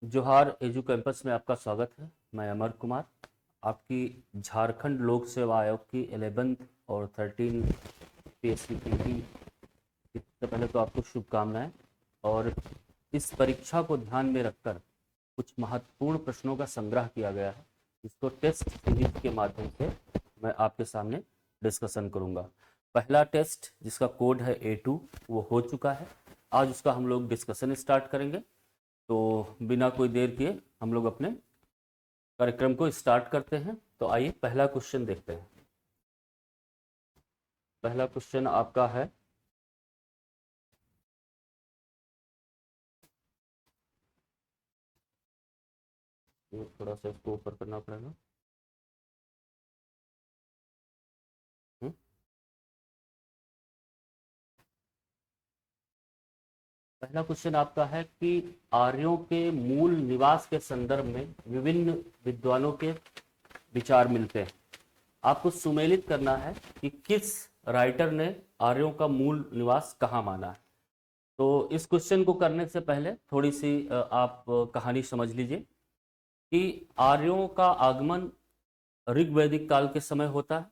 जोहार edu campus में आपका स्वागत है। मैं अमर कुमार, आपकी झारखंड लोक सेवा आयोग की 11th और 13 पीएससी पीटी। इससे पहले तो आपको शुभकामनाएं। और इस परीक्षा को ध्यान में रखकर कुछ महत्वपूर्ण प्रश्नों का संग्रह किया गया है, जिसको टेस्ट सीरीज के माध्यम से मैं आपके सामने डिस्कशन करूंगा। पहला टेस्ट जिसका कोड है A2 वो हो चुका है। आज उसका हम लोग डिस्कशन स्टार्ट करेंगे। तो बिना कोई देर किए हम लोग अपने कार्यक्रम को स्टार्ट करते हैं। तो आइए पहला क्वेश्चन देखते हैं। पहला क्वेश्चन आपका है, ये थोड़ा सा इसको ऊपर करना पड़ेगा। हम्म, पहला क्वेश्चन आपका है कि आर्यों के मूल निवास के संदर्भ में विभिन्न विद्वानों के विचार मिलते हैं। आपको सुमेलित करना है कि किस राइटर ने आर्यों का मूल निवास कहाँ माना है। तो इस क्वेश्चन को करने से पहले थोड़ी सी आप कहानी समझ लीजिए कि आर्यों का आगमन ऋग्वैदिक काल के समय होता है।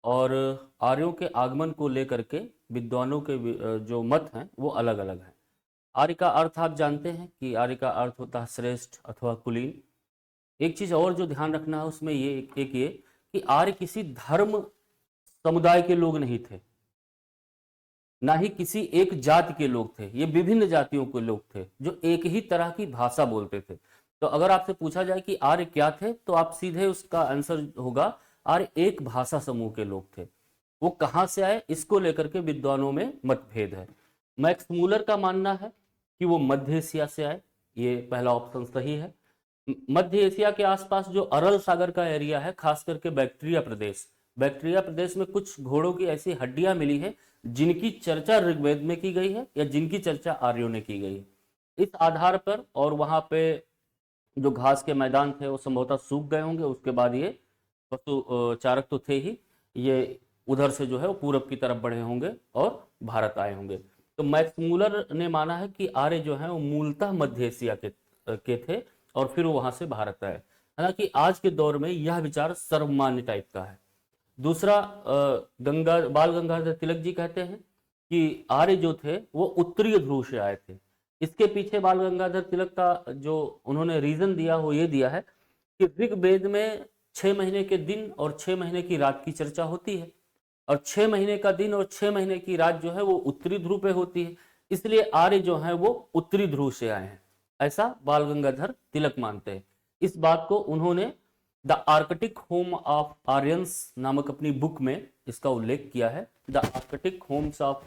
और आर्यों के आगमन को लेकर के विद्वानों के जो मत हैं वो अलग अलग हैं। आर्य का अर्थ आप जानते हैं कि आर्य का अर्थ होता है श्रेष्ठ अथवा कुलीन। एक चीज और जो ध्यान रखना है उसमें ये एक ये कि आर्य किसी धर्म समुदाय के लोग नहीं थे, ना ही किसी एक जाति के लोग थे। ये विभिन्न जातियों के लोग थे जो एक ही तरह की भाषा बोलते थे। तो अगर आपसे पूछा जाए कि आर्य क्या थे, तो आप सीधे उसका आंसर होगा आर्य एक भाषा समूह के लोग थे। वो कहां से आए इसको लेकर के विद्वानों में मतभेद है। मैक्स मूलर का मानना है कि वो मध्य एशिया से आए। ये पहला ऑप्शन सही है। मध्य एशिया के आसपास जो अरल सागर का एरिया है, खास करके बैक्ट्रिया प्रदेश, बैक्ट्रिया प्रदेश में कुछ घोड़ों की ऐसी हड्डियां मिली है जिनकी चर्चा ऋग्वेद में की गई है या जिनकी चर्चा आर्यों ने की गई है। इस आधार पर, और वहां पे जो घास के मैदान थे वो संभवतः सूख गए होंगे, उसके बाद ये पशु चारक तो थे ही, ये उधर से जो है वो पूरब की तरफ बढ़े होंगे और भारत आए होंगे। तो मैक्स मूलर ने माना है कि आर्य जो है वो मूलतः मध्य एशिया के थे और फिर वो वहां से भारत आए। हालांकि आज के दौर में यह विचार सर्वमान्य टाइप का है। दूसरा, गंगा बाल गंगाधर तिलक जी कहते हैं कि आर्य जो थे वो उत्तरीय ध्रुव से आए थे। इसके पीछे बाल गंगाधर तिलक का जो उन्होंने रीजन दिया वो ये दिया है कि ऋग्वेद में 6 महीने के दिन और 6 महीने की रात की चर्चा होती है, और 6 महीने का दिन और 6 महीने की रात जो है वो उत्तरी ध्रुव पे होती है। इसलिए आर्य जो है वो उत्तरी ध्रुव से आए हैं, ऐसा बाल गंगाधर तिलक मानते हैं। इस बात को उन्होंने the Arctic home of Aryans नामक अपनी बुक में इसका उल्लेख किया है। The Arctic Holmes of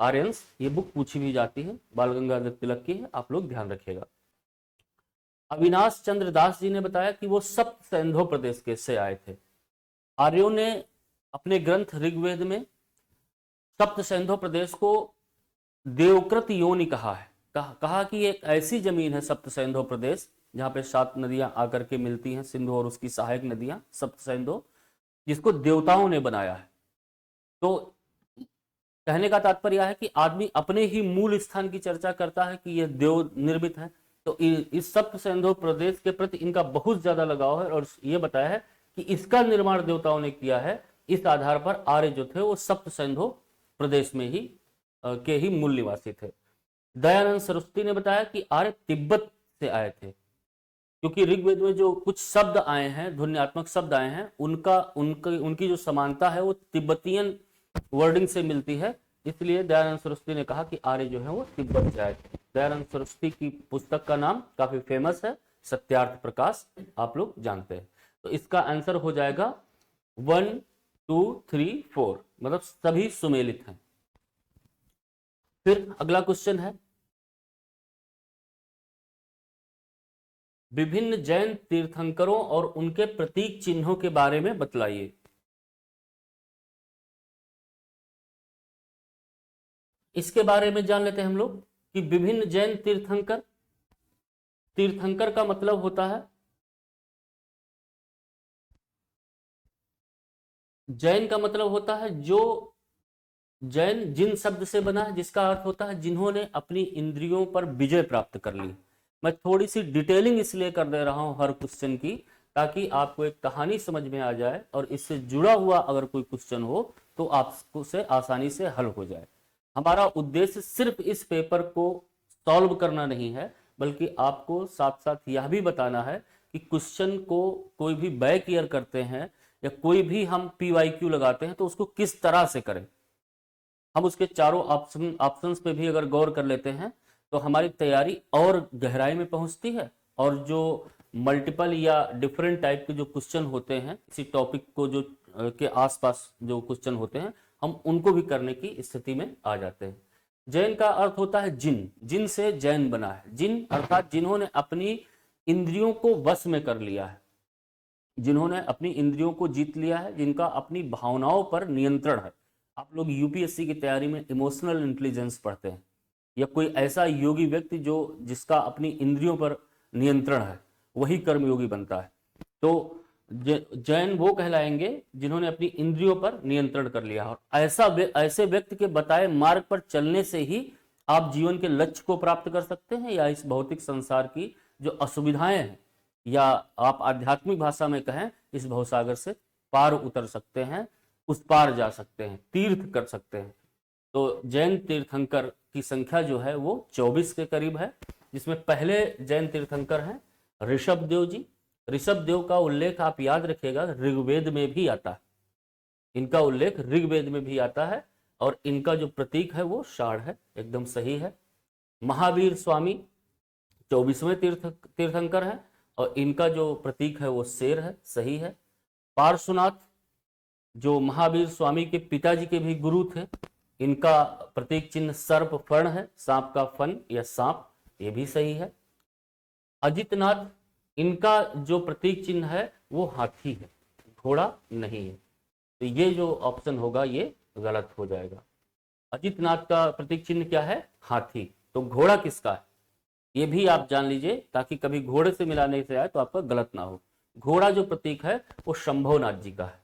Aryans, ये बुक पूछी भी जाती है, बाल गंगाधर तिलक की है, आप लोग ध्यान रखिएगा। अविनाश चंद्र दास जी ने बताया कि वो सप्त सैंधव प्रदेश के से आए थे। आर्यों ने अपने ग्रंथ ऋग्वेद में सप्त सैंधव प्रदेश को देवकृत योनि कहा है। कहा कि एक ऐसी जमीन है सप्त सैंधव प्रदेश जहां पे 7 नदियां आकर के मिलती हैं, सिंधु और उसकी सहायक नदियां सप्त सैंधव, जिसको देवताओं ने बनाया है। तो कहने का तात्पर्य है कि आदमी अपने ही मूल स्थान की चर्चा करता है कि यह देव निर्मित है। तो इस सप्त सैंधव प्रदेश के प्रति इनका बहुत ज्यादा लगाव है और ये बताया है कि इसका निर्माण देवताओं ने किया है। इस आधार पर आर्य जो थे वो सप्त सैंधव प्रदेश में ही के ही मूल निवासी थे। दयानंद सरस्वती ने बताया कि आर्य तिब्बत से आए थे, क्योंकि ऋग्वेद में जो कुछ शब्द आए हैं, ध्वन्यात्मक शब्द आए हैं, उनकी जो समानता है वो तिब्बतियन वर्डिंग से मिलती है। इसलिए दयानंद सरस्वती ने कहा कि आर्य जो है वो तिब्बत से आए थे। दयानंद सरस्वती की पुस्तक का नाम काफी फेमस है, सत्यार्थ प्रकाश, आप लोग जानते हैं। तो इसका आंसर हो जाएगा 1 2 3 4, मतलब सभी सुमेलित हैं। फिर अगला क्वेश्चन है, विभिन्न जैन तीर्थंकरों और उनके प्रतीक चिन्हों के बारे में बतलाइए। इसके बारे में जान लेते हैं हम लोग कि विभिन्न जैन तीर्थंकर, तीर्थंकर का मतलब होता है, जैन का मतलब होता है जो, जैन जिन शब्द से बना है जिसका अर्थ होता है जिन्होंने अपनी इंद्रियों पर विजय प्राप्त कर ली। मैं थोड़ी सी डिटेलिंग इसलिए कर दे रहा हूं हर क्वेश्चन की, ताकि आपको एक कहानी समझ में आ जाए और इससे जुड़ा हुआ अगर कोई क्वेश्चन हो तो आपको से आसानी से हल हो जाए। हमारा उद्देश्य सिर्फ इस पेपर को सॉल्व करना नहीं है, बल्कि आपको साथ साथ यह भी बताना है कि क्वेश्चन को कोई भी बैक ईयर करते हैं या कोई भी हम PYQ लगाते हैं तो उसको किस तरह से करें। हम उसके चारों ऑप्शंस पे भी अगर गौर कर लेते हैं तो हमारी तैयारी और गहराई में पहुंचती है, और जो मल्टीपल या डिफरेंट टाइप के जो क्वेश्चन होते हैं इसी टॉपिक को जो के आसपास जो क्वेश्चन होते हैं, हम उनको भी करने की स्थिति में आ जाते हैं। जैन का अर्थ होता है जिन, जिन से जैन बना है। जिन अर्थात जिन्होंने अपनी इंद्रियों को वश में कर लिया है, जिन्होंने अपनी इंद्रियों को जीत लिया है, जिनका अपनी भावनाओं पर नियंत्रण है। आप लोग यूपीएससी की तैयारी में इमोशनल इंटेलिजेंस पढ़ते हैं, या कोई ऐसा योगी व्यक्ति जो जिसका अपनी इंद्रियों पर नियंत्रण है, वही कर्मयोगी बनता है। तो जैन वो कहलाएंगे जिन्होंने अपनी इंद्रियों पर नियंत्रण कर लिया। और ऐसे व्यक्ति के बताए मार्ग पर चलने से ही आप जीवन के लक्ष्य को प्राप्त कर सकते हैं, या इस भौतिक संसार की जो असुविधाएं हैं, या आप आध्यात्मिक भाषा में कहें इस भवसागर से पार उतर सकते हैं, उस पार जा सकते हैं, तीर्थ कर सकते हैं। तो जैन तीर्थंकर की संख्या जो है वो 24 के करीब है, जिसमें पहले जैन तीर्थंकर हैं ऋषभ देव जी। ऋषभ देव का उल्लेख आप याद रखिएगा ऋग्वेद में भी आता है, इनका उल्लेख ऋग्वेद में भी आता है, और इनका जो प्रतीक है वो षाढ़ है, एकदम सही है। महावीर स्वामी 24वें तीर्थंकर है, और इनका जो प्रतीक है वो शेर है, सही है। पार्श्वनाथ जो महावीर स्वामी के पिताजी के भी गुरु थे, इनका प्रतीक चिन्ह सर्प फण है, सांप का फन या सांप, ये भी सही है। अजितनाथ, इनका जो प्रतीक चिन्ह है वो हाथी है, घोड़ा नहीं है, तो ये जो ऑप्शन होगा ये गलत हो जाएगा। अजितनाथ का प्रतीक चिन्ह क्या है? हाथी। तो घोड़ा किसका है ये भी आप जान लीजिए, ताकि कभी घोड़े से मिलाने से आए तो आपका गलत ना हो। घोड़ा जो प्रतीक है वो शंभोनाथ जी का है।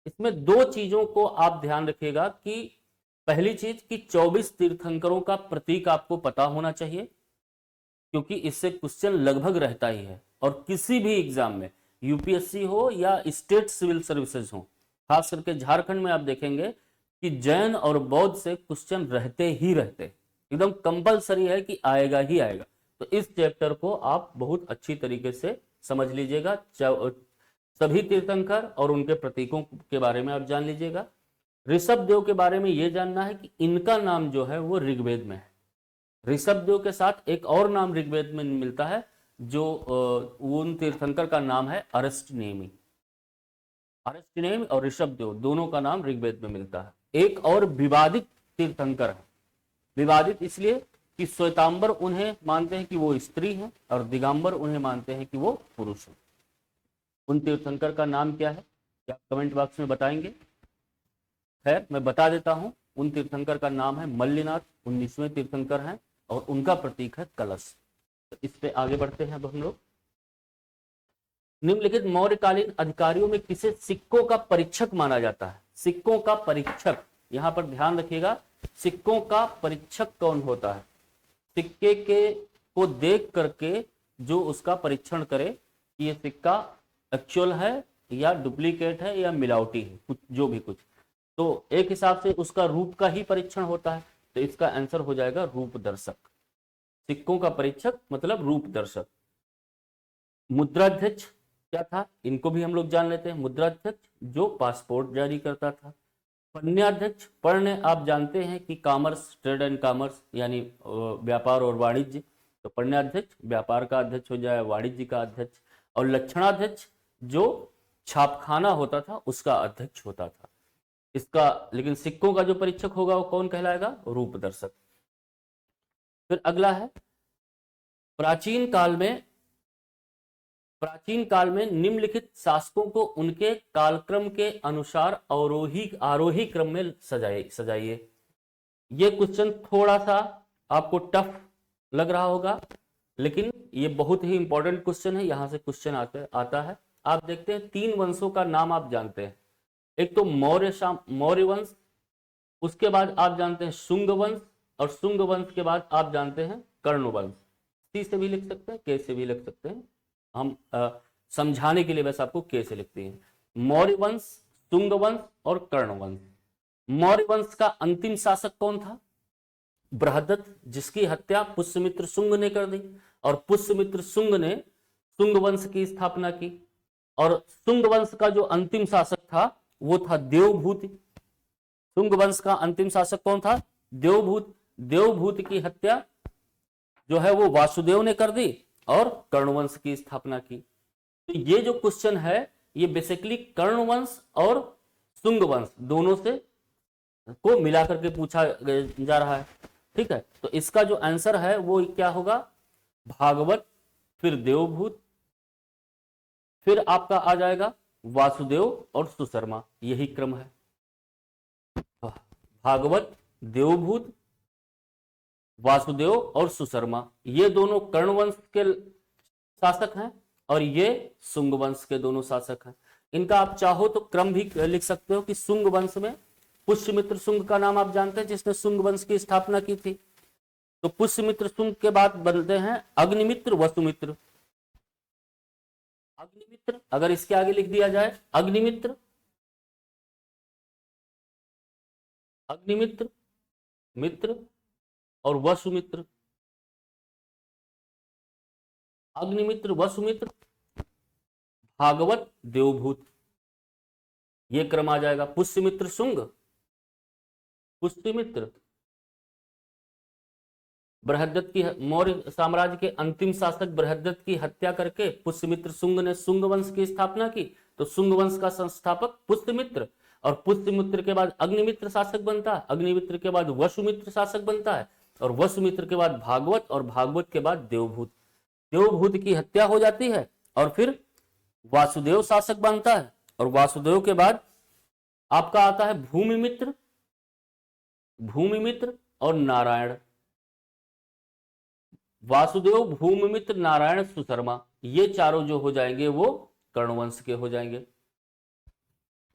इसमें दो चीजों को आप ध्यान रखिएगा कि पहली चीज कि 24 तीर्थंकरों का प्रतीक आपको पता होना चाहिए, क्योंकि इससे क्वेश्चन लगभग रहता ही है, और किसी भी एग्जाम में यूपीएससी हो या स्टेट सिविल सर्विसेज हो, खास करके झारखंड में आप देखेंगे कि जैन और बौद्ध से क्वेश्चन रहते ही रहते, एकदम कंपलसरी है कि आएगा ही आएगा। तो इस चैप्टर को आप बहुत अच्छी तरीके से समझ लीजिएगा। सभी तीर्थंकर और उनके प्रतीकों के बारे में आप जान लीजिएगा। ऋषभ देव के बारे में यह जानना है कि इनका नाम जो है वो ऋग्वेद में है। ऋषभ देव के साथ एक और नाम ऋग्वेद में मिलता है, जो उन तीर्थंकर का नाम है अरस्टनेमी। अरस्टनेमी और ऋषभ देव दोनों का नाम ऋग्वेद में मिलता है। एक और विवादित तीर्थंकर है। विवादित इसलिए कि श्वेतांबर उन्हें मानते हैं कि वो स्त्री हैं, और दिगंबर उन्हें मानते हैं कि वो पुरुष हैं। उन तीर्थंकर का नाम क्या है, क्या कमेंट बॉक्स में बताएंगे? खैर मैं बता देता हूं, उन तीर्थंकर का नाम है मल्लिनाथ, 19वें तीर्थंकर हैं, और उनका प्रतीक है कलश। तो इस पे आगे बढ़ते हैं अब हम लोग। निम्नलिखित मौर्यकालीन अधिकारियों में किसे सिक्कों का परीक्षक माना जाता है? सिक्कों का परीक्षक, यहां पर ध्यान रखिएगा, सिक्कों का परीक्षक कौन होता है? सिक्के के को देख करके जो उसका परीक्षण करे कि ये सिक्का एक्चुअल है या डुप्लीकेट है या मिलावटी है, कुछ जो भी कुछ, तो एक हिसाब से उसका रूप का ही परीक्षण होता है। तो इसका आंसर हो जाएगा रूप दर्शक। सिक्कों का परीक्षक मतलब रूप दर्शक। मुद्राध्यक्ष क्या था, इनको भी हम लोग जान लेते हैं। मुद्राध्यक्ष जो पासपोर्ट जारी करता था। पण्याध्यक्ष, पढ़ने आप जानते हैं कि कॉमर्स, ट्रेड एंड कॉमर्स यानी व्यापार और वाणिज्य, तो पण्याध्यक्ष व्यापार का अध्यक्ष हो जाए, वाणिज्य का अध्यक्ष। और लक्षणाध्यक्ष जो छापखाना होता था उसका अध्यक्ष होता था। इसका लेकिन सिक्कों का जो परीक्षक होगा वो कौन कहलाएगा? रूप दर्शक। फिर अगला है प्राचीन काल में निम्नलिखित शासकों को उनके कालक्रम के अनुसार आरोही क्रम में सजाइए। ये क्वेश्चन थोड़ा सा आपको टफ लग रहा होगा, लेकिन ये बहुत ही इंपॉर्टेंट क्वेश्चन है, यहां से क्वेश्चन आता है। आप देखते हैं 3 वंशों का नाम आप जानते हैं, एक तो मौर्य वंश, उसके बाद आप जानते हैं शुंग वंश, और शुंग वंश के बाद आप जानते हैं कर्ण वंश। सी से भी लिख सकते हैं, के से भी लिख सकते हैं। हम समझाने के लिए बस आपको के से लिखते हैं। मौर्य वंश, शुंग वंश और कर्ण वंश। मौर्य वंश का अंतिम शासक कौन था? बृहदत्त, जिसकी हत्या पुष्यमित्र शुंग ने कर दी, और पुष्यमित्र शुंग ने शुंग वंश की स्थापना की। और शुंग वंश का जो अंतिम शासक था वो था देवभूति। शुंग वंश का अंतिम शासक कौन था? देवभूत। देवभूत की हत्या जो है वो वासुदेव ने कर दी और कर्णवंश की स्थापना की। तो ये जो क्वेश्चन है ये बेसिकली कर्णवंश और शुंग वंश दोनों से को मिलाकर के पूछा जा रहा है। ठीक है, तो इसका जो आंसर है वो क्या होगा? भागवत, फिर देवभूत, फिर आपका आ जाएगा वासुदेव और सुशर्मा। यही क्रम है। भागवत, देवभूत, वासुदेव और सुशर्मा, ये दोनों कर्णवंश के शासक हैं और ये शुंग वंश के दोनों शासक हैं। इनका आप चाहो तो क्रम भी लिख सकते हो कि शुंग वंश में पुष्यमित्र शुंग का नाम आप जानते हैं, जिसने शुंग वंश की स्थापना की थी। तो पुष्यमित्र शुंग के बाद बनते हैं अग्निमित्र, वसुमित्र। अग्निमित्र, अगर इसके आगे लिख दिया जाए अग्निमित्र, अग्निमित्र, मित्र और वसुमित्र। अग्निमित्र, वसुमित्र, भागवत, देवभूत, ये क्रम आ जाएगा। पुष्यमित्र शुंग, पुष्यमित्र, बृहदत्त की, मौर्य साम्राज्य के अंतिम शासक बृहदत्त की हत्या करके पुष्यमित्र शुंग ने शुंग वंश की स्थापना की। तो शुंग वंश का संस्थापक पुष्यमित्र, और पुष्यमित्र के बाद अग्निमित्र शासक बनता है, अग्निमित्र के बाद वसुमित्र शासक बनता है, और वसुमित्र के बाद भागवत, और भागवत के बाद देवभूत। देवभूत की हत्या हो जाती है और फिर वासुदेव शासक बनता है, और वासुदेव के बाद आपका आता है भूमिमित्र, भूमिमित्र और नारायण। वासुदेव, भूमिमित्र, नारायण, सुशर्मा, ये चारों जो हो जाएंगे वो कर्णवंश के हो जाएंगे।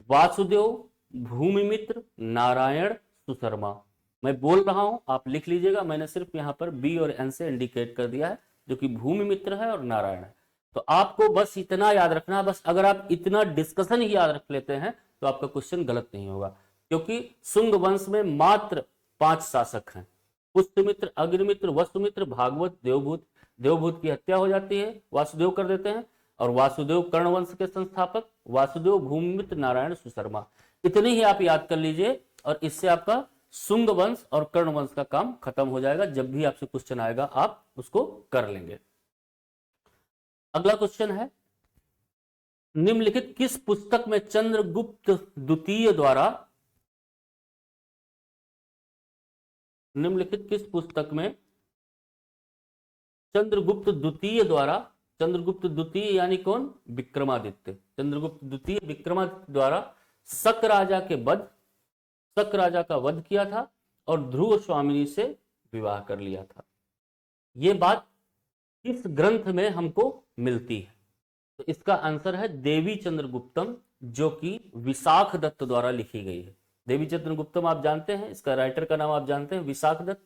वासुदेव, भूमिमित्र, नारायण, सुशर्मा। मैं बोल रहा हूं, आप लिख लीजिएगा। मैंने सिर्फ यहां पर बी और एन से इंडिकेट कर दिया है, जो कि भूमिमित्र है और नारायण है। तो आपको बस इतना याद रखना है। बस अगर आप इतना डिस्कशन ही याद रख लेते हैं तो आपका क्वेश्चन गलत नहीं होगा, क्योंकि शुंग वंश में मात्र 5 शासक हैं। पुष्यमित्र, अग्निमित्र, वसुमित्र, भागवत, देवभूत। देवभूत की हत्या हो जाती है, वासुदेव कर देते हैं, और वासुदेव कर्णवंश के संस्थापक, वासुदेव, भूमिमित्र, नारायण, सुशर्मा। इतने ही आप याद कर लीजिए और इससे आपका शुंग वंश और कर्ण वंश का काम खत्म हो जाएगा। जब भी आपसे क्वेश्चन आएगा आप उसको कर लेंगे। अगला क्वेश्चन है, निम्नलिखित किस पुस्तक में चंद्रगुप्त द्वितीय द्वारा, निम्नलिखित किस पुस्तक में चंद्रगुप्त द्वितीय द्वारा, चंद्रगुप्त द्वितीय यानी कौन? विक्रमादित्य। चंद्रगुप्त द्वितीय विक्रमादित्य द्वारा शक राजा के वध, शक राजा का वध किया था और ध्रुव स्वामिनी से विवाह कर लिया था। यह बात किस ग्रंथ में हमको मिलती है? तो इसका आंसर है देवी चंद्रगुप्तम, जो कि विशाख दत्त द्वारा लिखी गई है। देवी चंद्रगुप्तम आप जानते हैं, इसका राइटर का नाम आप जानते हैं, विशाख दत्त।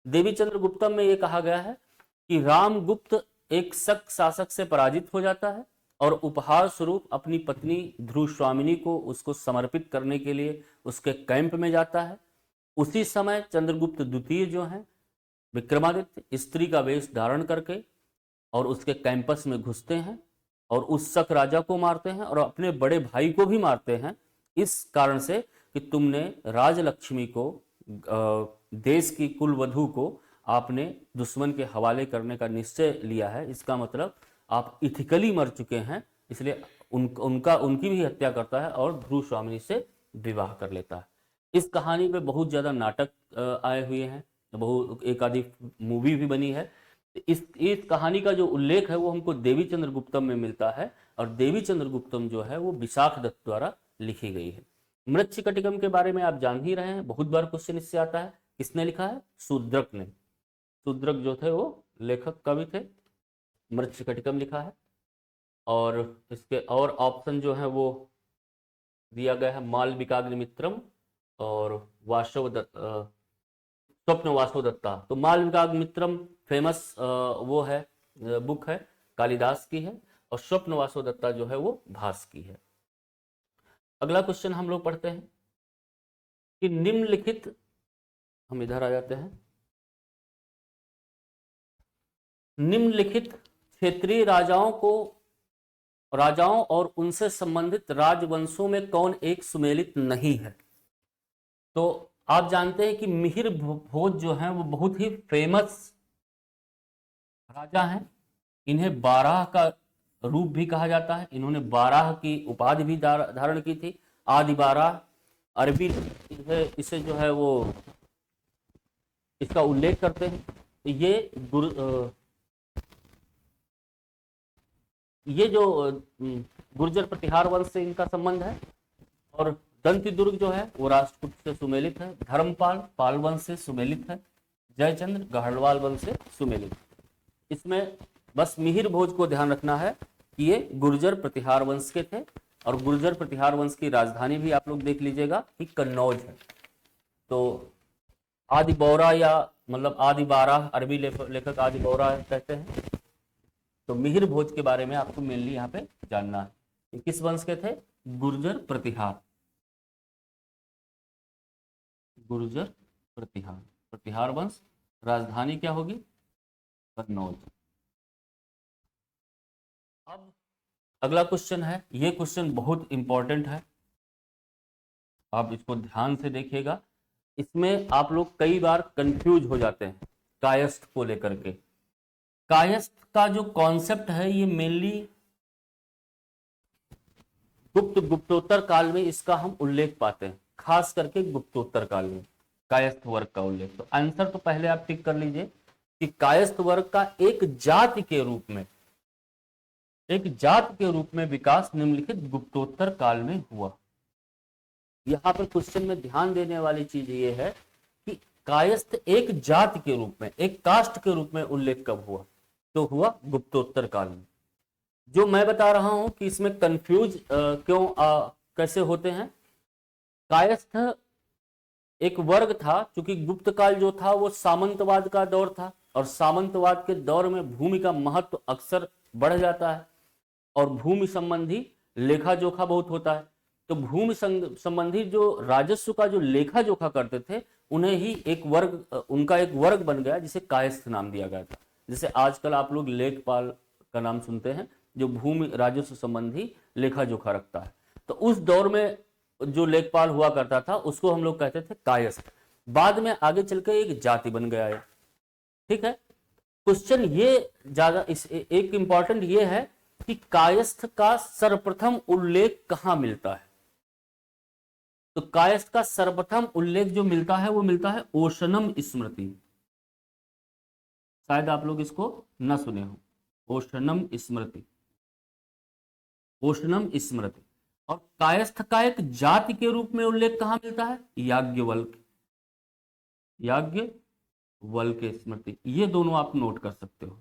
देवी चंद्रगुप्तम में यह कहा गया है कि रामगुप्त एक शक शासक से पराजित हो जाता है और उपहार स्वरूप अपनी पत्नी ध्रुव स्वामिनी को उसको समर्पित करने के लिए उसके कैंप में जाता है। उसी समय चंद्रगुप्त द्वितीय जो है विक्रमादित्य स्त्री का वेश धारण करके और उसके कैंपस में घुसते हैं और उस शक राजा को मारते हैं और अपने बड़े भाई को भी मारते हैं, इस कारण से कि तुमने राजलक्ष्मी को, देश की कुलवधू को आपने दुश्मन के हवाले करने का निश्चय लिया है। इसका मतलब आप इथिकली मर चुके हैं, इसलिए उनकी भी हत्या करता है और ध्रुव स्वामिनी से विवाह कर लेता है। इस कहानी पे बहुत ज्यादा नाटक आए हुए हैं, बहुत एक आधी मूवी भी बनी है। इस कहानी का जो उल्लेख है वो हमको देवी चंद्रगुप्तम में मिलता है, और देवी चंद्रगुप्तम जो है वो विशाख दत्त द्वारा लिखी गई है। मृच्छकटिकम के बारे में आप जान ही रहे हैं, बहुत बार क्वेश्चन इससे आता है। किसने लिखा है? शूद्रक ने। शूद्रक जो थे वो लेखक कवि थे, मृच्छकटिकम लिखा है। और इसके और ऑप्शन जो है वो दिया गया है, मालविकाग्निमित्रम और वासव दत्त, स्वप्न वासव दत्ता। तो मालविकाग्निमित्रम फेमस वो है बुक है, कालिदास की है, और स्वप्न वासोदत्ता जो है वो भास की है। अगला क्वेश्चन हम लोग पढ़ते हैं कि निम्नलिखित, हम इधर आ जाते हैं, निम्नलिखित क्षेत्रीय राजाओं और उनसे संबंधित राजवंशों में कौन एक सुमेलित नहीं है। तो आप जानते हैं कि मिहिर भोज जो हैं वो बहुत ही फेमस राजा हैं। इन्हें बारह का रूप भी कहा जाता है, इन्होंने बारह की उपाधि भी धारण की थी, आदि बारह। अरबी इसे जो है वो इसका उल्लेख करते हैं। ये जो गुर्जर प्रतिहार वंश से इनका संबंध है। और दंती दुर्ग जो है वो राष्ट्रकूट से सुमेलित है, धर्मपाल पाल वंश से सुमेलित है, जयचंद्र गढ़वाल वंश से सुमेलित। इसमें बस मिहिर भोज को ध्यान रखना है कि ये गुर्जर प्रतिहार वंश के थे, और गुर्जर प्रतिहार वंश की राजधानी भी आप लोग देख लीजिएगा कि कन्नौज है। तो आदि बौरा, या मतलब आदि बारह, अरबी लेखक आदि बौरा कहते हैं। तो मिहिर भोज के बारे में आपको मेनली यहाँ पे जानना है। ये किस वंश के थे? गुर्जर प्रतिहार, गुर्जर प्रतिहार, प्रतिहार वंश। राजधानी क्या होगी? कन्नौज। अब अगला क्वेश्चन है, ये क्वेश्चन बहुत इंपॉर्टेंट है, आप इसको ध्यान से देखिएगा। इसमें आप लोग कई बार कंफ्यूज हो जाते हैं कायस्थ को लेकर के। कायस्थ का जो कॉन्सेप्ट है ये मेनली गुप्तोत्तर काल में इसका हम उल्लेख पाते हैं, खास करके गुप्तोत्तर काल में कायस्थ वर्ग का उल्लेख। तो आंसर तो पहले आप टिक कर लीजिए कि कायस्थ वर्ग का एक जाति के रूप में विकास निम्नलिखित गुप्तोत्तर काल में हुआ। यहां पर क्वेश्चन में ध्यान देने वाली चीज ये है कि कायस्थ एक जाति के रूप में, एक कास्ट के रूप में उल्लेख कब हुआ? तो हुआ गुप्तोत्तर काल में। जो मैं बता रहा हूं कि इसमें कंफ्यूज कैसे होते हैं। कायस्थ एक वर्ग था, क्योंकि गुप्त काल जो था वो सामंतवाद का दौर था, और सामंतवाद के दौर में भूमि का महत्व अक्सर बढ़ जाता है, और भूमि संबंधी लेखा जोखा बहुत होता है। तो भूमि संबंधी जो राजस्व का जो लेखा जोखा करते थे, उन्हें ही उनका एक वर्ग बन गया, जिसे कायस्थ नाम दिया गया था। जैसे आजकल आप लोग लेखपाल का नाम सुनते हैं, जो भूमि राजस्व संबंधी लेखा जोखा रखता है। तो उस दौर में जो लेखपाल हुआ करता था उसको हम लोग कहते थे कायस्थ। बाद में आगे चल के एक जाति बन गया है। ठीक है, क्वेश्चन ये ज्यादा एक इंपॉर्टेंट ये है कि कायस्थ का सर्वप्रथम उल्लेख कहां मिलता है। तो कायस्थ का सर्वप्रथम उल्लेख जो मिलता है वो मिलता है ओशनम स्मृति। शायद आप लोग इसको न सुने हो, ओशनम स्मृति, ओशनम स्मृति। और कायस्थ का एक जाति के रूप में उल्लेख कहां मिलता है? याज्ञवल्क, याज्ञवल्क स्मृति। ये दोनों आप नोट कर सकते हो,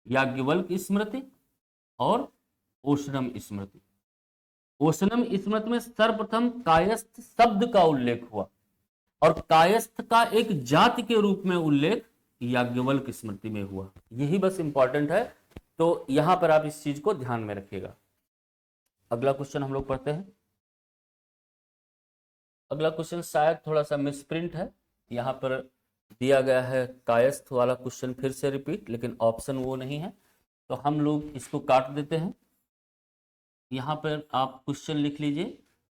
याज्ञवल्क स्मृति और ओशनम स्मृति। ओशनम स्मृति में सर्वप्रथम कायस्थ शब्द का उल्लेख हुआ, और कायस्थ का एक जाति के रूप में उल्लेख याज्ञवल्क स्मृति में हुआ। यही बस इंपॉर्टेंट है, तो यहां पर आप इस चीज को ध्यान में रखिएगा। अगला क्वेश्चन हम लोग पढ़ते हैं। अगला क्वेश्चन शायद थोड़ा सा मिसप्रिंट है, यहां पर दिया गया है कायस्थ वाला क्वेश्चन फिर से रिपीट, लेकिन ऑप्शन वो नहीं है, तो हम लोग इसको काट देते हैं। यहां पर आप क्वेश्चन लिख लीजिए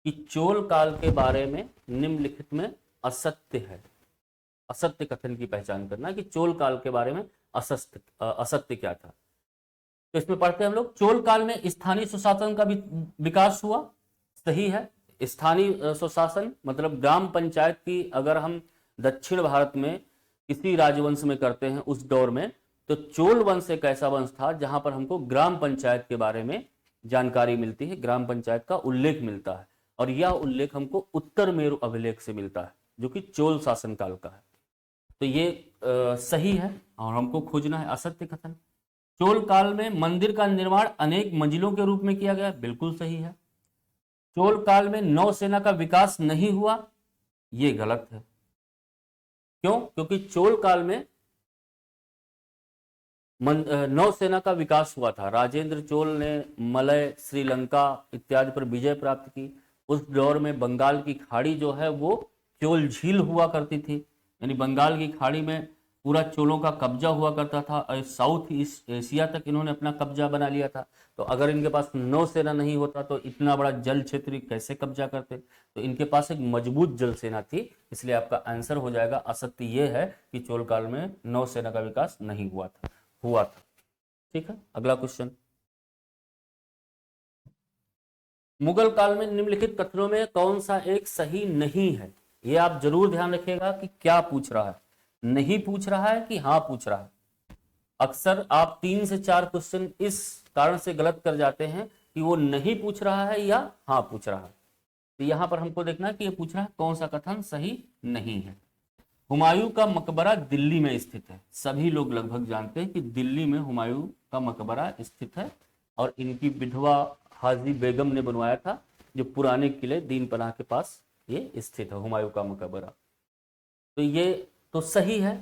कि चोल काल के बारे में निम्नलिखित में असत्य है। असत्य कथन की पहचान करना कि चोल काल के बारे में असत्य क्या था। तो इसमें पढ़ते हैं हम लोग, चोल काल में स्थानीय सुशासन का भी विकास हुआ। सही है, स्थानीय सुशासन मतलब ग्राम पंचायत की अगर हम दक्षिण भारत में किसी राजवंश में करते हैं उस दौर में, तो चोल वंश एक ऐसा वंश था जहां पर हमको ग्राम पंचायत के बारे में जानकारी मिलती है, ग्राम पंचायत का उल्लेख मिलता है। और यह उल्लेख हमको उत्तर मेरु अभिलेख से मिलता है, जो कि चोल शासन काल का है। तो ये सही है, और हमको खोजना है असत्य कथन। चोल काल में मंदिर का निर्माण अनेक मंजिलों के रूप में किया गया, बिल्कुल सही है। चोल काल में नौसेना का विकास नहीं हुआ, ये गलत है। क्यों? क्योंकि चोल काल में नौसेना का विकास हुआ था। राजेंद्र चोल ने मलय, श्रीलंका इत्यादि पर विजय प्राप्त की। उस दौर में बंगाल की खाड़ी जो है वो चोल झील हुआ करती थी, यानी बंगाल की खाड़ी में पूरा चोलों का कब्जा हुआ करता था और साउथ ईस्ट एशिया तक इन्होंने अपना कब्जा बना लिया था। तो अगर इनके पास नौसेना नहीं होता तो इतना बड़ा जल क्षेत्र कैसे कब्जा करते। तो इनके पास एक मजबूत जल सेना थी, इसलिए आपका आंसर हो जाएगा असत्य ये है कि चोल काल में नौसेना का विकास नहीं हुआ था। ठीक है, अगला क्वेश्चन। मुगल काल में निम्नलिखित कथनों में कौन सा एक सही नहीं है। ये आप जरूर ध्यान रखिएगा कि क्या पूछ रहा है, नहीं पूछ रहा है कि हाँ पूछ रहा है। अक्सर आप 3 से 4 क्वेश्चन इस कारण से गलत कर जाते हैं कि वो नहीं पूछ रहा है या हाँ पूछ रहा है। तो यहां पर हमको देखना है कि ये पूछ रहा है कौन सा कथन सही नहीं है। हुमायूं का मकबरा दिल्ली में स्थित है। सभी लोग लगभग जानते हैं कि दिल्ली में हुमायूं का मकबरा स्थित है और इनकी विधवा हाजी बेगम ने बनवाया था, जो पुराने किले दीन पनाह के पास ये स्थित है हुमायूं का मकबरा। तो ये तो सही है।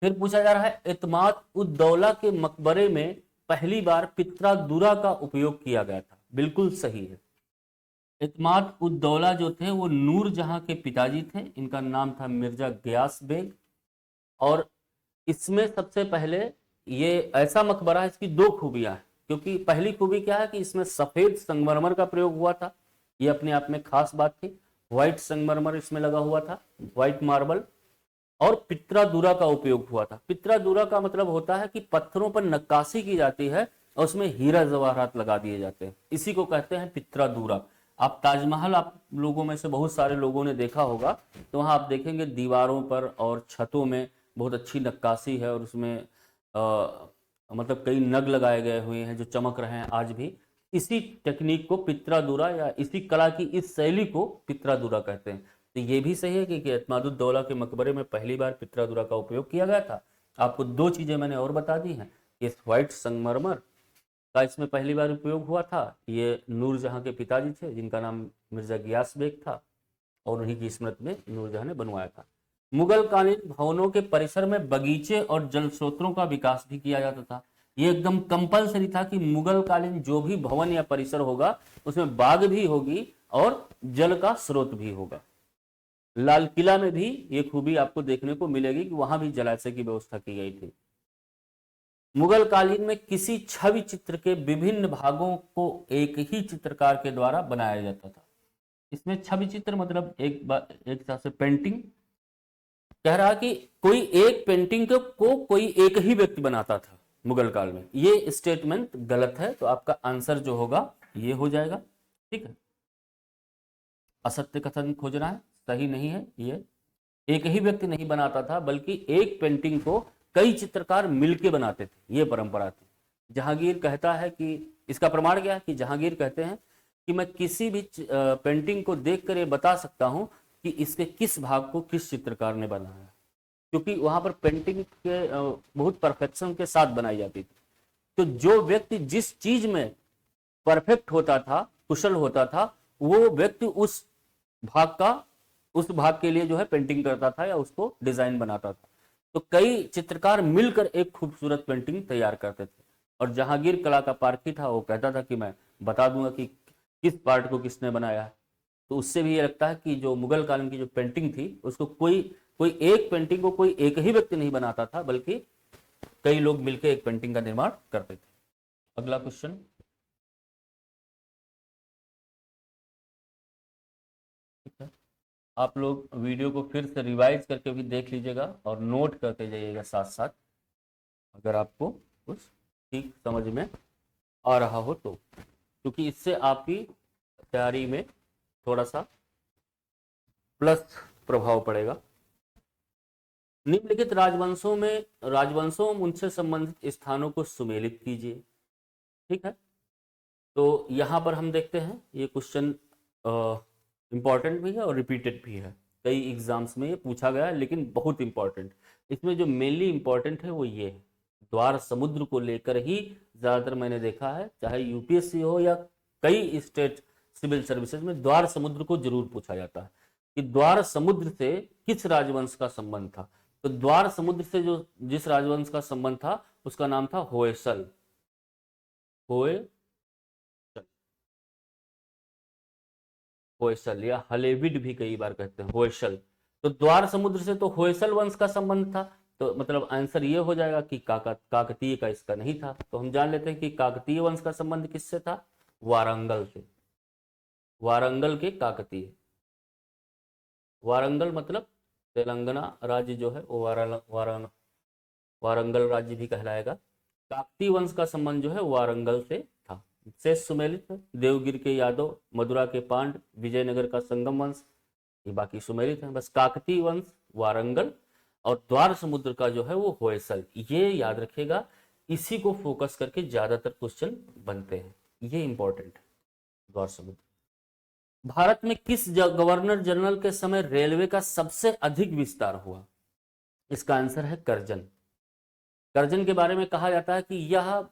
फिर पूछा जा रहा है इत्माद उद दौला के मकबरे में पहली बार पित्रा दुरा का उपयोग किया गया था। बिल्कुल सही है। इत्माद उद दौला जो थे वो नूर जहां के पिताजी थे, इनका नाम था मिर्जा गयास बेग। और इसमें सबसे पहले ये ऐसा मकबरा है, इसकी 2 खूबियां हैं। क्योंकि पहली खूबी क्या है कि इसमें सफेद संगमरमर का प्रयोग हुआ था, ये अपने आप में खास बात थी। व्हाइट संगमरमर इसमें लगा हुआ था, व्हाइट मार्बल। और पित्रादुरा का उपयोग हुआ था। पित्रादुरा का मतलब होता है कि पत्थरों पर नक्काशी की जाती है और उसमें हीरा जवाहरात लगा दिए जाते हैं, इसी को कहते हैं पित्रादुरा। आप ताजमहल आप लोगों में से बहुत सारे लोगों ने देखा होगा, तो वहां आप देखेंगे दीवारों पर और छतों में बहुत अच्छी नक्काशी है और उसमें मतलब कई नग लगाए गए हुए हैं जो चमक रहे हैं आज भी। इसी टेक्निक को पित्रादुरा या इसी कला की इस शैली को पित्रादुरा कहते हैं। तो ये भी सही है कि एतमादुद्दौला के मकबरे में पहली बार पित्रादुरा का उपयोग किया गया था। आपको 2 चीजें मैंने और बता दी हैं। इस व्हाइट संगमरमर का इसमें पहली बार उपयोग हुआ था, ये नूरजहां के पिताजी थे जिनका नाम मिर्जा गियास बेग था और उन्हीं की स्मृति में नूरजहां ने बनवाया था। मुगल कालीन भवनों के परिसर में बगीचे और जल स्रोतों का विकास भी किया जाता था। ये एकदम कंपलसरी था कि मुगल कालीन जो भी भवन या परिसर होगा उसमें बाग भी होगी और जल का स्रोत भी होगा। लाल किला में भी ये खूबी आपको देखने को मिलेगी कि वहां भी जलाशय की व्यवस्था की गई थी। मुगल कालीन में किसी छवि चित्र के विभिन्न भागों को एक ही चित्रकार के द्वारा बनाया जाता था। इसमें छवि चित्र मतलब एक हिसाब से पेंटिंग कह रहा कि कोई एक पेंटिंग को कोई एक ही व्यक्ति बनाता था मुगल काल में। ये स्टेटमेंट गलत है, तो आपका आंसर जो होगा ये हो जाएगा। ठीक है, असत्य कथन खोजना है, सही नहीं है। ये एक ही व्यक्ति नहीं बनाता था बल्कि एक पेंटिंग को कई चित्रकार मिलके बनाते थे, ये परंपरा थी। जहांगीर कहता है कि इसका प्रमाण क्या है कि जहांगीर कहते हैं कि मैं किसी भी पेंटिंग को देखकर ये बता सकता हूं कि इसके किस भाग को किस चित्रकार ने बनाया, क्योंकि वहां पर पेंटिंग के बहुत परफेक्शन के साथ बनाई जाती थी। तो जो व्यक्ति जिस चीज में परफेक्ट होता था, कुशल होता था, वो व्यक्ति उस भाग के लिए जो है पेंटिंग करता था या उसको डिजाइन बनाता था। तो कई चित्रकार मिलकर एक खूबसूरत पेंटिंग तैयार करते थे। और जहांगीर कला का पारखी था, वो कहता था कि मैं बता दूंगा कि किस पार्ट को किसने बनाया है। तो उससे भी ये लगता है कि जो मुगल कालीन की जो पेंटिंग थी उसको कोई एक पेंटिंग को कोई एक ही व्यक्ति नहीं बनाता था बल्कि कई लोग मिलकर एक पेंटिंग का निर्माण करते थे। अगला क्वेश्चन। ठीक है, आप लोग वीडियो को फिर से रिवाइज करके भी देख लीजिएगा और नोट करते जाइएगा साथ साथ, अगर आपको कुछ ठीक समझ में आ रहा हो तो, क्योंकि इससे आपकी तैयारी में थोड़ा सा प्लस प्रभाव पड़ेगा। निम्नलिखित राजवंशों उनसे संबंधित स्थानों को सुमेलित कीजिए। ठीक है, तो यहां पर हम देखते हैं ये क्वेश्चन इंपॉर्टेंट भी है और रिपीटेड भी है, कई एग्जाम्स में ये पूछा गया है, लेकिन बहुत इंपॉर्टेंट। इसमें जो मेनली इंपॉर्टेंट है वो ये है, द्वार समुद्र को लेकर ही ज्यादातर मैंने देखा है, चाहे यूपीएससी हो या कई स्टेट सिविल सर्विसेज में द्वार समुद्र को जरूर पूछा जाता है कि द्वार समुद्र से किस राजवंश का संबंध था। तो द्वार समुद्र से जो जिस राजवंश का संबंध था उसका नाम था होयसल। होयसल, होयसल या हलेविड भी कई बार कहते हैं, होयसल। तो द्वार समुद्र से तो होयसल वंश का संबंध था, तो मतलब आंसर ये हो जाएगा कि काकतीय का इसका नहीं था। तो हम जान लेते हैं कि काकतीय वंश का संबंध किससे था, वारंगल से। वारंगल के काकतीय, वारंगल मतलब तेलंगाना राज्य जो है वो वारंगल राज्य भी कहलाएगा। काकतीय वंश का संबंध जो है वारंगल से था। शेष सुमेलित, देवगिर के यादव, मदुरा के पांड, विजयनगर का संगम वंश, ये बाकी सुमेलित है। बस काकतीय वंश वारंगल और द्वार समुद्र का जो है वो होयसल, ये याद रखिएगा। इसी को फोकस करके ज्यादातर क्वेश्चन बनते हैं, ये इंपॉर्टेंट है। द्वार समुद्र। भारत में किस गवर्नर जनरल के समय रेलवे का सबसे अधिक विस्तार हुआ, इसका आंसर है करजन। करजन के बारे में कहा जाता है कि यह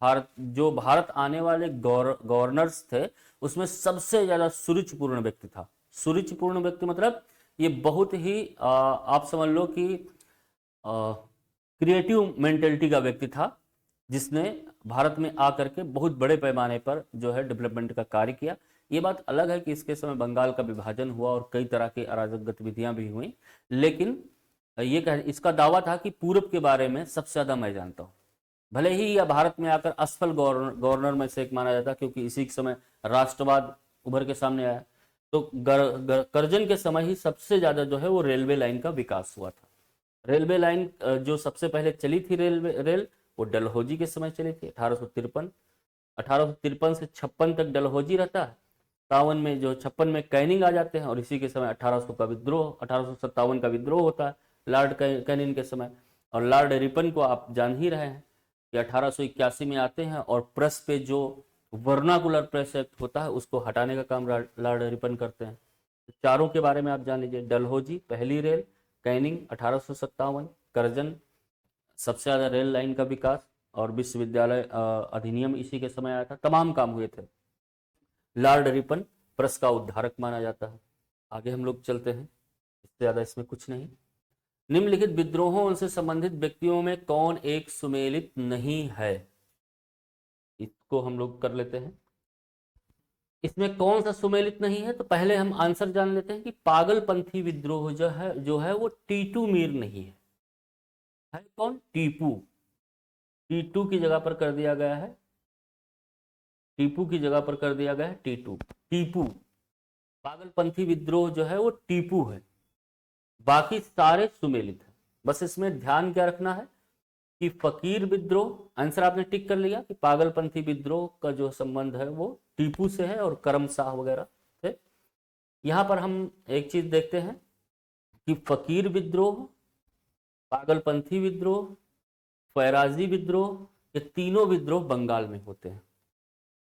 भारत आने वाले गवर्नर्स थे उसमें सबसे ज्यादा सुरुचिपूर्ण व्यक्ति था। सुरुचिपूर्ण व्यक्ति मतलब ये बहुत ही आप समझ लो कि क्रिएटिव मेंटेलिटी का व्यक्ति था, जिसने भारत में आकर के बहुत बड़े पैमाने पर जो है डेवलपमेंट का कार्य किया। ये बात अलग है कि इसके समय बंगाल का विभाजन हुआ और कई तरह की अराजक गतिविधियां भी हुई, लेकिन ये इसका दावा था कि पूरब के बारे में सबसे ज्यादा मैं जानता हूँ। भले ही यह भारत में आकर असफल गवर्नर में से एक माना जाता, क्योंकि इसी के समय राष्ट्रवाद उभर के सामने आया। तो करजन के समय ही सबसे ज्यादा जो है वो रेलवे लाइन का विकास हुआ था। रेलवे लाइन जो सबसे पहले चली थी रेल वो डलहौजी के समय चली थी 1853 से 56 तक डलहौजी रहता है। 57 में जो 56 में कैनिंग आ जाते हैं और इसी के समय 1800 का विद्रोह 1857 का विद्रोह होता है लॉर्ड कैनिंग के समय। और लॉर्ड रिपन को आप जान ही रहे हैं कि 1881 में आते हैं और प्रेस पे जो वर्नाकुलर प्रेस एक्ट होता है उसको हटाने का काम लॉर्ड रिपन करते हैं। चारों के बारे में आप जान लीजिए, डलहौजी पहली रेल, कैनिंग 1857, करजन सबसे ज्यादा रेल लाइन का विकास और विश्वविद्यालय अधिनियम इसी के समय आया था, तमाम काम हुए थे। लॉर्ड रिपन प्रेस का उद्धारक माना जाता है। आगे हम लोग चलते हैं, इससे ज्यादा इसमें कुछ नहीं। निम्नलिखित विद्रोहों से संबंधित व्यक्तियों में कौन एक सुमेलित नहीं है, इसको हम लोग कर लेते हैं। इसमें कौन सा सुमेलित नहीं है, तो पहले हम आंसर जान लेते हैं कि पागलपंथी विद्रोह जो है वो टीटू मीर नहीं है कौन, टीपू। टीटू की जगह पर कर दिया गया है, टीपू की जगह पर कर दिया गया है टीपू। पागलपंथी विद्रोह जो है वो टीपू है, बाकी सारे सुमेलित है। बस इसमें ध्यान क्या रखना है कि फकीर विद्रोह, आंसर आपने टिक कर लिया कि पागलपंथी विद्रोह का जो संबंध है वो टीपू से है और करम शाह वगैरह से। यहां पर हम एक चीज देखते हैं कि फकीर विद्रोह, पागलपंथी विद्रोह, फैराजी विद्रोह, ये तीनों विद्रोह बंगाल में होते हैं।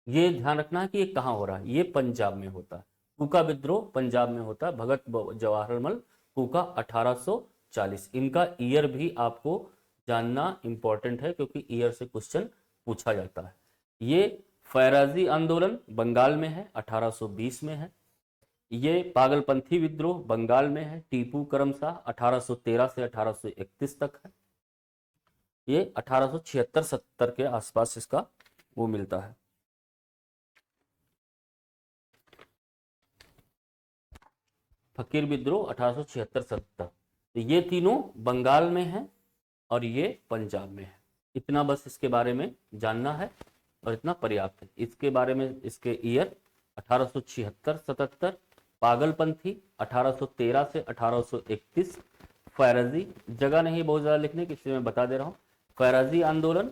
ये ध्यान रखना है कि ये कहां हो रहा है, ये पंजाब में होता है। कूका विद्रोह पंजाब में होता है, भगत जवाहरलाल कूका 1840। इनका ईयर भी आपको जानना इंपॉर्टेंट है क्योंकि ईयर से क्वेश्चन पूछा जाता है। ये फैराजी आंदोलन बंगाल में है, 1820 में है। ये पागलपंथी विद्रोह बंगाल में है, टीपू करमशाह 1813 से 1831 तक है। ये 1876-70 के आसपास इसका वो मिलता है। फकीर विद्रोह 1876-70, तो ये तीनों बंगाल में है और ये पंजाब में है। इतना बस इसके बारे में जानना है और इतना पर्याप्त है। इसके बारे में इसके ईयर 1876-77, पागलपंथी 1813 से 1831, फैराजी जगह नहीं बहुत ज़्यादा लिखने की, इसलिए मैं बता दे रहा हूँ। फैराजी आंदोलन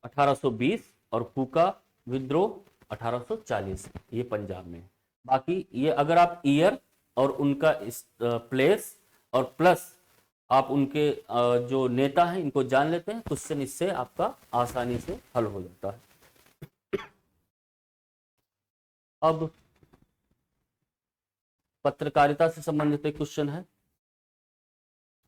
1820 और कूका विद्रोह 1840, ये पंजाब में है। बाकी ये अगर आप ईयर और उनका प्लेस और प्लस आप उनके जो नेता हैं इनको जान लेते हैं, क्वेश्चन इससे आपका आसानी से हल हो जाता है। अब पत्रकारिता से संबंधित एक क्वेश्चन है।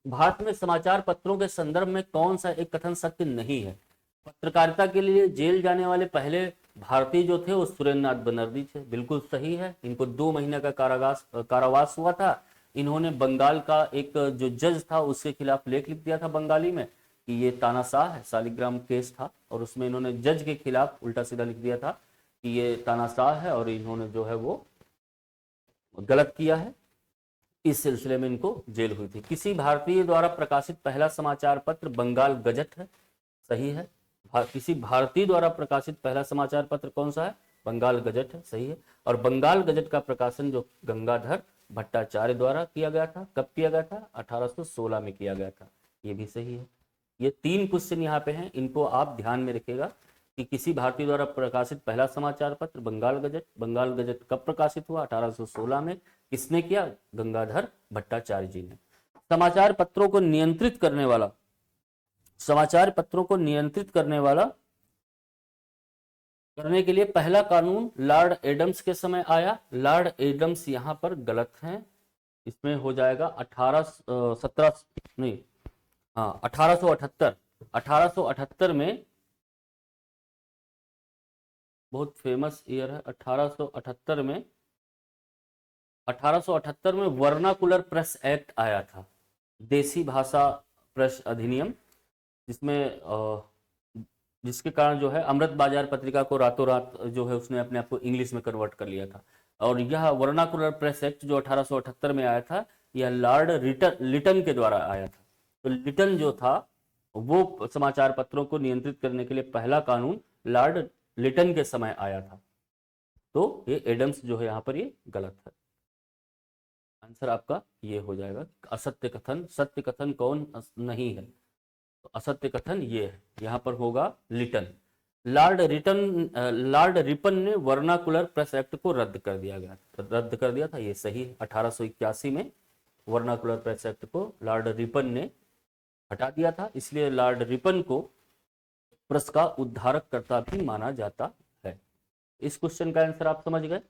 भारत में समाचार पत्रों के संदर्भ में कौन सा एक कथन सत्य नहीं है? पत्रकारिता के लिए जेल जाने वाले पहले भारतीय जो थे वो सुरेंद्र नाथ बनर्जी थे, बिल्कुल सही है। इनको 2 महीने का कारावास हुआ था इन्होंने बंगाल का एक जो जज था उसके खिलाफ लेख लिख दिया था बंगाली में कि ये तानाशाह है, शालिग्राम केस था, और उसमें इन्होंने जज के खिलाफ उल्टा सीधा लिख दिया था कि ये तानाशाह है और इन्होंने जो है वो गलत किया है। इस सिलसिले में इनको जेल हुई थी। किसी भारतीय द्वारा प्रकाशित पहला समाचार पत्र बंगाल गजट है, सही है। किसी भारतीय द्वारा प्रकाशित पहला समाचार पत्र कौन सा है? बंगाल गजट है, सही है। और बंगाल गजट का प्रकाशन जो गंगाधर भट्टाचार्य द्वारा किया गया था, कब किया गया था? 1816 में किया गया था, ये भी सही है। ये 3 क्वेश्चन यहाँ पे हैं, इनको आप ध्यान में रखिएगा कि किसी भारतीय द्वारा प्रकाशित पहला समाचार पत्र बंगाल गजट कब प्रकाशित हुआ? 1816 में। किसने किया? गंगाधर भट्टाचार्य जी ने। समाचार पत्रों को नियंत्रित करने के लिए पहला कानून लॉर्ड एडम्स के समय आया। लॉर्ड एडम्स यहां पर गलत हैं, इसमें हो जाएगा 1878 में, बहुत फेमस ईयर है 1878 में वर्नाकुलर प्रेस एक्ट आया था, देसी भाषा प्रेस अधिनियम, जिसके कारण जो है अमृत बाजार पत्रिका को रातों रात जो है उसने अपने आप को इंग्लिश में कन्वर्ट कर लिया था। और यह वर्नाकुलर प्रेस एक्ट जो 1878 में आया था, यह लॉर्ड लिटन के द्वारा आया था। तो लिटन जो था वो समाचार पत्रों को नियंत्रित करने के लिए पहला कानून लॉर्ड लिटन के समय आया था। तो ये एडम्स जो है यहाँ पर ये गलत है। आंसर आपका ये हो जाएगा। असत्य कथन, सत्य कथन कौन नहीं है? तो असत्य कथन ये है, यहाँ पर होगा लिटन। लॉर्ड रिपन ने वर्नाकुलर प्रेस एक्ट को रद्द कर दिया था, ये सही है। 1881 में वर्नाकुलर प्रेस एक्ट को लॉर्ड रिपन ने हटा दिया था, इसलिए लॉर्ड रिपन को प्रेस का उद्धारकर्ता भी माना जाता है। इस क्वेश्चन का आंसर आप समझ गए।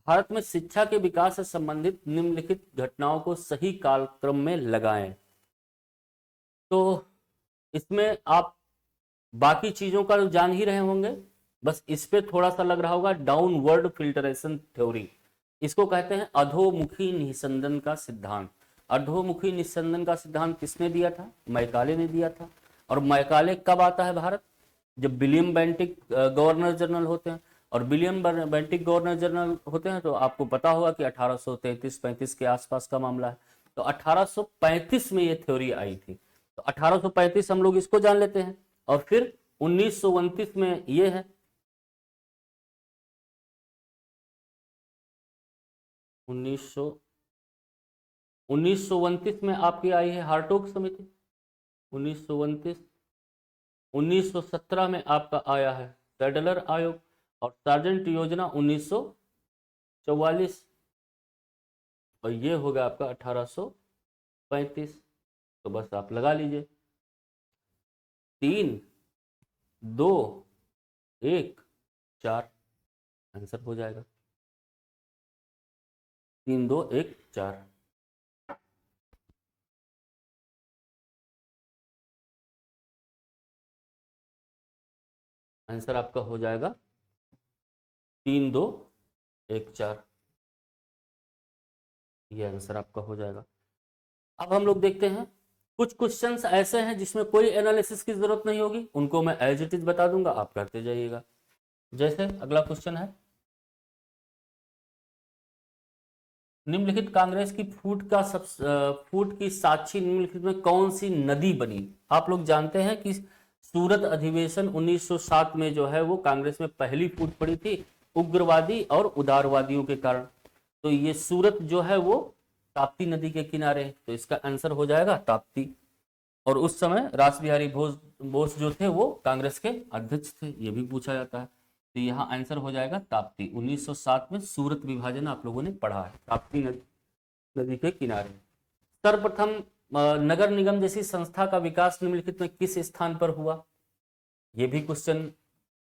भारत में शिक्षा के विकास से संबंधित निम्नलिखित घटनाओं को सही कालक्रम में लगाएं। तो इसमें आप बाकी चीजों का जान ही रहे होंगे, बस इस पे थोड़ा सा लग रहा होगा। डाउनवर्ड फिल्टरेशन थ्योरी, इसको कहते हैं अधोमुखी निस्संदन का सिद्धांत। अधोमुखी निस्संदन का सिद्धांत किसने दिया था? मैकाले ने दिया था। और मैकाले कब आता है भारत? जब विलियम बेंटिक गवर्नर जनरल होते हैं। और विलियम बेंटिक गवर्नर जनरल होते हैं तो आपको पता होगा कि 1833-35 के आसपास का मामला है। तो 1835 में ये थ्योरी आई थी। तो 1835 हम लोग इसको जान लेते हैं। और फिर 1929 में ये है, 1929 में आपकी आई है हार्टोग समिति 1929। 1917 में आपका आया है सैडलर आयोग। और सार्जेंट योजना 1944। और ये होगा आपका 1835। तो बस आप लगा लीजिए 3, 2, 1, 4 आंसर हो जाएगा। 3, 2, 1, 4। आंसर आपका हो जाएगा 3, 2, 1, 4। ये आंसर आपका हो जाएगा। अब हम लोग देखते हैं कुछ क्वेश्चंस ऐसे हैं जिसमें कोई एनालिसिस की जरूरत नहीं होगी, उनको मैं एज इट इज बता दूंगा, आप करते जाइएगा। जैसे अगला क्वेश्चन है, निम्नलिखित कांग्रेस की फूट की साक्षी निम्नलिखित में कौन सी नदी बनी? आप लोग जानते हैं कि सूरत अधिवेशन 1907 में जो है वो कांग्रेस में पहली फूट पड़ी थी उग्रवादी और उदारवादियों के कारण। तो ये सूरत जो है वो ताप्ती नदी के किनारे है, तो इसका आंसर हो जाएगा ताप्ती। और उस समय रास बिहारी बोस जो थे वो कांग्रेस के अध्यक्ष थे, ये भी पूछा जाता है। तो यहाँ आंसर हो जाएगा ताप्ती। 1907 में सूरत विभाजन आप लोगों ने पढ़ा है, ताप्ती नदी के किनारे। सर्वप्रथम नगर निगम जैसी संस्था का विकास निम्नलिखित में किस स्थान पर हुआ? ये भी क्वेश्चन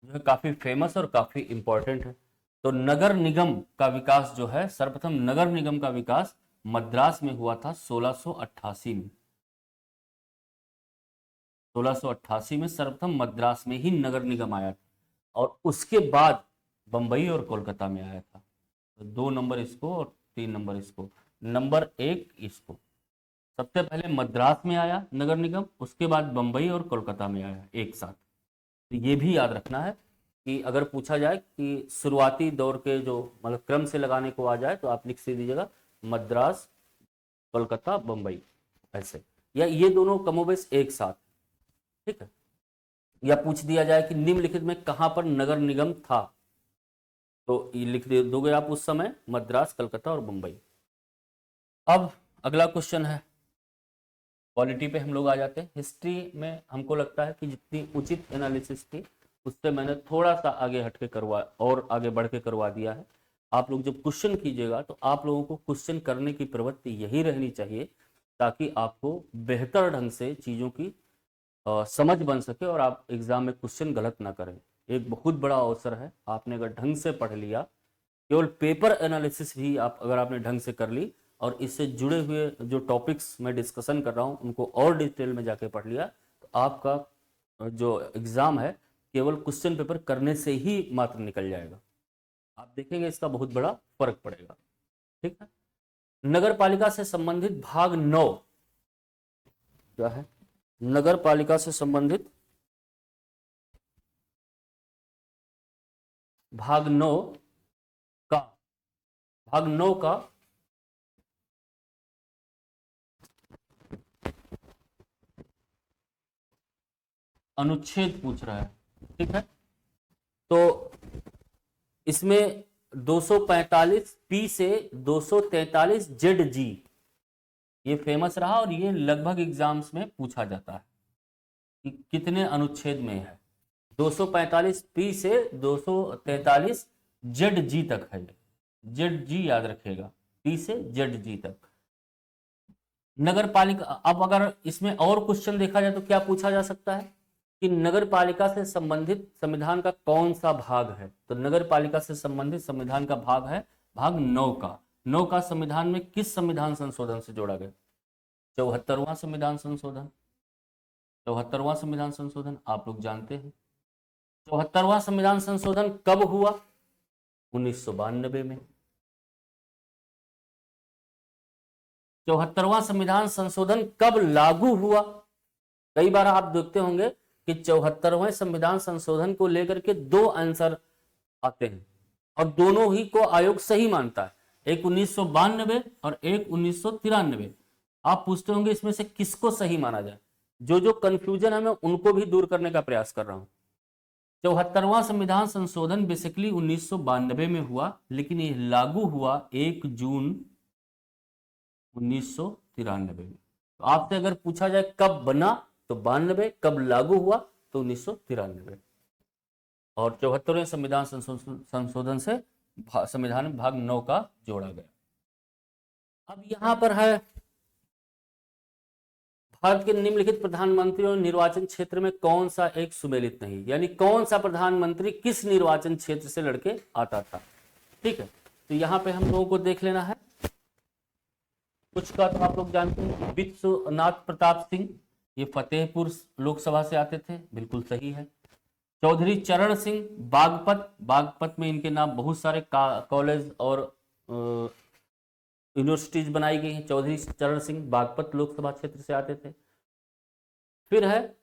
जो है काफी फेमस और काफी इंपॉर्टेंट है। तो नगर निगम का विकास जो है, सर्वप्रथम नगर निगम का विकास मद्रास में हुआ था 1688 में। 1688 में सर्वप्रथम मद्रास में ही नगर निगम आया था। और उसके बाद बंबई और कोलकाता में आया था। तो 2 नंबर इसको और 3 नंबर इसको। नंबर 1 इसको, सबसे पहले मद्रास में आया नगर निगम, उसके बाद बंबई और कोलकाता में आया एक साथ। तो ये भी याद रखना है कि अगर पूछा जाए कि शुरुआती दौर के जो मतलब क्रम से लगाने को आ जाए तो आप लिख से दीजिएगा मद्रास, कोलकाता, बंबई, ऐसे, या ये दोनों कमोबेश एक साथ। ठीक है। या पूछ दिया जाए कि निम्नलिखित में कहां पर नगर निगम था, तो ये लिख दोगे आप उस समय मद्रास, कलकत्ता और बंबई। अब अगला क्वेश्चन है, पॉलिटी पे हम लोग आ जाते हैं। हिस्ट्री में हमको लगता है कि जितनी उचित एनालिसिस थी उससे मैंने थोड़ा सा आगे हटके करवा और आगे बढ़ के करवा दिया है। आप लोग जब क्वेश्चन कीजिएगा तो आप लोगों को क्वेश्चन करने की प्रवृत्ति यही रहनी चाहिए ताकि आपको बेहतर ढंग से चीज़ों की समझ बन सके और आप एग्जाम में क्वेश्चन गलत ना करें। एक बहुत बड़ा अवसर है, आपने अगर ढंग से पढ़ लिया, केवल पेपर एनालिसिस भी आप अगर आपने ढंग से कर ली और इससे जुड़े हुए जो टॉपिक्स मैं डिस्कशन कर रहा हूँ उनको और डिटेल में जाके पढ़ लिया तो आपका जो एग्ज़ाम है केवल क्वेश्चन पेपर करने से ही मात्र निकल जाएगा। आप देखेंगे इसका बहुत बड़ा फर्क पड़ेगा। ठीक है। नगर पालिका से संबंधित भाग 9 क्या है? नगर पालिका से संबंधित भाग 9 का अनुच्छेद पूछ रहा है। ठीक है। तो इसमें 245 पी से 243 जेड जी ये फेमस रहा और ये लगभग एग्जाम्स में पूछा जाता है कि कितने अनुच्छेद में है। 245 पी से 243 जेड जी तक है। जेड जी याद रखेगा, पी से जेड जी तक। नगर पालिका, अब अगर इसमें और क्वेश्चन देखा जाए तो क्या पूछा जा सकता है कि नगर पालिका से संबंधित संविधान का कौन सा भाग है? तो नगर पालिका से संबंधित संविधान का भाग है भाग 9 का। 9 का संविधान में किस संविधान संशोधन से जोड़ा गया? 74वां संविधान संशोधन। 74वां संविधान संशोधन आप लोग जानते हैं। 74वां संविधान संशोधन कब हुआ? 1992 में। 74वां संविधान संशोधन कब लागू हुआ? कई बार आप देखते होंगे कि 74वें संविधान संशोधन को लेकर के 2 आंसर आते हैं और दोनों ही को आयोग सही मानता है, एक 1992 और एक 1993। आप पूछते होंगे इसमें से किसको सही माना जाए? जो कंफ्यूजन है मैं उनको भी दूर करने का प्रयास कर रहा हूं। 74वां संविधान संशोधन बेसिकली 1992 में हुआ, लेकिन ये लागू हुआ 1 जून 1993 में। तो आपसे अगर पूछा जाए कब बना तो 92, कब लागू हुआ तो 1993। और 74वें संविधान संशोधन से संविधान में भाग 9 का जोड़ा गया। अब यहां पर है भारत के निम्नलिखित प्रधानमंत्रियों निर्वाचन क्षेत्र में कौन सा एक सुमेलित नहीं, यानी कौन सा प्रधानमंत्री किस निर्वाचन क्षेत्र से लड़के आता था। ठीक है। तो यहां पे हम लोगों को देख लेना है। कुछ का तो आप लोग जानते हैं, विश्वनाथ प्रताप सिंह, ये फतेहपुर लोकसभा से आते थे, बिल्कुल सही है। चौधरी चरण सिंह बागपत, बागपत में इनके नाम बहुत सारे कॉलेज और यूनिवर्सिटीज बनाई गई हैं। चौधरी चरण सिंह बागपत लोकसभा क्षेत्र से आते थे। फिर है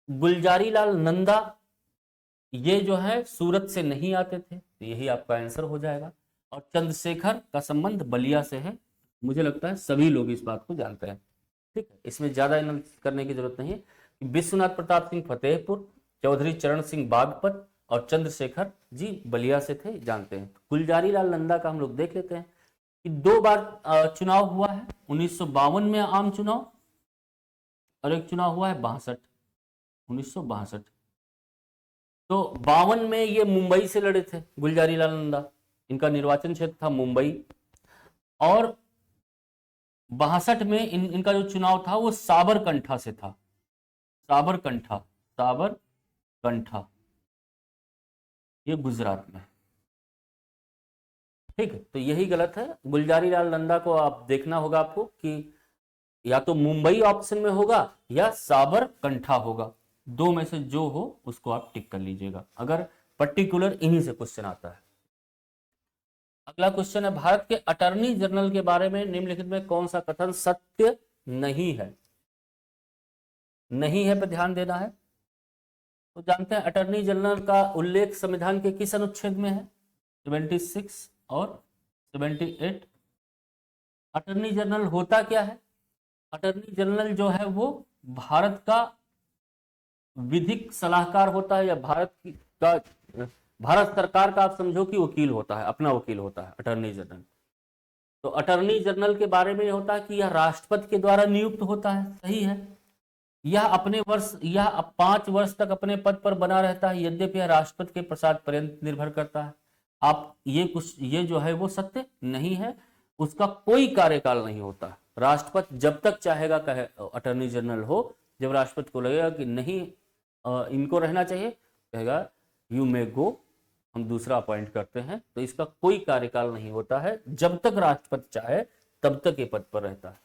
गुलजारी लाल नंदा, ये जो है सूरत से नहीं आते थे, तो यही आपका आंसर हो जाएगा। और चंद्रशेखर का संबंध बलिया से है, मुझे लगता है सभी लोग इस बात को जानते हैं। ठीक है, इसमें ज्यादा एनालिसिस करने की जरूरत नहीं है। विश्वनाथ प्रताप सिंह फतेहपुर, चौधरी चरण सिंह बागपत और चंद्रशेखर जी बलिया से थे, जानते हैं। गुलजारी लाल नंदा का हम लोग देख लेते हैं कि 2 बार चुनाव हुआ है। 1952 में आम चुनाव और एक चुनाव हुआ है 1962। तो 52 में ये मुंबई से लड़े थे गुलजारी लाल नंदा, इनका निर्वाचन क्षेत्र था मुंबई। और 62 में इनका जो चुनाव था वो साबरकंठा से था। साबरकंठा ये गुजरात में। ठीक है, तो यही गलत है। गुलजारी लाल नंदा को आप देखना होगा आपको कि या तो मुंबई ऑप्शन में होगा या साबरकंठा होगा, 2 में से जो हो उसको आप टिक कर लीजिएगा। अगर पर्टिकुलर इन्हीं से क्वेश्चन आता है। अगला क्वेश्चन है, भारत के अटॉर्नी जनरल के बारे में निम्नलिखित में कौन सा कथन सत्य नहीं है? नहीं है पे ध्यान देना है। तो जानते हैं अटॉर्नी जनरल का उल्लेख संविधान के किस अनुच्छेद में है? 76 और 78। अटॉर्नी जनरल होता क्या है? अटॉर्नी जनरल जो है वो भारत का विधिक सलाहकार होता है, या भारत सरकार का आप समझो कि वकील होता है, अपना वकील होता है अटॉर्नी जनरल। तो अटॉर्नी जनरल के बारे में होता है कि यह राष्ट्रपति के द्वारा नियुक्त होता है, सही है। यह 5 वर्ष तक अपने पद पर बना रहता है, यद्यपि यह राष्ट्रपति के प्रसाद पर्यंत निर्भर करता है। आप ये जो है वो सत्य नहीं है, उसका कोई कार्यकाल नहीं होता। राष्ट्रपति जब तक चाहेगा कहे अटॉर्नी जनरल हो, जब राष्ट्रपति को लगेगा कि नहीं इनको रहना चाहिए, कहेगा यू मे गो, हम दूसरा अपॉइंट करते हैं। तो इसका कोई कार्यकाल नहीं होता है, जब तक राष्ट्रपति चाहे तब तक ये पद पर रहता है।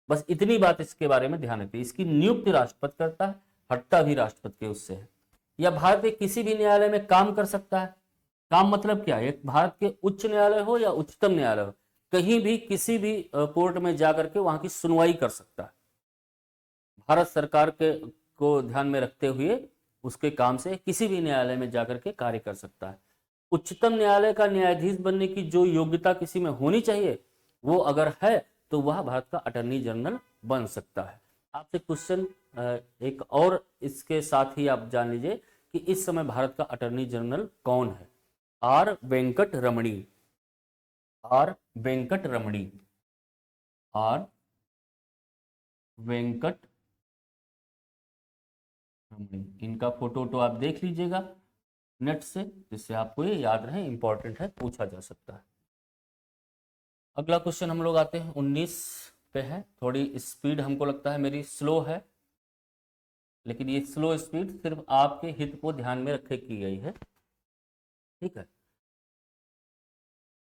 बस इतनी बात इसके बारे में ध्यान रखिए। इसकी नियुक्ति राष्ट्रपति करता है, हटता भी राष्ट्रपति के उससे है। या भारत के किसी भी न्यायालय में काम कर सकता है। काम मतलब क्या है? भारत के उच्च न्यायालय हो या उच्चतम न्यायालय हो, कहीं भी किसी भी कोर्ट में जाकर के वहां की सुनवाई कर सकता है। भारत सरकार को ध्यान में रखते हुए उसके काम से किसी भी न्यायालय में जाकर के कार्य कर सकता है। उच्चतम न्यायालय का न्यायाधीश बनने की जो योग्यता किसी में होनी चाहिए, वो अगर है तो वह भारत का अटॉर्नी जनरल बन सकता है। आपसे क्वेश्चन एक और इसके साथ ही आप जान लीजिए कि इस समय भारत का अटॉर्नी जनरल कौन है? Are Venkat Ramani. Are Venkat Ramani. Are Venkat रमणी। इनका फोटो तो आप देख लीजिएगा नेट से, जिससे आपको ये याद रहे, इंपॉर्टेंट है, पूछा जा सकता है। अगला क्वेश्चन हम लोग आते हैं 19 पे है। थोड़ी स्पीड हमको लगता है मेरी स्लो है, लेकिन ये स्लो स्पीड सिर्फ आपके हित को ध्यान में रखे की गई है, ठीक है।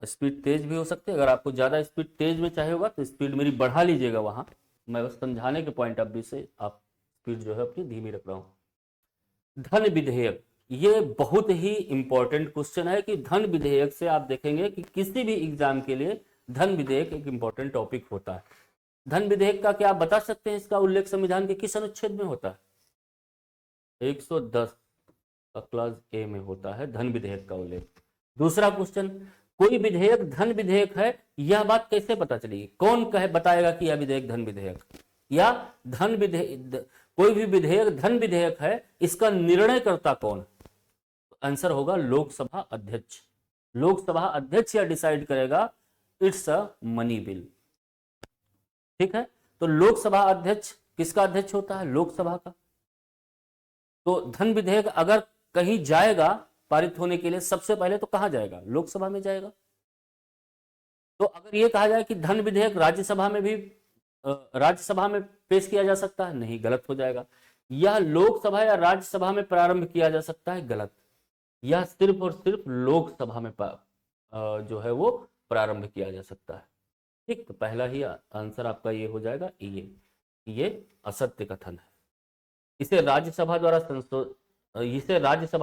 स्पीड तेज भी हो सकती है, अगर आपको ज्यादा स्पीड तेज में चाहिए होगा तो स्पीड मेरी बढ़ा लीजिएगा वहां। मैं बस समझाने के पॉइंट ऑफ व्यू से आप स्पीड जो है अपनी धीमी रख रहा हूं। धन विधेयक, ये बहुत ही इंपॉर्टेंट क्वेश्चन है कि धन विधेयक से आप देखेंगे कि किसी भी एग्जाम के लिए धन विधेयक एक इंपॉर्टेंट टॉपिक होता है। धन विधेयक का क्या आप बता सकते हैं? इसका उल्लेख संविधान के किस अनुच्छेद में होता है? 110 का क्लास ए में होता है धन विधेयक का उल्लेख। दूसरा क्वेश्चन, कोई विधेयक धन विधेयक है, यह बात कैसे पता चलेगी? कौन कहे बताएगा कि यह विधेयक धन विधेयक या धन विधेयक? कोई भी विधेयक धन विधेयक है, इसका निर्णय करता कौन? आंसर होगा लोकसभा अध्यक्ष। लोकसभा अध्यक्ष यह डिसाइड करेगा, इट्स अ मनी बिल, ठीक है। तो लोकसभा अध्यक्ष किसका अध्यक्ष होता है? लोकसभा का। तो धन विधेयक अगर कहीं जाएगा पारित होने के लिए, सबसे पहले तो कहां जाएगा? लोकसभा में जाएगा। तो अगर यह कहा जाए कि धन विधेयक राज्यसभा में भी राज्यसभा में पेश किया जा सकता है, नहीं, गलत हो जाएगा। यह लोकसभा या राज्यसभा में प्रारंभ किया जा सकता है, गलत। यह सिर्फ और सिर्फ लोकसभा में जो है वो प्रारंभ किया जा सकता है, ठीक। तो पहला ही आंसर आपका ये हो जाएगा, ये असत्य कथन है। इसे राज्यसभा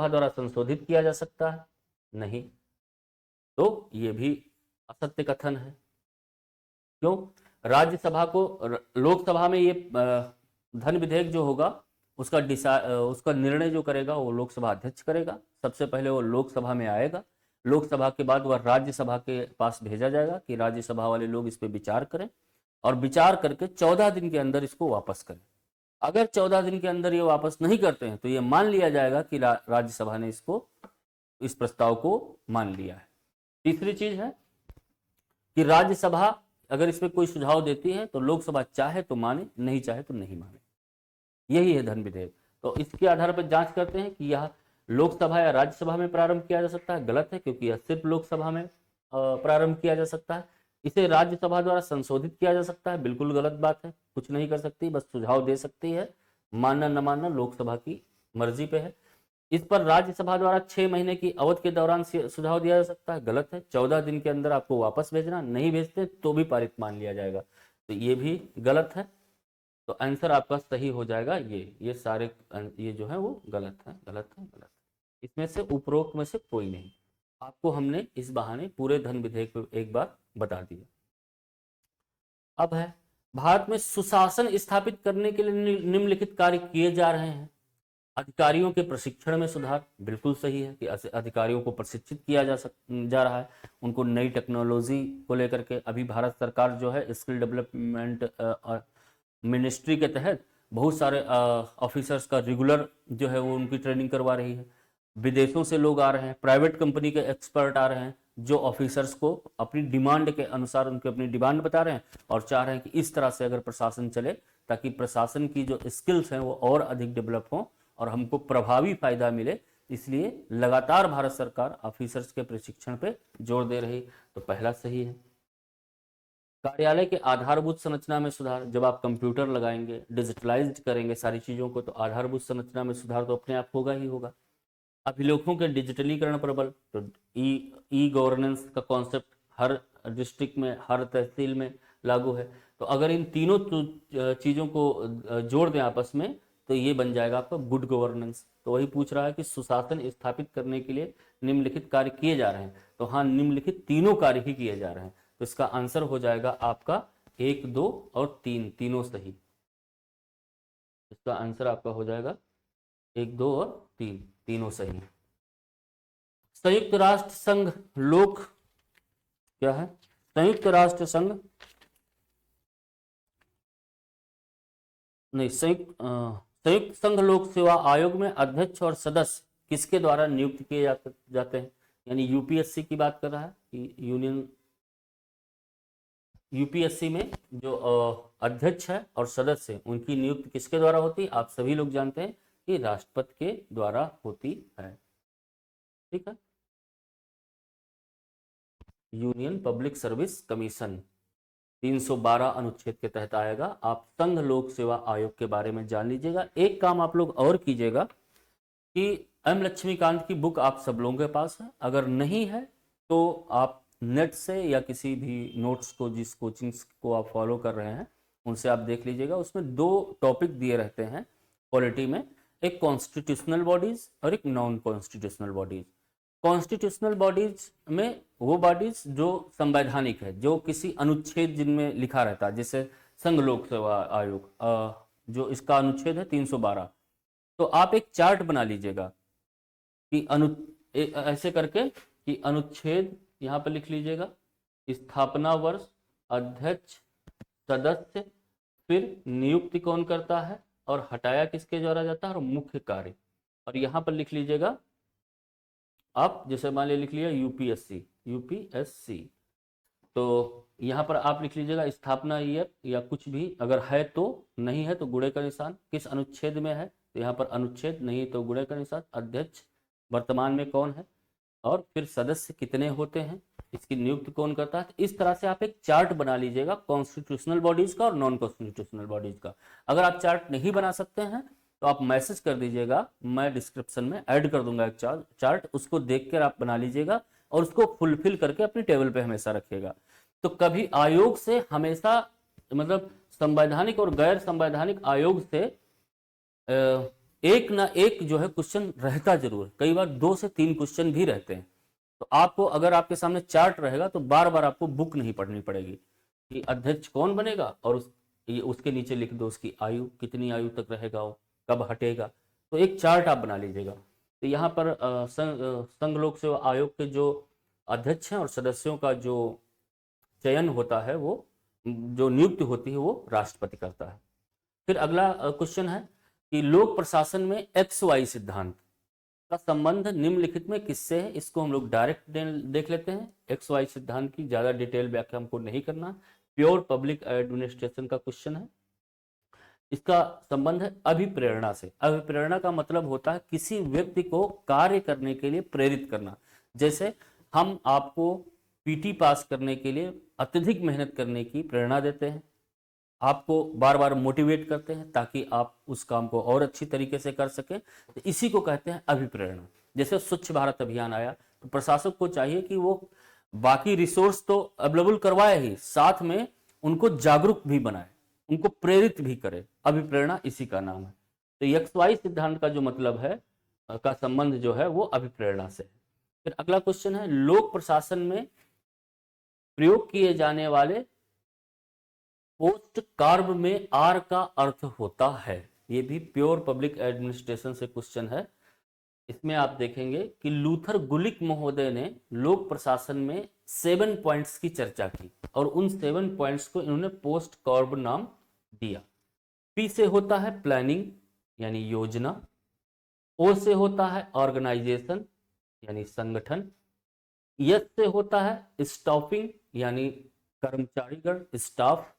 द्वारा संशोधित किया जा सकता है, नहीं। तो ये भी असत्य कथन है। क्यों? राज्यसभा को, लोकसभा में ये धन विधेयक जो होगा उसका निर्णय जो करेगा वो लोकसभा अध्यक्ष करेगा। सबसे पहले वो लोकसभा में आएगा, लोकसभा के बाद वह राज्यसभा के पास भेजा जाएगा कि राज्यसभा वाले लोग इस पे विचार करें, और विचार करके 14 दिन के अंदर इसको वापस करें। अगर 14 दिन के अंदर ये वापस नहीं करते हैं तो ये मान लिया जाएगा कि राज्यसभा ने इस प्रस्ताव को मान लिया है। तीसरी चीज है कि राज्यसभा अगर इसमें कोई सुझाव देती है तो लोकसभा चाहे तो माने, नहीं चाहे तो नहीं माने। यही है धन विधेयक। तो इसके आधार पर जांच करते हैं कि यह लोकसभा या राज्यसभा में प्रारंभ किया जा सकता है, गलत है, क्योंकि यह सिर्फ लोकसभा में प्रारंभ किया जा सकता है। इसे राज्यसभा द्वारा संशोधित किया जा सकता है, बिल्कुल गलत बात है, कुछ नहीं कर सकती, बस सुझाव दे सकती है। मानना न मानना लोकसभा की मर्जी पे है। इस पर राज्यसभा द्वारा 6 महीने की अवधि के दौरान सुझाव दिया जा सकता है, गलत है। 14 दिन के अंदर आपको वापस भेजना, नहीं भेजते तो भी पारित मान लिया जाएगा, तो ये भी गलत है। तो आंसर आपका सही हो जाएगा ये सारे, ये जो है वो गलत है, गलत है, गलत है। इसमें से उपरोक्त में से कोई नहीं। आपको हमने इस बहाने पूरे धन विधेयक पे एक बार बता दिया। अब है भारत में सुशासन स्थापित करने के लिए निम्नलिखित कार्य किए जा रहे हैं। अधिकारियों के प्रशिक्षण में सुधार, बिल्कुल सही है कि अधिकारियों को प्रशिक्षित किया जा रहा है, उनको नई टेक्नोलॉजी को लेकर के। अभी भारत सरकार जो है स्किल डेवलपमेंट मिनिस्ट्री के तहत बहुत सारे ऑफिसर्स का रेगुलर जो है वो उनकी ट्रेनिंग करवा रही है। विदेशों से लोग आ रहे हैं, प्राइवेट कंपनी के एक्सपर्ट आ रहे हैं जो ऑफिसर्स को अपनी डिमांड के अनुसार उनकी अपनी डिमांड बता रहे हैं और चाह रहे हैं कि इस तरह से अगर प्रशासन चले ताकि प्रशासन की जो स्किल्स हैं वो और अधिक डेवलप हों और हमको प्रभावी फायदा मिले। इसलिए लगातार भारत सरकार ऑफिसर्स के प्रशिक्षण पे जोर दे रही। तो पहला सही है। कार्यालय के आधारभूत संरचना में सुधार, जब आप कंप्यूटर लगाएंगे, डिजिटलाइज्ड करेंगे सारी चीजों को, तो आधारभूत संरचना में सुधार तो अपने आप होगा ही होगा। अभिलेखों के डिजिटलीकरण पर बल, तो ई गवर्नेंस का कॉन्सेप्ट हर डिस्ट्रिक्ट में, हर तहसील में लागू है। तो अगर इन तीनों चीज़ों को जोड़ दें आपस में तो ये बन जाएगा आपका गुड गवर्नेंस। तो वही पूछ रहा है कि सुशासन स्थापित करने के लिए निम्नलिखित कार्य किए जा रहे हैं। तो हाँ, निम्नलिखित तीनों कार्य ही किए जा रहे हैं। तो इसका आंसर हो जाएगा आपका 1, 2 और 3, तीनों सही। इसका आंसर आपका हो जाएगा 1, 2 और 3, तीनों सही। संयुक्त राष्ट्र संघ लोक क्या है? संयुक्त राष्ट्र संघ नहीं, संयुक्त संघ लोक सेवा आयोग में अध्यक्ष और सदस्य किसके द्वारा नियुक्त किए जाते हैं? यानी यूपीएससी की बात कर रहा है। यूनियन यूपीएससी में जो अध्यक्ष है और सदस्य है उनकी नियुक्ति किसके द्वारा होती है? आप सभी लोग जानते हैं कि राष्ट्रपति के द्वारा होती है। ठीक है। यूनियन पब्लिक सर्विस कमीशन 312 अनुच्छेद के तहत आएगा। आप संघ लोक सेवा आयोग के बारे में जान लीजिएगा। एक काम आप लोग और कीजिएगा कि एम लक्ष्मीकांत की बुक आप सब लोगों के पास है, अगर नहीं है तो आप नेट से या किसी भी नोट्स को, जिस कोचिंग्स को आप फॉलो कर रहे हैं उनसे आप देख लीजिएगा। उसमें 2 टॉपिक दिए रहते हैं पॉलिटी में, एक कॉन्स्टिट्यूशनल बॉडीज और एक non constitutional bodies. Constitutional bodies में वो बॉडीज जो संवैधानिक है, जो किसी अनुच्छेद जिनमें लिखा रहता है, जैसे संघ लोक सेवा आयोग जो इसका अनुच्छेद है 312। तो आप एक चार्ट बना लीजिएगा कि ऐसे करके कि अनुच्छेद यहाँ पर लिख लीजिएगा, स्थापना वर्ष, अध्यक्ष, सदस्य, फिर नियुक्ति कौन करता है और हटाया किसके द्वारा जाता है और मुख्य कार्य। और यहाँ पर लिख लीजिएगा आप, जैसे मान लिया लिख लिया यूपीएससी, तो यहाँ पर आप लिख लीजिएगा स्थापना ईयर या कुछ भी, अगर है तो, नहीं है तो गुणे का निशान, किस अनुच्छेद में है तो यहाँ पर अनुच्छेद, नहीं तो गुणे का निशान, अध्यक्ष वर्तमान में कौन है और फिर सदस्य कितने होते हैं, इसकी नियुक्ति कौन करता है। इस तरह से आप एक चार्ट बना लीजिएगा कॉन्स्टिट्यूशनल बॉडीज का और नॉन कॉन्स्टिट्यूशनल बॉडीज का। अगर आप चार्ट नहीं बना सकते हैं तो आप मैसेज कर दीजिएगा, मैं डिस्क्रिप्शन में ऐड कर दूंगा एक चार्ट, उसको देखकर आप बना लीजिएगा और उसको फुलफिल करके अपनी टेबल पे हमेशा रखिएगा। तो कभी आयोग से हमेशा, मतलब संवैधानिक और गैर संवैधानिक आयोग से एक ना एक जो है क्वेश्चन रहता जरूर, कई बार 2 से 3 क्वेश्चन भी रहते हैं। तो आपको, अगर आपके सामने चार्ट रहेगा तो बार बार आपको बुक नहीं पढ़नी पड़ेगी कि अध्यक्ष कौन बनेगा और उसके नीचे लिख दो उसकी आयु, कितनी आयु तक रहेगा वो, कब हटेगा। तो एक चार्ट आप बना लीजिएगा। तो यहाँ पर संघ लोक सेवा आयोग के जो अध्यक्ष हैं और सदस्यों का जो चयन होता है, वो जो नियुक्ति होती है वो राष्ट्रपति करता है। फिर अगला क्वेश्चन है कि लोक प्रशासन में XY सिद्धांत का संबंध निम्नलिखित में किससे है? इसको हम लोग डायरेक्ट देख लेते हैं। XY सिद्धांत की ज्यादा डिटेल व्याख्या हमको नहीं करना, प्योर पब्लिक एडमिनिस्ट्रेशन का क्वेश्चन है। इसका संबंध है अभिप्रेरणा से। अभिप्रेरणा का मतलब होता है किसी व्यक्ति को कार्य करने के लिए प्रेरित करना। जैसे हम आपको पीटी पास करने के लिए अत्यधिक मेहनत करने की प्रेरणा देते हैं, आपको बार बार मोटिवेट करते हैं ताकि आप उस काम को और अच्छी तरीके से कर सकें। तो इसी को कहते हैं अभिप्रेरणा। जैसे स्वच्छ भारत अभियान आया तो प्रशासक को चाहिए कि वो बाकी रिसोर्स तो अवेलेबल करवाए ही, साथ में उनको जागरूक भी बनाए, उनको प्रेरित भी करे। अभिप्रेरणा इसी का नाम है। तो XY सिद्धांत का जो मतलब है का संबंध जो है वो अभिप्रेरणा से है। फिर अगला क्वेश्चन है, लोक प्रशासन में प्रयोग किए जाने वाले पोस्ट कार्ब में आर का अर्थ होता है। ये भी प्योर पब्लिक एडमिनिस्ट्रेशन से क्वेश्चन है। इसमें आप देखेंगे कि लूथर गुलिक महोदय ने लोक प्रशासन में 7 पॉइंट्स की चर्चा की और उन 7 पॉइंट्स को इन्होंने पोस्ट कार्ब नाम दिया। पी से होता है प्लानिंग यानी योजना, ओ से होता है ऑर्गेनाइजेशन यानी संगठन, एस से होता है स्टाफिंग यानी कर्मचारीगण स्टाफ,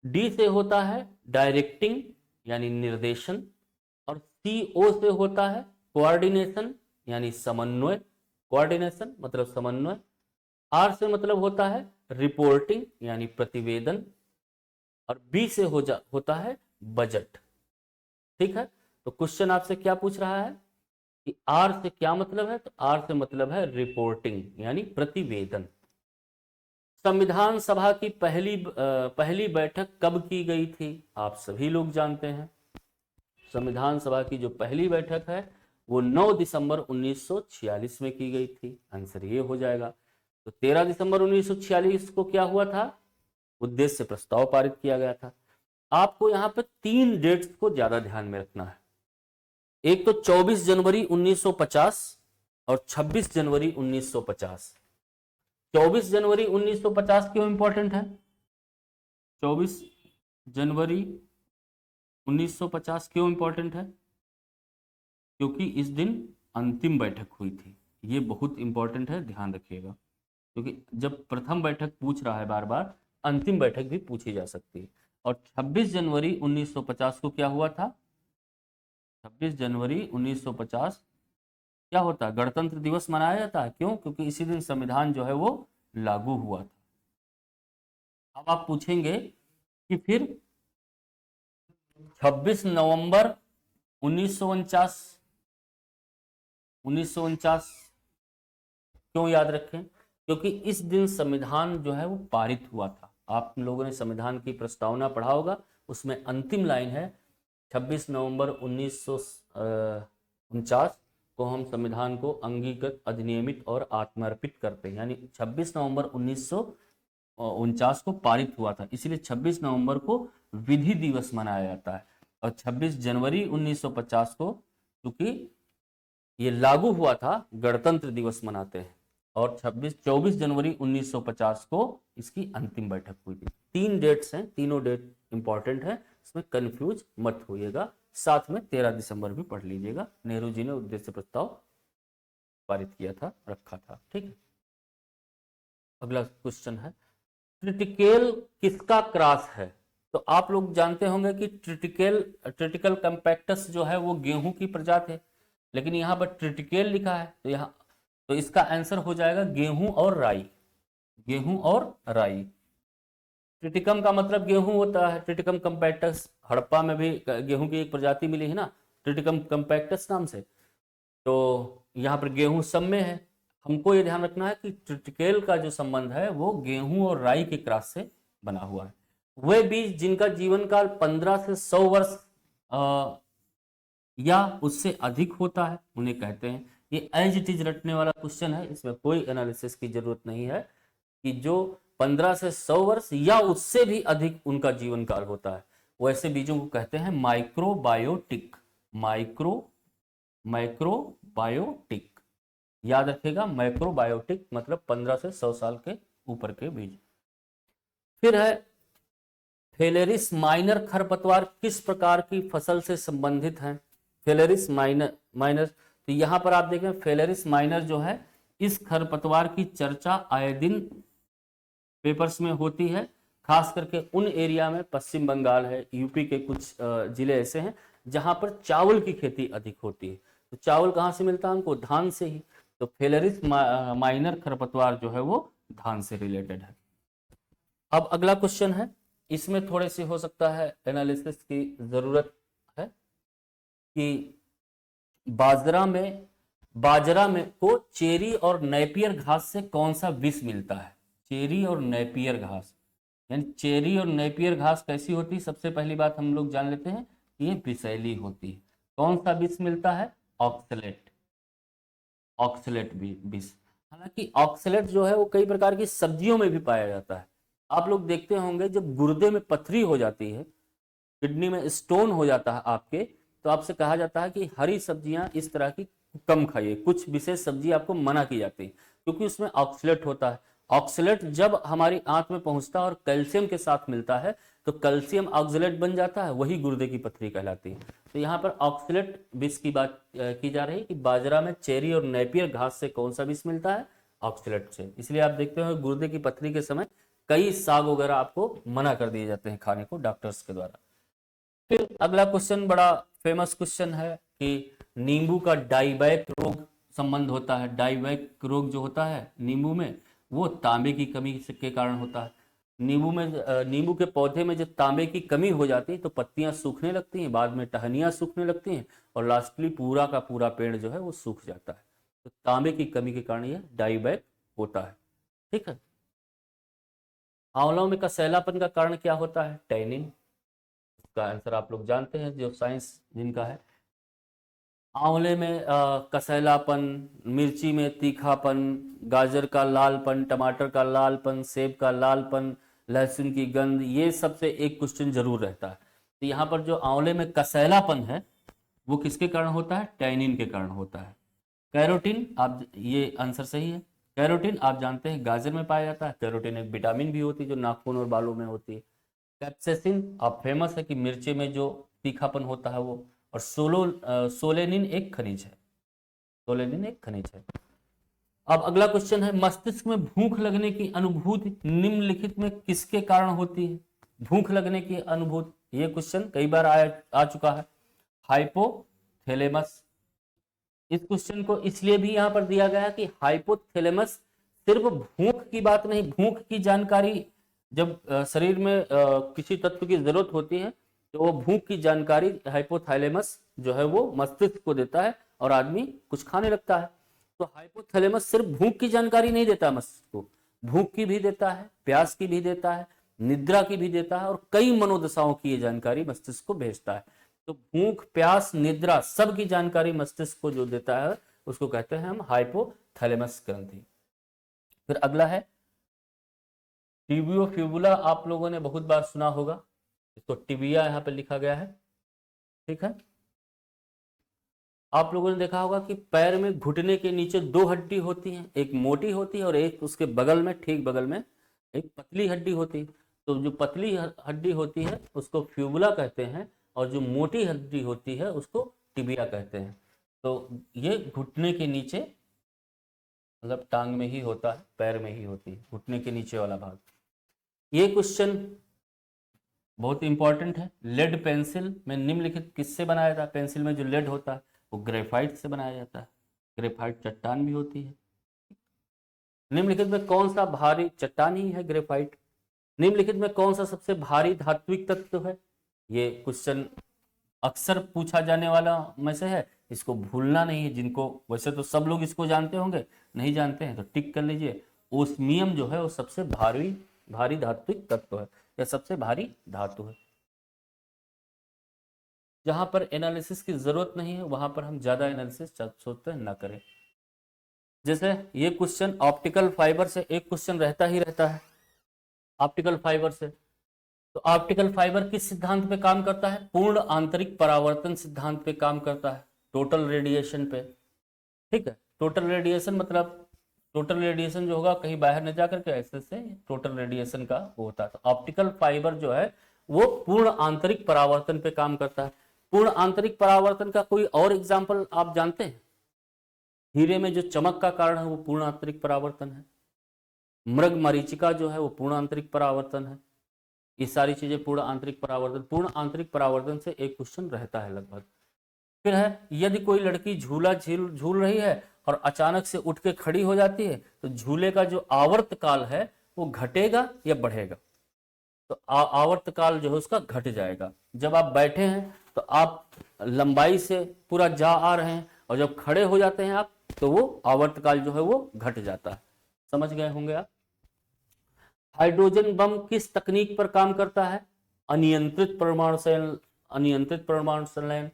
डी से होता है डायरेक्टिंग यानी निर्देशन, और सी ओ से होता है कोऑर्डिनेशन यानी समन्वय, कोऑर्डिनेशन मतलब समन्वय, आर से मतलब होता है रिपोर्टिंग यानी प्रतिवेदन, और बी से होता है बजट। ठीक है, तो क्वेश्चन आपसे क्या पूछ रहा है कि आर से क्या मतलब है, तो आर से मतलब है रिपोर्टिंग यानी प्रतिवेदन। संविधान सभा की पहली बैठक कब की गई थी, आप सभी लोग जानते हैं। संविधान सभा की जो पहली बैठक है वो 9 दिसंबर 1946 में की गई थी। आंसर ये हो जाएगा। तो 13 दिसंबर 1946 को क्या हुआ था, उद्देश्य प्रस्ताव पारित किया गया था। आपको यहां पर 3 डेट्स को ज्यादा ध्यान में रखना है। एक तो 24 जनवरी 1950 और 26 जनवरी 1950। 24 जनवरी 1950 क्यों इंपॉर्टेंट है, 24 जनवरी 1950 क्यों इंपॉर्टेंट है, क्योंकि इस दिन अंतिम बैठक हुई थी। ये बहुत इंपॉर्टेंट है, ध्यान रखिएगा, क्योंकि जब प्रथम बैठक पूछ रहा है बार बार, अंतिम बैठक भी पूछी जा सकती है। और 26 जनवरी 1950 को क्या हुआ था, 26 जनवरी 1950 क्या होता है, गणतंत्र दिवस मनाया जाता है। क्यों, क्योंकि इसी दिन संविधान जो है वो लागू हुआ था। अब आप पूछेंगे कि फिर 26 नवंबर 1949 क्यों याद रखें, क्योंकि इस दिन संविधान जो है वो पारित हुआ था। आप लोगों ने संविधान की प्रस्तावना पढ़ा होगा, उसमें अंतिम लाइन है 26 नवंबर 1949 को हम संविधान को अंगीकृत, अधिनियमित और आत्मार्पित करते हैं। यानी 26 नवंबर 1949 को पारित हुआ था, इसलिए 26 नवंबर को विधि दिवस मनाया जाता है। और 26 जनवरी 1950 को क्योंकि ये लागू हुआ था, गणतंत्र दिवस मनाते हैं। और 24 जनवरी 1950 को इसकी अंतिम बैठक हुई थी। 3 डेट्स हैं, तीनों डेट इंपॉर्टेंट है, इसमें कंफ्यूज मत होइएगा। साथ में 13 दिसंबर भी पढ़ लीजिएगा, नेहरू जी ने उद्देश्य प्रस्ताव पारित किया था, रखा था। ठीक है, अगला क्वेश्चन है, ट्रिटिकेल किसका क्रॉस है। तो आप लोग जानते होंगे कि ट्रिटिकल कंपैक्टस जो है वो गेहूं की प्रजाति है, लेकिन यहाँ पर ट्रिटिकेल लिखा है, तो इसका आंसर हो जाएगा गेहूं और राई। गेहूं और राई। ट्रिटिकम का मतलब गेहूं होता है, ट्रिटिकम कंपैक्टस, हड़प्पा में भी गेहूं की एक प्रजाति मिली है ना, ट्रिटिकम कंपैक्टस नाम से। तो यहाँ पर गेहूं सब में है। हमको ये ध्यान रखना है कि ट्रिटिकेल का जो संबंध है वो गेहूं और राई के क्रॉस से बना हुआ है। वे बीज जिनका जीवन काल 15 से 100 वर्ष या उससे अधिक होता है उन्हें कहते हैं। ये एज इट इज रटने वाला क्वेश्चन है, इसमें कोई एनालिसिस की जरूरत नहीं है। कि जो 15 से 100 वर्ष या उससे भी अधिक उनका जीवन काल होता है, वैसे बीजों को कहते हैं माइक्रोबायोटिक। माइक्रोबायोटिक याद रखेगा, माइक्रोबायोटिक मतलब 15 से 100 साल के ऊपर के बीज। फिर है फेलेरिस माइनर खरपतवार किस प्रकार की फसल से संबंधित है। फेलेरिस माइनर, तो यहां पर आप देखें फेलेरिस माइनर जो है, इस खरपतवार की चर्चा आए दिन पेपर्स में होती है, खास करके उन एरिया में, पश्चिम बंगाल है, यूपी के कुछ जिले ऐसे हैं जहां पर चावल की खेती अधिक होती है। तो चावल कहां से मिलता है हमको, धान से ही। तो फेलेरिस माइनर खरपतवार जो है वो धान से रिलेटेड है। अब अगला क्वेश्चन है, इसमें थोड़े से हो सकता है एनालिसिस की जरूरत है कि बाजरा में को चेरी और नेपियर घास से कौन सा विष मिलता है। चेरी और नेपियर घास, यानी चेरी और नेपियर घास कैसी होती है, सबसे पहली बात हम लोग जान लेते हैं, ये विषैली होती है। कौन सा विष मिलता है? ऑक्सलेट, ऑक्सलेट विष। हालांकि ऑक्सलेट जो है वो कई प्रकार की सब्जियों में भी पाया जाता है। आप लोग देखते होंगे जब गुर्दे में पथरी हो जाती है, किडनी में स्टोन हो जाता है आपके, तो आपसे कहा जाता है कि हरी सब्जियां इस तरह की कम खाइए, कुछ विशेष सब्जी आपको मना की जाती है क्योंकि उसमें ऑक्सलेट होता है। ऑक्सलेट जब हमारी आंत में पहुंचता है और कैल्शियम के साथ मिलता है तो कैल्शियम ऑक्सलेट बन जाता है, वही गुर्दे की पथरी कहलाती है। तो यहाँ पर ऑक्सलेट विष की बात की जा रही है कि बाजरा में चेरी और नेपियर घास से कौन सा विष मिलता है? ऑक्सलेट से। इसलिए आप देखते हो गुर्दे की पथरी के समय कई साग वगैरह आपको मना कर दिए जाते हैं खाने को डॉक्टर्स के द्वारा। फिर अगला क्वेश्चन बड़ा फेमस क्वेश्चन है कि नींबू का डाइबैक रोग संबंध होता है। डाइबैक रोग जो होता है नींबू में, वो तांबे की कमी के कारण होता है। नींबू में नींबू के पौधे में जब तांबे की कमी हो जाती है तो पत्तियां सूखने लगती हैं, बाद में टहनियां सूखने लगती हैं और लास्टली पूरा का पूरा पेड़ जो है वो सूख जाता है। तो तांबे की कमी के कारण यह डाइबैक होता है। ठीक है। आंवलों में कसैलापन का कारण क्या होता है? टैनिन। इसका आंसर आप लोग जानते हैं जो साइंस जिनका है। आंवले में कसैलापन, मिर्ची में तीखापन, गाजर का लालपन, टमाटर का लालपन, सेब का लालपन, लहसुन की गंध, ये सबसे एक क्वेश्चन जरूर रहता है। तो यहाँ पर जो आंवले में कसैलापन है वो किसके कारण होता है? टैनिन के कारण होता है। कैरोटीन, आप ये आंसर सही है। कैरोटीन आप जानते हैं गाजर में पाया जाता है। कैरोटीन एक विटामिन भी होती है जो नाखून और बालों में होती है। कैप्सेसिन आप फेमस है कि मिर्ची में जो तीखापन होता है वो। और सोलेनिन एक खनिज है। सोलेनिन एक खनिज है। अब अगला क्वेश्चन है, मस्तिष्क में भूख लगने की अनुभूति निम्नलिखित में किसके कारण होती है? भूख लगने की अनुभूति, ये क्वेश्चन कई बार आ चुका है। हाइपोथैलेमस। इस क्वेश्चन को इसलिए भी यहां पर दिया गया है कि हाइपोथैलेमस सिर्फ भूख की बात नहीं, भूख की जानकारी जब शरीर में किसी तत्व की जरूरत होती है तो वो भूख की जानकारी हाइपोथैलेमस जो है वो मस्तिष्क को देता है और आदमी कुछ खाने लगता है। तो हाइपोथैलेमस सिर्फ भूख की जानकारी नहीं देता मस्तिष्क को, भूख की भी देता है, प्यास की भी देता है, निद्रा की भी देता है और कई मनोदशाओं की ये जानकारी मस्तिष्क को भेजता है। तो भूख, प्यास, निद्रा सब की जानकारी मस्तिष्क को जो देता है उसको कहते हैं हम हाइपोथैलेमस ग्रंथि। फिर अगला है टिबियो फ्यूबुला। आप लोगों ने बहुत बार सुना होगा, इसको टिबिया यहाँ पे लिखा गया है। ठीक है। आप लोगों ने देखा होगा कि पैर में घुटने के नीचे दो हड्डी होती हैं, एक मोटी होती है और एक उसके बगल में, ठीक बगल में एक पतली हड्डी होती है। तो जो पतली हड्डी होती है उसको फ्यूबुला कहते हैं और जो मोटी हड्डी होती है उसको टिबिया कहते हैं। तो ये घुटने के नीचे, मतलब टांग में ही होता है, पैर में ही होती है, घुटने के नीचे वाला भाग। ये क्वेश्चन बहुत इंपॉर्टेंट है। लेड पेंसिल में निम्नलिखित किससे बनाया जाता है? पेंसिल में जो लेड होता है वो ग्रेफाइट से बनाया जाता है। ग्रेफाइट चट्टान भी होती है। निम्नलिखित में कौन सा भारी, चट्टान ही है ग्रेफाइट। निम्नलिखित में कौन सा सबसे भारी धात्विक तत्व है? ये क्वेश्चन अक्सर पूछा जाने वाला में से है, इसको भूलना नहीं है। जिनको, वैसे तो सब लोग इसको जानते होंगे, नहीं जानते हैं तो टिक कर लीजिए। ओस्मियम जो है वो सबसे भारी धात्विक तत्व है या सबसे भारी धातु है। जहां पर एनालिसिस की जरूरत नहीं है वहां पर हम ज्यादा एनालिसिस सोचते हैं ना करें। जैसे ये क्वेश्चन ऑप्टिकल फाइबर से एक क्वेश्चन रहता ही रहता है। ऑप्टिकल फाइबर से, तो ऑप्टिकल फाइबर किस सिद्धांत पे काम करता है? पूर्ण आंतरिक परावर्तन सिद्धांत पे काम करता है, टोटल रेडिएशन पे। ठीक है। टोटल रेडिएशन मतलब टोटल रेडिएशन जो होगा कहीं बाहर न जाकर के ऐसे से टोटल रेडिएशन का वो होता है। तो ऑप्टिकल फाइबर जो है वो पूर्ण आंतरिक परावर्तन पे काम करता है। पूर्ण आंतरिक परावर्तन का कोई और एग्जाम्पल आप जानते हैं? हीरे में जो चमक का कारण है वो पूर्ण आंतरिक परावर्तन है। मृग मरीचिका जो है वो पूर्ण आंतरिक परावर्तन है। ये सारी चीजें पूर्ण आंतरिक परावर्तन, पूर्ण आंतरिक परावर्तन से एक क्वेश्चन रहता है लगभग। फिर है, यदि कोई लड़की झूला झूल रही है और अचानक से उठ के खड़ी हो जाती है तो झूले का जो आवर्त काल है वो घटेगा या बढ़ेगा? तो आवर्त काल जो है उसका घट जाएगा। जब आप बैठे हैं तो आप लंबाई से पूरा जा आ रहे हैं और जब खड़े हो जाते हैं आप तो वो आवर्त काल जो है वो घट जाता है। समझ गए होंगे आप। हाइड्रोजन बम किस तकनीक पर काम करता है? अनियंत्रित परमाणु संचलन।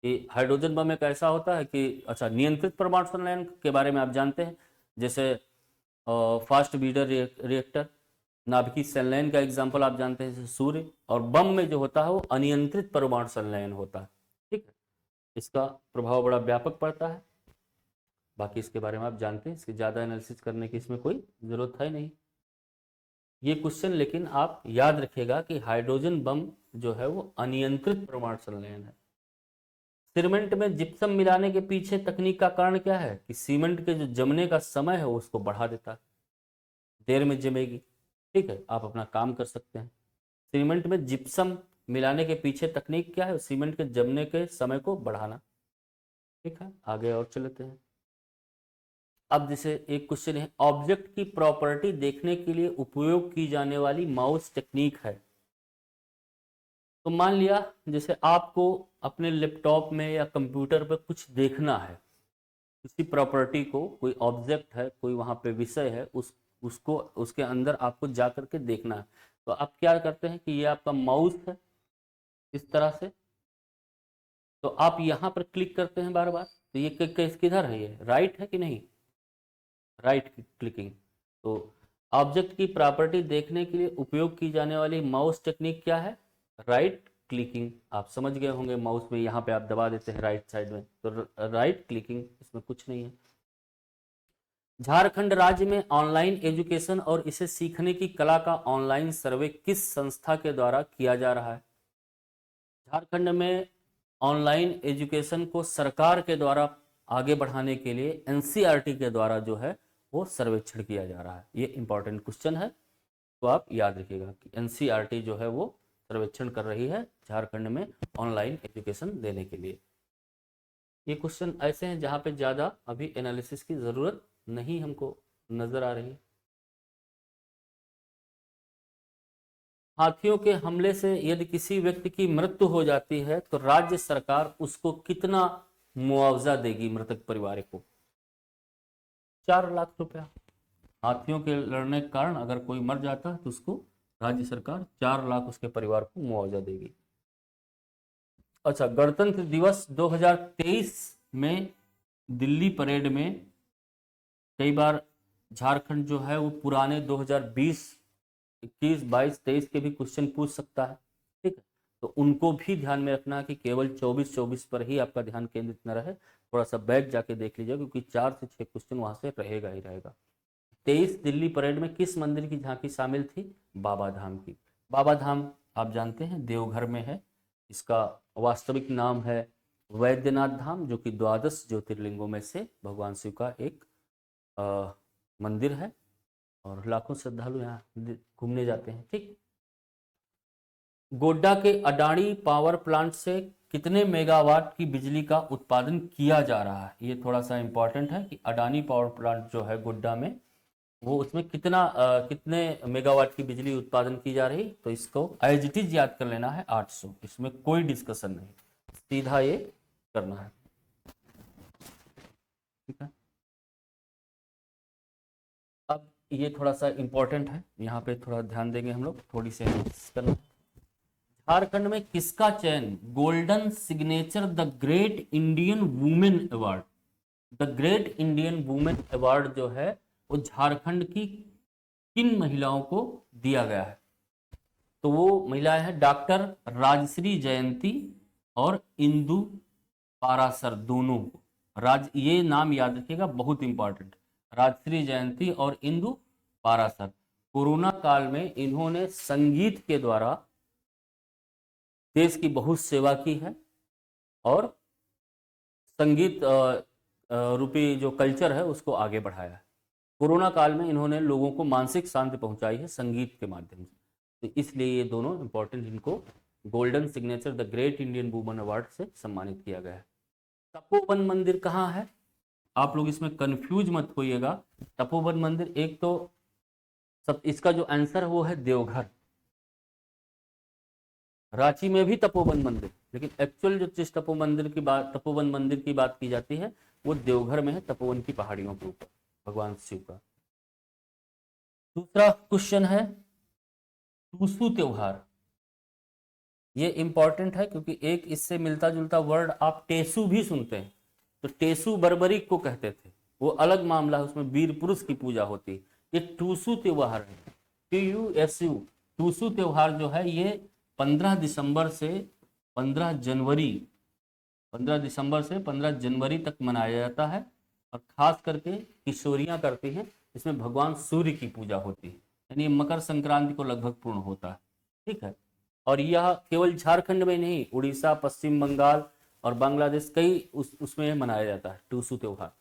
कि हाइड्रोजन बम एक ऐसा होता है कि अच्छा, नियंत्रित परमाणु संलयन के बारे में आप जानते हैं, जैसे फास्ट ब्रीडर रिएक्टर, नाभिकीय संलयन का एग्जाम्पल आप जानते हैं जैसे सूर्य, और बम में जो होता है वो अनियंत्रित परमाणु संलयन होता है। ठीक है, इसका प्रभाव बड़ा व्यापक पड़ता है। बाकी इसके बारे में आप जानते हैं, इसकी ज़्यादा एनालिसिस करने की इसमें कोई ज़रूरत है नहीं। ये क्वेश्चन लेकिन आप याद रखिएगा कि हाइड्रोजन बम जो है वो अनियंत्रित परमाणु संलयन है। सीमेंट में जिप्सम मिलाने के पीछे तकनीक का कारण क्या है कि सीमेंट के जो जमने का समय है उसको बढ़ा देता है, देर में जमेगी। ठीक है, आप अपना काम कर सकते हैं। सीमेंट में जिप्सम मिलाने के पीछे तकनीक क्या है, सीमेंट के जमने के समय को बढ़ाना। ठीक है, आगे और चलते हैं। अब जैसे एक क्वेश्चन है, ऑब्जेक्ट की प्रॉपर्टी देखने के लिए उपयोग की जाने वाली माउस टेक्निक है। तो मान लिया जैसे आपको अपने लैपटॉप में या कंप्यूटर पर कुछ देखना है, किसी प्रॉपर्टी को, कोई ऑब्जेक्ट है, कोई वहां पे विषय है, उसको उसके अंदर आपको जा करके देखना है। तो आप क्या करते हैं कि ये आपका माउस है इस तरह से, तो आप यहाँ पर क्लिक करते हैं बार बार। तो ये किधर है, ये राइट है कि नहीं, राइट क्लिकिंग। तो ऑब्जेक्ट की प्रॉपर्टी देखने के लिए उपयोग की जाने वाली माउस टेक्निक क्या है, राइट क्लिकिंग। आप समझ गए होंगे, माउस में यहाँ पे आप दबा देते हैं राइट साइड में, तो राइट क्लिकिंग, इसमें कुछ नहीं है। झारखंड राज्य में ऑनलाइन एजुकेशन और इसे सीखने की कला का ऑनलाइन सर्वे किस संस्था के द्वारा किया जा रहा है। झारखंड में ऑनलाइन एजुकेशन को सरकार के द्वारा आगे बढ़ाने के लिए एनसीईआरटी के द्वारा जो है वो सर्वेक्षण किया जा रहा है। ये इंपॉर्टेंट क्वेश्चन है, तो आप याद रखिएगा कि एनसीईआरटी जो है वो सर्वेक्षण कर रही है झारखंड में ऑनलाइन एजुकेशन देने के लिए। ये क्वेश्चन ऐसे हैं जहां पे ज़्यादा अभी एनालिसिस की ज़रूरत नहीं हमको नज़र आ रही है। हाथियों के हमले से यदि किसी व्यक्ति की मृत्यु हो जाती है तो राज्य सरकार उसको कितना मुआवजा देगी मृतक परिवार को, 4 लाख रुपया। हाथियों के लड़ने के कारण अगर कोई मर जाता है तो उसको राज्य सरकार 4 लाख उसके परिवार को मुआवजा देगी। अच्छा, गणतंत्र दिवस 2023 में दिल्ली परेड में कई बार झारखंड जो है वो पुराने 2020, 21, 22, 23 के भी क्वेश्चन पूछ सकता है। ठीक है, तो उनको भी ध्यान में रखना कि केवल 24 पर ही आपका ध्यान केंद्रित न रहे, थोड़ा सा बैक जाके देख लीजिए, क्योंकि 4 से 6 क्वेश्चन वहां से रहेगा ही रहेगा। 23 दिल्ली परेड में किस मंदिर की झांकी शामिल थी, बाबा धाम की। बाबा धाम आप जानते हैं देवघर में है, इसका वास्तविक नाम है वैद्यनाथ धाम, जो कि 12 ज्योतिर्लिंगों में से भगवान शिव का एक मंदिर है, और लाखों श्रद्धालु यहाँ घूमने जाते हैं। ठीक, गोड्डा के अडानी पावर प्लांट से कितने मेगावाट की बिजली का उत्पादन किया जा रहा है, ये थोड़ा सा इंपॉर्टेंट है कि अडानी पावर प्लांट जो है गोड्डा में, वो उसमें कितने मेगावाट की बिजली उत्पादन की जा रही। तो इसको एज इट इज याद कर लेना है, 800, इसमें कोई डिस्कशन नहीं, सीधा ये करना है। ठीक है, अब ये थोड़ा सा इंपॉर्टेंट है, यहाँ पे थोड़ा ध्यान देंगे हम लोग, थोड़ी सी करना। झारखंड में किसका चयन golden signature the great Indian women award, the great Indian women award जो है वो झारखंड की किन महिलाओं को दिया गया है। तो वो महिलाएं हैं डॉक्टर राजश्री जयंती और इंदु पारासर, दोनों को ये नाम याद रखिएगा, बहुत इंपॉर्टेंट, राजश्री जयंती और इंदु पारासर। कोरोना काल में इन्होंने संगीत के द्वारा देश की बहुत सेवा की है, और संगीत रूपी जो कल्चर है उसको आगे बढ़ाया है। कोरोना काल में इन्होंने लोगों को मानसिक शांति पहुंचाई है संगीत के माध्यम से, तो इसलिए ये दोनों इंपॉर्टेंट, इनको golden signature the great Indian woman award से सम्मानित किया गया है। तपोवन मंदिर कहाँ है, आप लोग इसमें कंफ्यूज मत होइएगा। तपोवन मंदिर एक तो सब, इसका जो आंसर है वो है देवघर। रांची में भी तपोवन मंदिर, लेकिन एक्चुअल जो चीज तपोवन मंदिर की बात की जाती है वो देवघर में है, तपोवन की पहाड़ियों के ऊपर भगवान शिव का। दूसरा क्वेश्चन है टूसू त्योहार, ये इंपॉर्टेंट है क्योंकि एक इससे मिलता जुलता वर्ड आप टेसु भी सुनते हैं। तो टेसु बर्बरिक को कहते थे, वो अलग मामला है, उसमें वीर पुरुष की पूजा होती। ये टूसू त्योहार है, TUSU, टूसू त्योहार जो है ये 15 दिसंबर से 15 जनवरी 15 दिसंबर से 15 जनवरी तक मनाया जाता है। और खास करके किशोरियां करती हैं, इसमें भगवान सूर्य की पूजा होती है, यानी मकर संक्रांति को लगभग पूर्ण होता है। ठीक है। और यह केवल झारखंड में नहीं, उड़ीसा, पश्चिम बंगाल और बांग्लादेश कई उसमें मनाया जाता है टूसू त्योहार।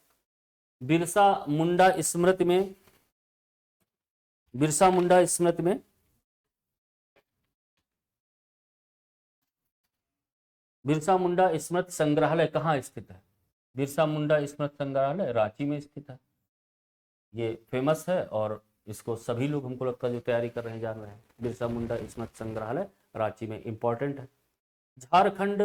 बिरसा मुंडा स्मृति में बिरसा मुंडा स्मृति में बिरसा मुंडा स्मृति संग्रहालय कहाँ स्थित है? बिरसा मुंडा स्मृति संग्रहालय रांची में स्थित है। ये फेमस है और इसको सभी लोग, हमको लगता है, जो तैयारी कर रहे हैं जान रहे हैं। बिरसा मुंडा स्मृति संग्रहालय रांची में इंपॉर्टेंट है। झारखंड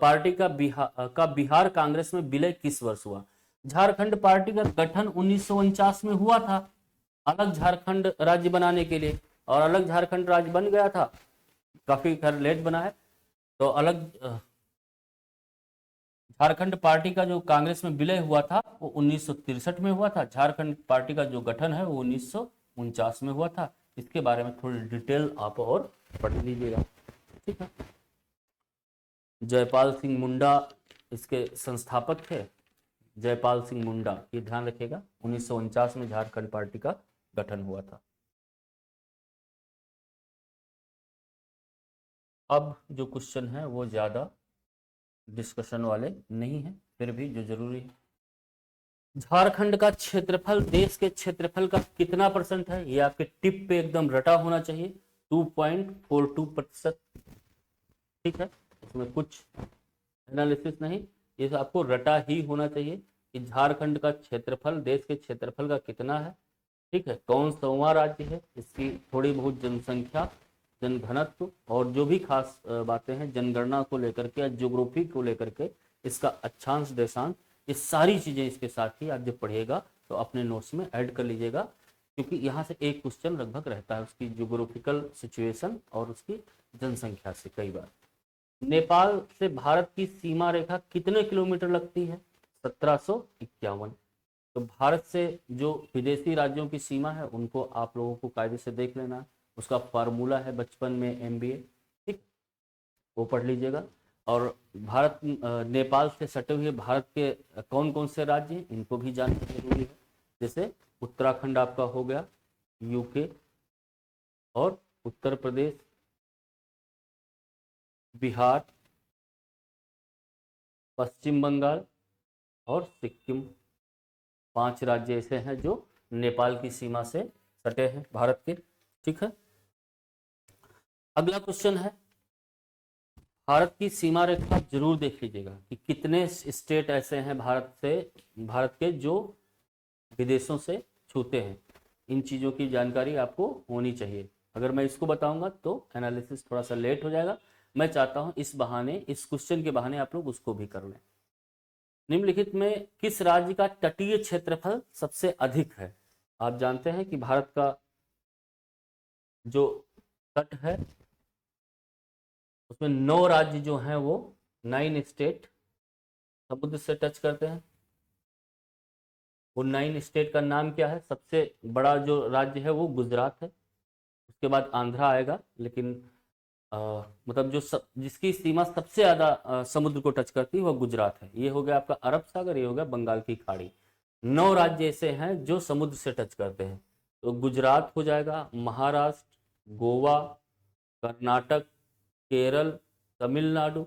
पार्टी का बिहार कांग्रेस में विलय किस वर्ष हुआ? झारखंड पार्टी का गठन 1949 में हुआ था, अलग झारखंड राज्य बनाने के लिए, और अलग झारखंड राज्य बन गया था, काफी लेट बना है। तो अलग झारखंड पार्टी का जो कांग्रेस में विलय हुआ था वो 1963 में हुआ था। झारखंड पार्टी का जो गठन है वो 1949 में हुआ था। इसके बारे में थोड़ी डिटेल आप और पढ़ लीजिएगा। ठीक है। जयपाल सिंह मुंडा इसके संस्थापक थे। जयपाल सिंह मुंडा, ये ध्यान रखिएगा, 1949 में झारखंड पार्टी का गठन हुआ था। अब जो क्वेश्चन है वो ज्यादा डिस्कशन वाले नहीं है, फिर भी जो जरूरी है। झारखंड का क्षेत्रफल देश के क्षेत्रफल का कितना % है? ये आपके टिप पे एकदम रटा होना चाहिए, 2.42%। ठीक है, इसमें कुछ एनालिसिस नहीं, ये आपको रटा ही होना चाहिए कि झारखंड का क्षेत्रफल देश के क्षेत्रफल का कितना है। ठीक है, कौन सा राज्य है, इसकी थोड़ी बहुत जनसंख्या, जनघनत्व और जो भी खास बातें हैं जनगणना को लेकर के या ज्योग्राफी को लेकर के, इसका अक्षांश देशांश, ये सारी चीजें इसके साथ ही आप जब पढ़िएगा तो अपने नोट्स में ऐड कर लीजिएगा, क्योंकि यहाँ से एक क्वेश्चन लगभग रहता है उसकी ज्योग्राफिकल सिचुएशन और उसकी जनसंख्या से कई बार। नेपाल से भारत की सीमा रेखा कितने किलोमीटर लगती है? 1751। तो भारत से जो विदेशी राज्यों की सीमा है उनको आप लोगों को कायदे से देख लेना, उसका फार्मूला है बचपन में MBA, ठीक, वो पढ़ लीजिएगा। और भारत नेपाल से सटे हुए भारत के कौन कौन से राज्य हैं इनको भी जानना जरूरी है। जैसे उत्तराखंड आपका हो गया, यूके, और उत्तर प्रदेश, बिहार, पश्चिम बंगाल और सिक्किम, 5 राज्य ऐसे हैं जो नेपाल की सीमा से सटे हैं भारत के। ठीक है, अगला क्वेश्चन है, भारत की सीमा रेखा जरूर देख लीजिएगा कि कितने स्टेट ऐसे हैं भारत के जो विदेशों से छूते हैं। इन चीज़ों की जानकारी आपको होनी चाहिए। अगर मैं इसको बताऊंगा तो एनालिसिस थोड़ा सा लेट हो जाएगा। मैं चाहता हूं इस बहाने, इस क्वेश्चन के बहाने आप लोग उसको भी कर लें। निम्नलिखित में किस राज्य का तटीय क्षेत्रफल सबसे अधिक है? आप जानते हैं कि भारत का जो तट है उसमें 9 राज्य जो हैं वो 9 स्टेट समुद्र से टच करते हैं। वो 9 स्टेट का नाम क्या है? सबसे बड़ा जो राज्य है वो गुजरात है, उसके बाद आंध्रा आएगा, लेकिन मतलब जिसकी सीमा सबसे ज्यादा समुद्र को टच करती है वह गुजरात है। ये हो गया आपका अरब सागर, ये हो गया बंगाल की खाड़ी। 9 राज्य ऐसे हैं जो समुद्र से टच करते हैं। तो गुजरात हो जाएगा, महाराष्ट्र, गोवा, कर्नाटक, केरल, तमिलनाडु,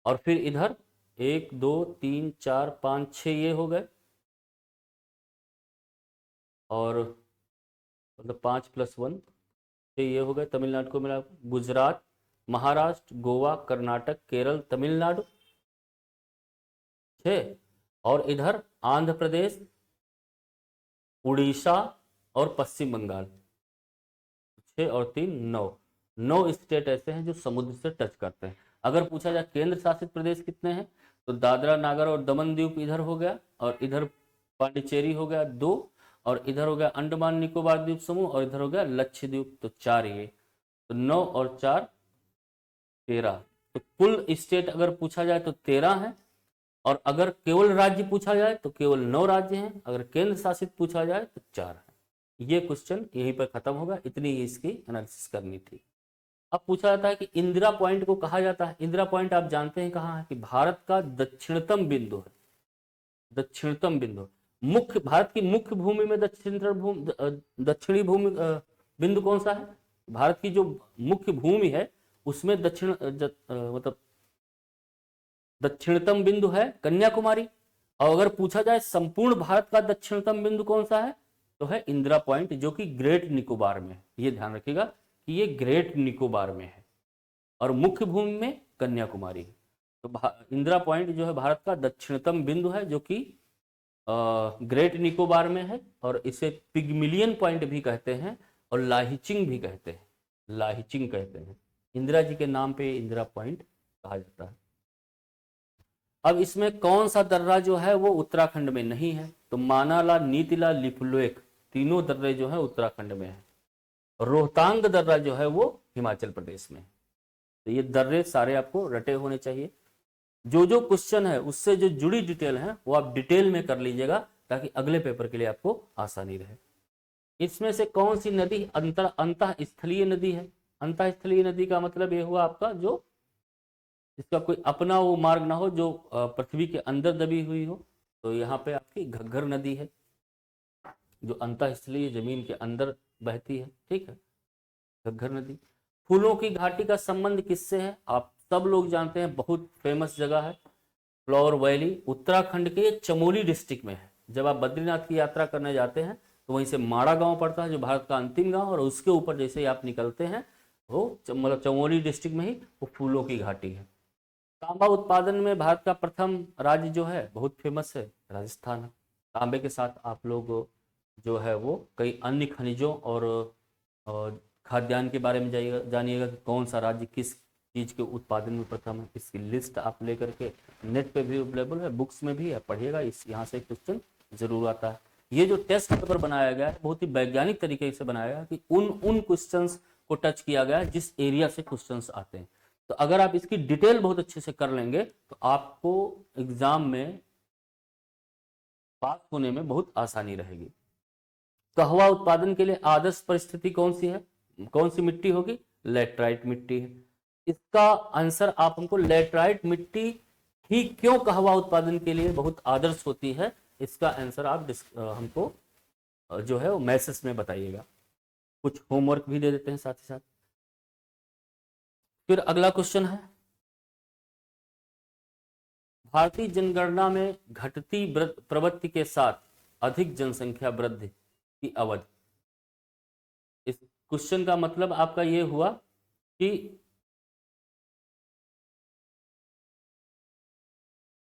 और फिर इधर 1 2 3 4 5 6 ये हो गए, और मतलब 5 + 1 ये हो गए तमिलनाडु को मिला। गुजरात, महाराष्ट्र, गोवा, कर्नाटक, केरल, तमिलनाडु 6, और इधर आंध्र प्रदेश, उड़ीसा और पश्चिम बंगाल 6 और 3 9 स्टेट ऐसे हैं जो समुद्र से टच करते हैं। अगर पूछा जाए केंद्र शासित प्रदेश कितने हैं, तो दादरा नागर और दमन द्वीप इधर हो गया, और इधर पांडिचेरी हो गया 2, और इधर हो गया अंडमान निकोबार द्वीप समूह, और इधर हो गया लक्षद्वीप, तो 4 ये। तो 9 और 4 13। तो कुल स्टेट अगर पूछा जाए तो 13 है, और अगर केवल राज्य पूछा जाए तो केवल 9 राज्य हैं, अगर केंद्र शासित पूछा जाए तो 4 है। ये क्वेश्चन यहीं पर खत्म होगा, इतनी ही इसकी एनालिसिस करनी थी। अब पूछा जाता है कि इंदिरा पॉइंट को कहा जाता है। इंदिरा पॉइंट आप जानते हैं कहाँ है, कि भारत का दक्षिणतम बिंदु है, दक्षिणतम बिंदु। मुख्य भारत की मुख्य भूमि में दक्षिणी भूमि बिंदु कौन सा है? भारत की जो मुख्य भूमि है उसमें मतलब दक्षिणतम बिंदु है कन्याकुमारी। और अगर पूछा जाए संपूर्ण भारत का दक्षिणतम बिंदु कौन सा है, तो है इंदिरा पॉइंट, जो कि ग्रेट निकोबार में है। ये ध्यान रखिएगा कि ये ग्रेट निकोबार में है और मुख्य भूमि में कन्याकुमारी है। तो इंदिरा पॉइंट जो है भारत का दक्षिणतम बिंदु है, जो कि ग्रेट निकोबार में है, और इसे पिग्मिलियन पॉइंट भी कहते हैं और लाहिचिंग भी कहते हैं, लाहिचिंग कहते हैं। इंदिरा जी के नाम पे इंदिरा पॉइंट कहा जाता है। अब इसमें कौन सा दर्रा जो है वो उत्तराखंड में नहीं है, तो मानाला, नीतिला, लिपुलेख तीनों दर्रे जो है उत्तराखंड में है। रोहतांग दर्रा जो है वो हिमाचल प्रदेश में है। तो ये दर्रे सारे आपको रटे होने चाहिए। जो जो क्वेश्चन है उससे जो जुड़ी डिटेल है वो आप डिटेल में कर लीजिएगा, ताकि अगले पेपर के लिए आपको आसानी रहे। इसमें से कौन सी नदी अंतः स्थलीय नदी है? अंतः स्थलीय नदी का मतलब ये हुआ आपका जो जिसका कोई अपना वो मार्ग ना हो, जो पृथ्वी के अंदर दबी हुई हो। तो यहाँ पे आपकी घग्गर नदी है, जो अंतःस्थलीय जमीन के अंदर बहती है, ठीक है, घग्गर नदी। फूलों की घाटी का संबंध किससे है? आप सब लोग जानते हैं, बहुत फेमस जगह है फ्लावर वैली, उत्तराखंड के चमोली डिस्ट्रिक्ट में है। जब आप बद्रीनाथ की यात्रा करने जाते हैं तो वहीं से माड़ा गांव पड़ता है, जो भारत का अंतिम गांव, और उसके ऊपर जैसे ही आप निकलते हैं वो मतलब चमोली डिस्ट्रिक्ट में ही वो फूलों की घाटी है। तांबा उत्पादन में भारत का प्रथम राज्य जो है बहुत फेमस है, राजस्थान है। तांबे के साथ आप लोग जो है वो कई अन्य खनिजों और खाद्यान्न के बारे में जानिएगा कि कौन सा राज्य किस चीज़ के उत्पादन में प्रथम है। इसकी लिस्ट आप लेकर के नेट पे भी अवेलेबल है, बुक्स में भी है, पढ़िएगा। इस यहाँ से क्वेश्चन जरूर आता है। ये जो टेस्ट पेपर बनाया गया है बहुत ही वैज्ञानिक तरीके से बनाया गया है, कि उन क्वेश्चंस को टच किया गया है जिस एरिया से क्वेश्चंस आते हैं। तो अगर आप इसकी डिटेल बहुत अच्छे से कर लेंगे तो आपको एग्जाम में पास होने में बहुत आसानी रहेगी। कहवा उत्पादन के लिए आदर्श परिस्थिति कौन सी है? कौन सी मिट्टी होगी? लेटराइट मिट्टी है। इसका आंसर आप हमको लेटराइट मिट्टी ही क्यों कहवा उत्पादन के लिए बहुत आदर्श होती है, इसका आंसर आप हमको जो है वो मैसेज में बताइएगा। कुछ होमवर्क भी दे देते हैं साथ ही साथ। फिर अगला क्वेश्चन है, भारतीय जनगणना में घटती प्रवृत्ति के साथ अधिक जनसंख्या वृद्धि की अवधि। इस क्वेश्चन का मतलब आपका ये हुआ कि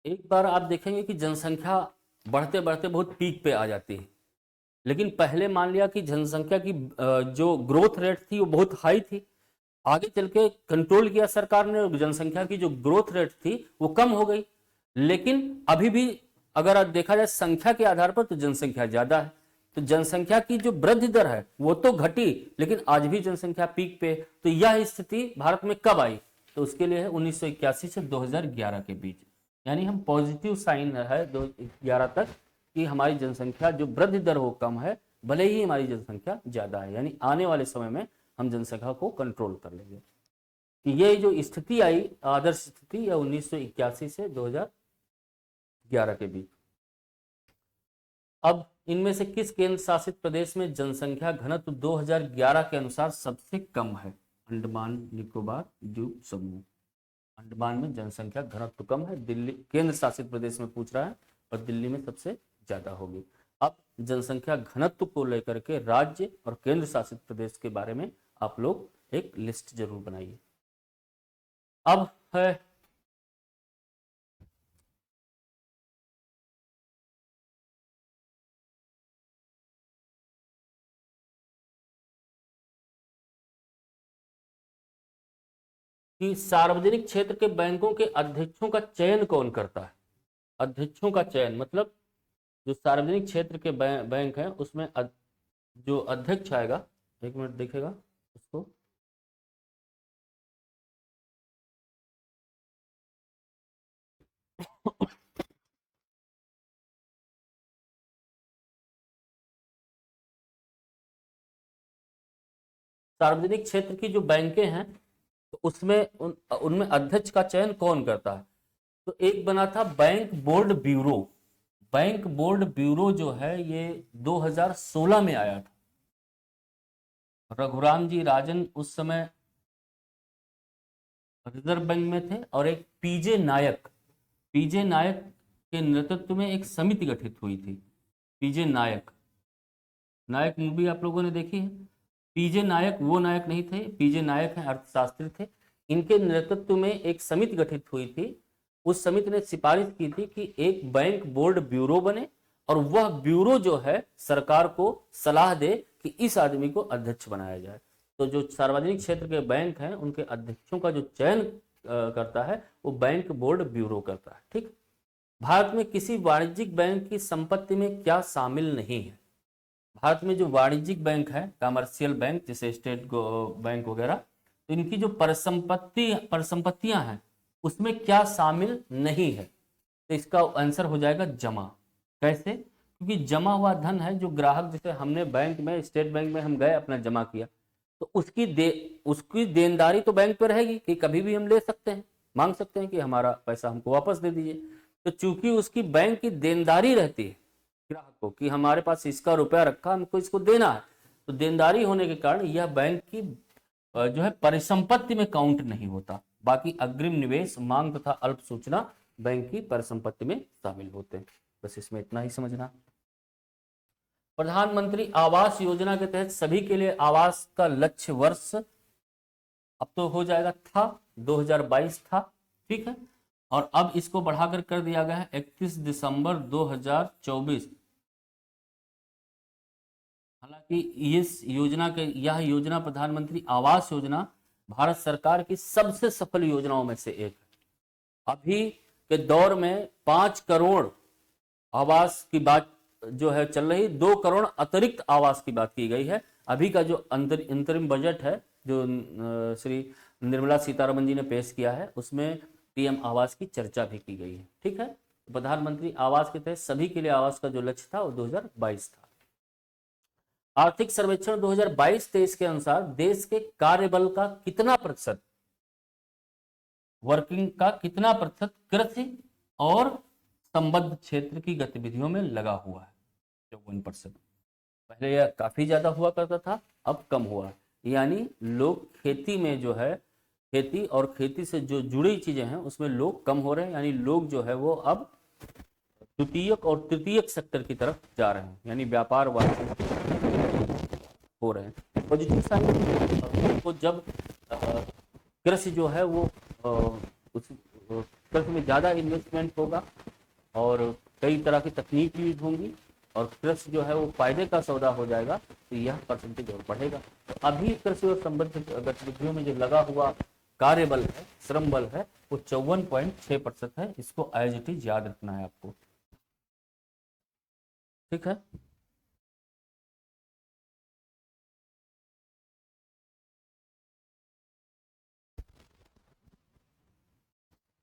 एक बार आप देखेंगे कि जनसंख्या बढ़ते बढ़ते बहुत पीक पे आ जाती है, लेकिन पहले मान लिया कि जनसंख्या की जो ग्रोथ रेट थी वो बहुत हाई थी। आगे चल के कंट्रोल किया सरकार ने, जनसंख्या की जो ग्रोथ रेट थी वो कम हो गई। लेकिन अभी भी अगर देखा जाए संख्या के आधार पर तो जनसंख्या ज्यादा है। तो जनसंख्या की जो वृद्धि दर है वो तो घटी, लेकिन आज भी जनसंख्या पीक पे। तो यह स्थिति भारत में कब आई? तो उसके लिए है 1981 से 2011 के बीच। यानी हम पॉजिटिव साइन है 2011 तक कि हमारी जनसंख्या जो वृद्धि दर हो कम है, भले ही हमारी जनसंख्या ज्यादा है। यानी आने वाले समय में हम जनसंख्या को कंट्रोल कर लेंगे। कि ये जो स्थिति आई आदर्श स्थिति, यह 1981 से 2011 के बीच। अब इनमें से किस केंद्र शासित प्रदेश में जनसंख्या घनत्व 2011 के अनुसार सबसे कम है? अंडमान निकोबार द्वीप समूह। अंडमान में जनसंख्या घनत्व कम है, दिल्ली केंद्र शासित प्रदेश में पूछ रहा है, और दिल्ली में सबसे ज्यादा होगी। अब जनसंख्या घनत्व को लेकर के राज्य और केंद्र शासित प्रदेश के बारे में आप लोग एक लिस्ट जरूर बनाइए। अब है कि सार्वजनिक क्षेत्र के बैंकों के अध्यक्षों का चयन कौन करता है? अध्यक्षों का चयन मतलब जो सार्वजनिक क्षेत्र के बैंक हैं उसमें जो अध्यक्ष आएगा, एक मिनट देखेगा उसको, सार्वजनिक क्षेत्र की जो बैंकें हैं तो उसमें उनमें अध्यक्ष का चयन कौन करता है? तो एक बना था bank board bureau. Bank board bureau जो है ये 2016 में आया था। रघुराम जी राजन उस समय रिजर्व बैंक में थे, और एक पीजे नायक के नेतृत्व में एक समिति गठित हुई थी। पीजे नायक मूवी आप लोगों ने देखी है। पीजे नायक वो नायक नहीं थे, पीजे नायक हैं, अर्थशास्त्री थे। इनके नेतृत्व में एक समिति गठित हुई थी। उस समिति ने सिफारिश की थी कि एक बैंक बोर्ड ब्यूरो बने, और वह ब्यूरो जो है सरकार को सलाह दे कि इस आदमी को अध्यक्ष बनाया जाए। तो जो सार्वजनिक क्षेत्र के बैंक हैं उनके अध्यक्षों का जो चयन करता है वो बैंक बोर्ड ब्यूरो करता है। ठीक। भारत में किसी वाणिज्यिक बैंक की संपत्ति में क्या शामिल नहीं है? भारत में जो वाणिज्यिक बैंक है, कमर्शियल बैंक जैसे स्टेट बैंक वगैरह, तो इनकी जो परिसंपत्तियां हैं उसमें क्या शामिल नहीं है? तो इसका आंसर हो जाएगा जमा। कैसे? क्योंकि जमा हुआ धन है जो ग्राहक, जैसे हमने बैंक में, स्टेट बैंक में हम गए अपना जमा किया, तो उसकी देनदारी तो बैंक पे रहेगी कि कभी भी हम ले सकते हैं, मांग सकते हैं कि हमारा पैसा हमको वापस दे दीजिए। तो चूंकि उसकी बैंक की देनदारी रहती है ग्राहक को कि हमारे पास इसका रुपया रखा, हमको इसको देना है, तो देनदारी होने के कारण यह बैंक की जो है परिसंपत्ति में काउंट नहीं होता। बाकी अग्रिम निवेश, मांग तथा अल्प सूचना बैंक की परिसंपत्ति में शामिल होते हैं। बस इसमें इतना ही समझना। प्रधानमंत्री आवास योजना के तहत सभी के लिए आवास का लक्ष्य वर्ष अब तो हो जाएगा, था 2022 था। ठीक है, और अब इसको बढ़ाकर कर दिया गया है 31 दिसंबर 2024। हालांकि यह योजना प्रधानमंत्री आवास योजना भारत सरकार की सबसे सफल योजनाओं में से एक है। अभी के दौर में 5 करोड़ आवास की बात जो है चल रही, 2 करोड़ अतिरिक्त आवास की बात की गई है। अभी का जो अंतरिम बजट है जो श्री निर्मला सीतारमन जी ने पेश किया है, उसमें पीएम आवास की चर्चा भी की गई है। ठीक है, प्रधानमंत्री आवास के तहत सभी के लिए आवास का जो लक्ष्य था वो 2022 था। आर्थिक सर्वेक्षण 2022-23 के अनुसार देश के कार्यबल का कितना प्रतिशत, वर्किंग का कितना प्रतिशत कृषि और संबद्ध क्षेत्र की गतिविधियों में लगा हुआ है? 54%। पहले यह काफी ज्यादा हुआ करता था, अब कम हुआ। यानी लोग खेती में जो है, खेती और खेती से जो जुड़ी चीजें हैं उसमें लोग कम हो रहे हैं। यानी लोग जो है वो अब द्वितीयक और तृतीयक सेक्टर की तरफ जा रहे हैं, यानी व्यापार हो रहे हैं। पॉजिटिव साइड को जब कृषि जो है वो उस कृषि में ज़्यादा इन्वेस्टमेंट होगा और कई तरह की तकनीक यूज होंगी और कृषि जो है वो फायदे का सौदा हो जाएगा, तो यह परसेंटेज और बढ़ेगा। तो अभी कृषि और संबद्ध गतिविधियों में जो लगा हुआ कार्यबल है, श्रम बल है, वो 54.6% है। इसको एज इट इज याद रखना है आपको। ठीक है,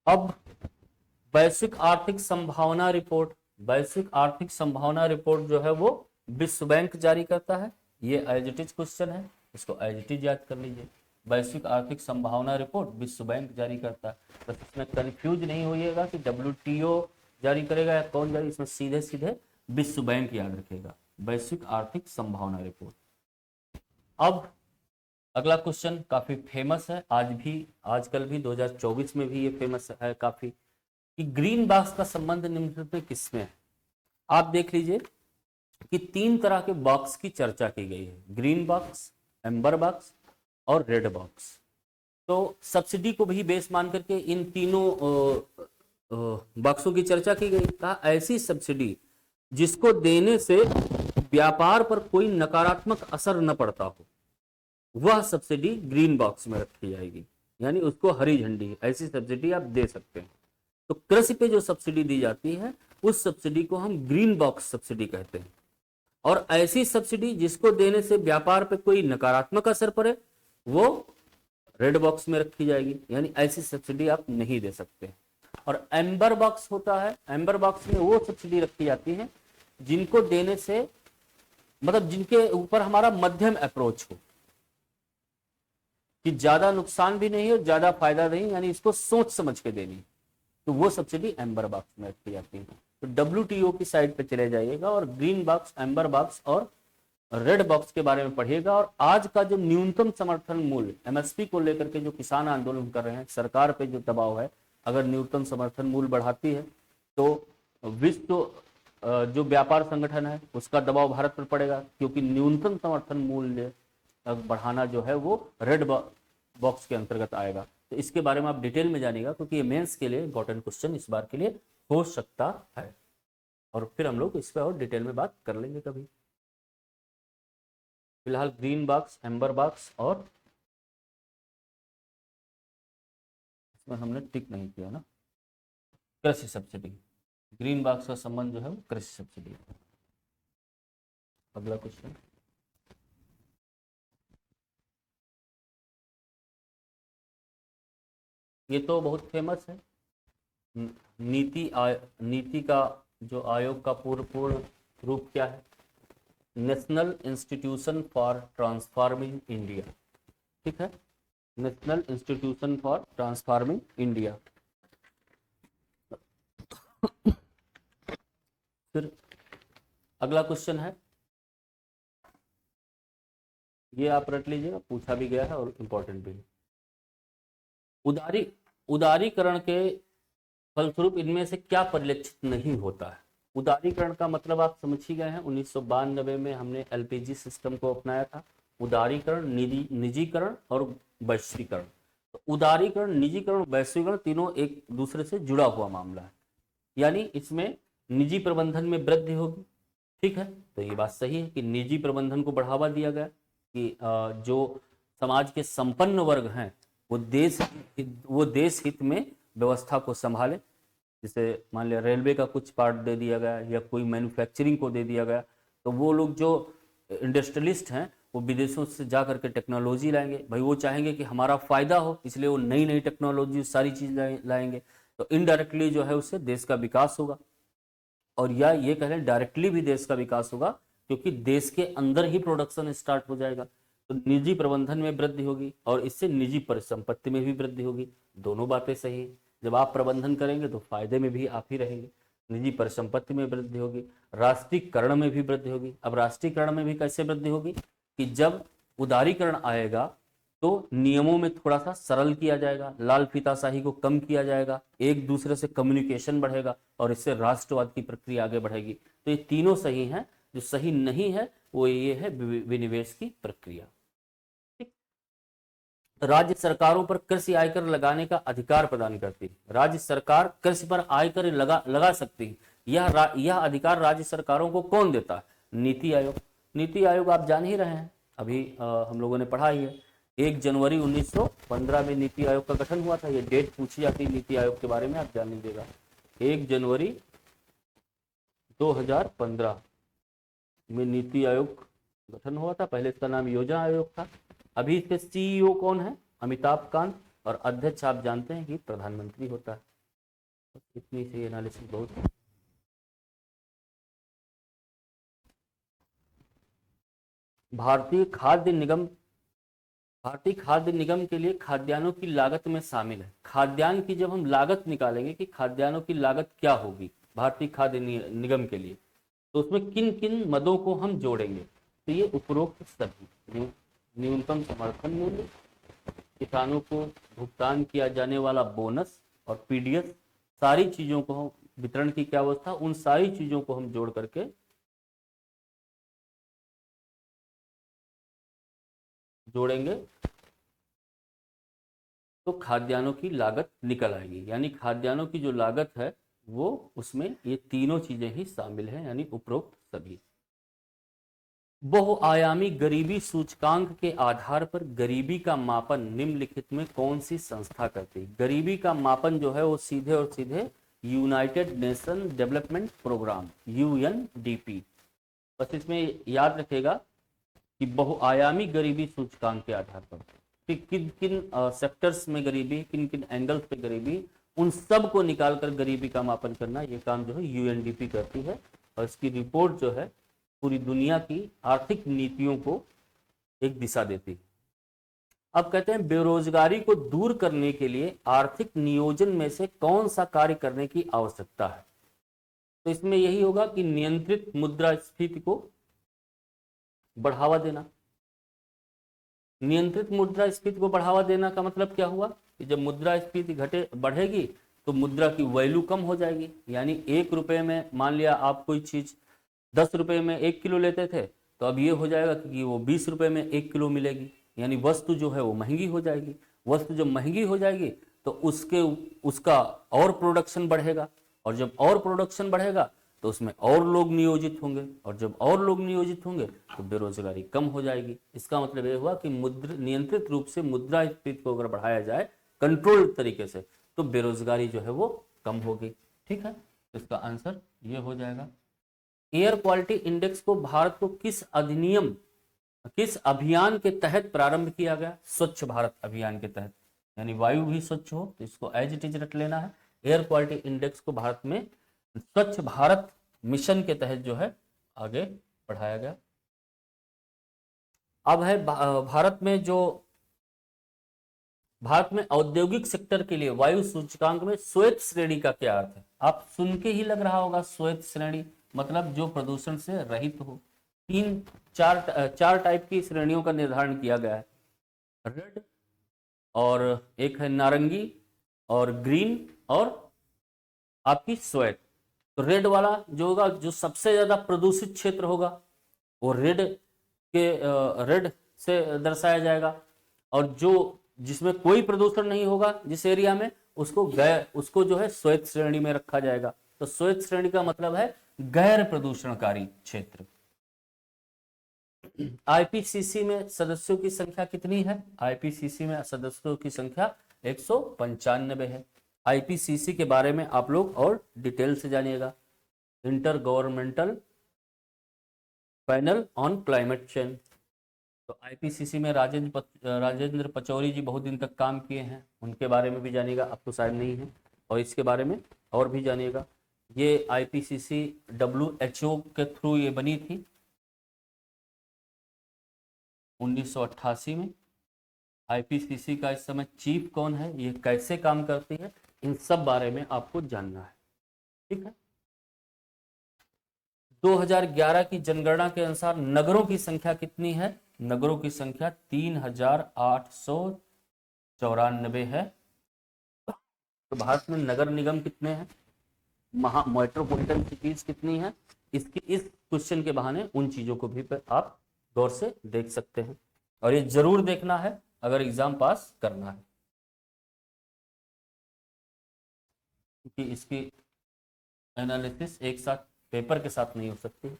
अब वैश्विक आर्थिक संभावना रिपोर्ट। वैश्विक आर्थिक संभावना रिपोर्ट जो है वो विश्व बैंक जारी करता है। ये एज इट इज क्वेश्चन है, इसको एज इट इज याद कर लीजिए। वैश्विक आर्थिक संभावना रिपोर्ट विश्व बैंक जारी करता है। बस इसमें कंफ्यूज नहीं होइएगा कि WTO जारी करेगा या कौन जारी, इसमें सीधे सीधे विश्व बैंक याद रखेगा। वैश्विक आर्थिक संभावना रिपोर्ट। अब अगला क्वेश्चन काफी फेमस है, आजकल भी 2024 में भी ये फेमस है काफी, कि ग्रीन बॉक्स का संबंध निम्नलिखित में किसमें है? आप देख लीजिए कि 3 तरह के बॉक्स की चर्चा की गई है, ग्रीन बॉक्स, एम्बर बॉक्स और रेड बॉक्स। तो सब्सिडी को भी बेस मान करके इन तीनों बॉक्सों की चर्चा की गई। कहा ऐसी सब्सिडी जिसको देने से व्यापार पर कोई नकारात्मक असर न पड़ता हो, वह सब्सिडी ग्रीन बॉक्स में रखी जाएगी, यानी उसको हरी झंडी, ऐसी सब्सिडी आप दे सकते हैं। तो कृषि पे जो सब्सिडी दी जाती है उस सब्सिडी को हम ग्रीन बॉक्स सब्सिडी कहते हैं। और ऐसी सब्सिडी जिसको देने से व्यापार पे कोई नकारात्मक असर पड़े, वो रेड बॉक्स में रखी जाएगी, यानी ऐसी सब्सिडी आप नहीं दे सकते। और एम्बर बॉक्स होता है, एम्बर बॉक्स में वो सब्सिडी रखी जाती है जिनको देने से, मतलब जिनके ऊपर हमारा मध्यम अप्रोच हो, कि ज्यादा नुकसान भी नहीं और ज्यादा फायदा नहीं, यानी इसको सोच समझ के देनी, तो वो सब्सिडी एम्बर बॉक्स में रखी जाती है। तो WTO की साइट पे चले जाइएगा और ग्रीन बॉक्स, एम्बर बॉक्स और रेड बॉक्स के बारे में पढ़िएगा। और आज का जो न्यूनतम समर्थन मूल्य MSP को लेकर के जो किसान आंदोलन कर रहे हैं, सरकार पे जो दबाव है, अगर न्यूनतम समर्थन मूल्य बढ़ाती है तो विश्व जो व्यापार संगठन है उसका दबाव भारत पर पड़ेगा, क्योंकि न्यूनतम समर्थन मूल्य बढ़ाना जो है वो रेड बॉक्स के अंतर्गत आएगा। तो इसके बारे में आप डिटेल में जानिएगा, क्योंकि ये मेंस के लिए इंपॉर्टेंट क्वेश्चन इस बार के लिए हो सकता है, और फिर हम लोग इस पर और डिटेल में बात कर लेंगे कभी। फिलहाल ग्रीन बॉक्स, एम्बर बॉक्स, और इसमें हमने टिक नहीं किया ना, कृषि सब्सिडी। ग्रीन बॉक्स का संबंध जो है वो कृषि सब्सिडी। अगला क्वेश्चन, ये तो बहुत फेमस है। नीति का जो आयोग का पूर्ण रूप क्या है? National institution for transforming India. ठीक है, national institution for transforming India. फिर अगला क्वेश्चन है, ये आप रट लीजिएगा, पूछा भी गया है और इंपॉर्टेंट भी है। उदारीकरण के फलस्वरूप इनमें से क्या परिलक्षित नहीं होता है? उदारीकरण का मतलब आप समझ ही गए हैं, 1992 में हमने LPG सिस्टम को अपनाया था। उदारीकरण, निजीकरण और वैश्वीकरण। तो उदारीकरण, निजीकरण, वैश्वीकरण तीनों एक दूसरे से जुड़ा हुआ मामला है, यानी इसमें निजी प्रबंधन में वृद्धि होगी। ठीक है, तो ये बात सही है कि निजी प्रबंधन को बढ़ावा दिया गया, कि जो समाज के संपन्न वर्ग हैं वो देश हित में व्यवस्था को संभाले। जैसे मान लिया रेलवे का कुछ पार्ट दे दिया गया या कोई मैन्युफैक्चरिंग को दे दिया गया, तो वो लोग जो इंडस्ट्रियलिस्ट हैं वो विदेशों से जा करके टेक्नोलॉजी लाएंगे। भाई वो चाहेंगे कि हमारा फायदा हो, इसलिए वो नई नई टेक्नोलॉजी सारी चीज लाएंगे। तो इनडायरेक्टली जो है उससे देश का विकास होगा, और या ये कह लें डायरेक्टली भी देश का विकास होगा, क्योंकि देश के अंदर ही प्रोडक्शन स्टार्ट हो जाएगा। तो निजी प्रबंधन में वृद्धि होगी और इससे निजी परिसंपत्ति में भी वृद्धि होगी। दोनों बातें सही है। जब आप प्रबंधन करेंगे तो फायदे में भी आप ही रहेंगे। निजी परिसंपत्ति में वृद्धि होगी, राष्ट्रीयकरण में भी वृद्धि होगी। अब राष्ट्रीयकरण में भी कैसे वृद्धि होगी कि जब उदारीकरण आएगा तो नियमों में थोड़ा सा सरल किया जाएगा, लाल फीताशाही को कम किया जाएगा, एक दूसरे से कम्युनिकेशन बढ़ेगा और इससे राष्ट्रवाद की प्रक्रिया आगे बढ़ेगी। तो ये तीनों सही हैं। जो सही नहीं है वो ये है विनिवेश की प्रक्रिया। राज्य सरकारों पर कृषि आयकर लगाने का अधिकार प्रदान करती है। राज्य सरकार कृषि पर आयकर लगा सकती है। यह अधिकार राज्य सरकारों को कौन देता है? नीति आयोग। नीति आयोग आप जान ही रहे हैं, अभी हम लोगों ने पढ़ा ही है। 1 जनवरी 1915 में नीति आयोग का गठन हुआ था। ये डेट पूछी जाती है नीति आयोग के बारे में, आप जान लीजिएगा। 1 जनवरी 2015 में नीति आयोग गठन हुआ था। पहले इसका नाम योजना आयोग था। अभी इसके CEO कौन है? अमिताभ कांत। और अध्यक्ष आप जानते हैं कि प्रधानमंत्री होता है। इतनी सी एनालिसिस बहुत है। भारतीय खाद्य निगम के लिए खाद्यान्नों की लागत में शामिल है। खाद्यान्न की जब हम लागत निकालेंगे कि खाद्यान्नों की लागत क्या होगी भारतीय खाद्य निगम के लिए, तो उसमें किन किन मदों को हम जोड़ेंगे? तो ये उपरोक्त सभी, न्यूनतम समर्थन मूल्य, किसानों को भुगतान किया जाने वाला बोनस और PDS, सारी चीजों को, वितरण की क्या अवस्था, उन सारी चीजों को हम जोड़ करके जोड़ेंगे तो खाद्यान्नों की लागत निकल आएगी। यानी खाद्यान्नों की जो लागत है वो, उसमें ये तीनों चीजें ही शामिल हैं, यानी उपरोक्त सभी। बहुआयामी गरीबी सूचकांक के आधार पर गरीबी का मापन निम्नलिखित में कौन सी संस्था करती है? गरीबी का मापन जो है वो सीधे और सीधे United Nation Development Program, UNDP। बस इसमें याद रखेगा कि बहुआयामी गरीबी सूचकांक के आधार पर कि किन किन सेक्टर्स में गरीबी, किन किन एंगल्स पे गरीबी, उन सब को निकालकर गरीबी का मापन करना, ये काम जो है UNDP करती है। और इसकी रिपोर्ट जो है पूरी दुनिया की आर्थिक नीतियों को एक दिशा देती है। अब कहते हैं बेरोजगारी को दूर करने के लिए आर्थिक नियोजन में से कौन सा कार्य करने की आवश्यकता है। तो इसमें यही होगा कि नियंत्रित मुद्रास्फीति को बढ़ावा देना। नियंत्रित मुद्रास्फीति को बढ़ावा देना का मतलब क्या हुआ कि जब मुद्रास्फीति बढ़ेगी तो मुद्रा की वैल्यू कम हो जाएगी। यानी 1 रुपए में मान लिया आप कोई चीज 10 रुपए में 1 किलो लेते थे, तो अब ये हो जाएगा कि वो 20 रुपए में 1 किलो मिलेगी। यानी वस्तु जो है वो महंगी हो जाएगी। वस्तु जब महंगी हो जाएगी तो उसका और प्रोडक्शन बढ़ेगा, और जब और प्रोडक्शन बढ़ेगा तो उसमें और लोग नियोजित होंगे, और जब और लोग नियोजित होंगे तो बेरोजगारी कम हो जाएगी। इसका मतलब ये हुआ कि नियंत्रित रूप से मुद्रास्फीति को अगर बढ़ाया जाए कंट्रोल तरीके से तो बेरोजगारी जो है वो कम होगी। ठीक है, तो इसका आंसर ये हो जाएगा। एयर क्वालिटी इंडेक्स को भारत को किस अभियान के तहत प्रारंभ किया गया। स्वच्छ भारत अभियान के तहत, यानी वायु भी स्वच्छ हो तो इसको एज इट इज रट लेना है। एयर क्वालिटी इंडेक्स को भारत में स्वच्छ भारत मिशन के तहत जो है आगे बढ़ाया गया। अब है भारत में औद्योगिक सेक्टर के लिए वायु सूचकांक में श्वेत श्रेणी का क्या अर्थ है। आप सुन के ही लग रहा होगा, श्वेत श्रेणी मतलब जो प्रदूषण से रहित हो। चार टाइप की श्रेणियों का निर्धारण किया गया है, रेड और एक है नारंगी और ग्रीन और आपकी श्वेत। तो रेड वाला जो होगा, जो सबसे ज्यादा प्रदूषित क्षेत्र होगा वो रेड से दर्शाया जाएगा, और जो जिसमें कोई प्रदूषण नहीं होगा जिस एरिया में, उसको जो है श्वेत श्रेणी में रखा जाएगा। तो श्वेत श्रेणी का मतलब है गैर प्रदूषणकारी क्षेत्र। आईपीसीसी में सदस्यों की संख्या कितनी है। आईपीसीसी में सदस्यों की संख्या 195 है। आईपीसीसी के बारे में आप लोग और डिटेल से जानिएगा। Inter governmental panel on climate change. तो आईपीसीसी में राजेंद्र पचौरी जी बहुत दिन तक काम किए हैं, उनके बारे में भी जानिएगा, अब तो शायद नहीं है, और इसके बारे में और भी जानिएगा। ये आईपीसीसी WHO के थ्रू ये बनी थी 1988 में। आईपीसीसी का इस समय चीफ कौन है, ये कैसे काम करती है, इन सब बारे में आपको जानना है। ठीक है, 2011 की जनगणना के अनुसार नगरों की संख्या कितनी है। नगरों की संख्या 3894 है। तो भारत में नगर निगम कितने हैं, मेट्रोपॉलिटन सिटीज कितनी है, इस क्वेश्चन के बहाने उन चीजों को भी आप गौर से देख सकते हैं, और ये जरूर देखना है अगर एग्जाम पास करना है, क्योंकि इसकी एनालिसिस एक साथ पेपर के साथ नहीं हो सकती।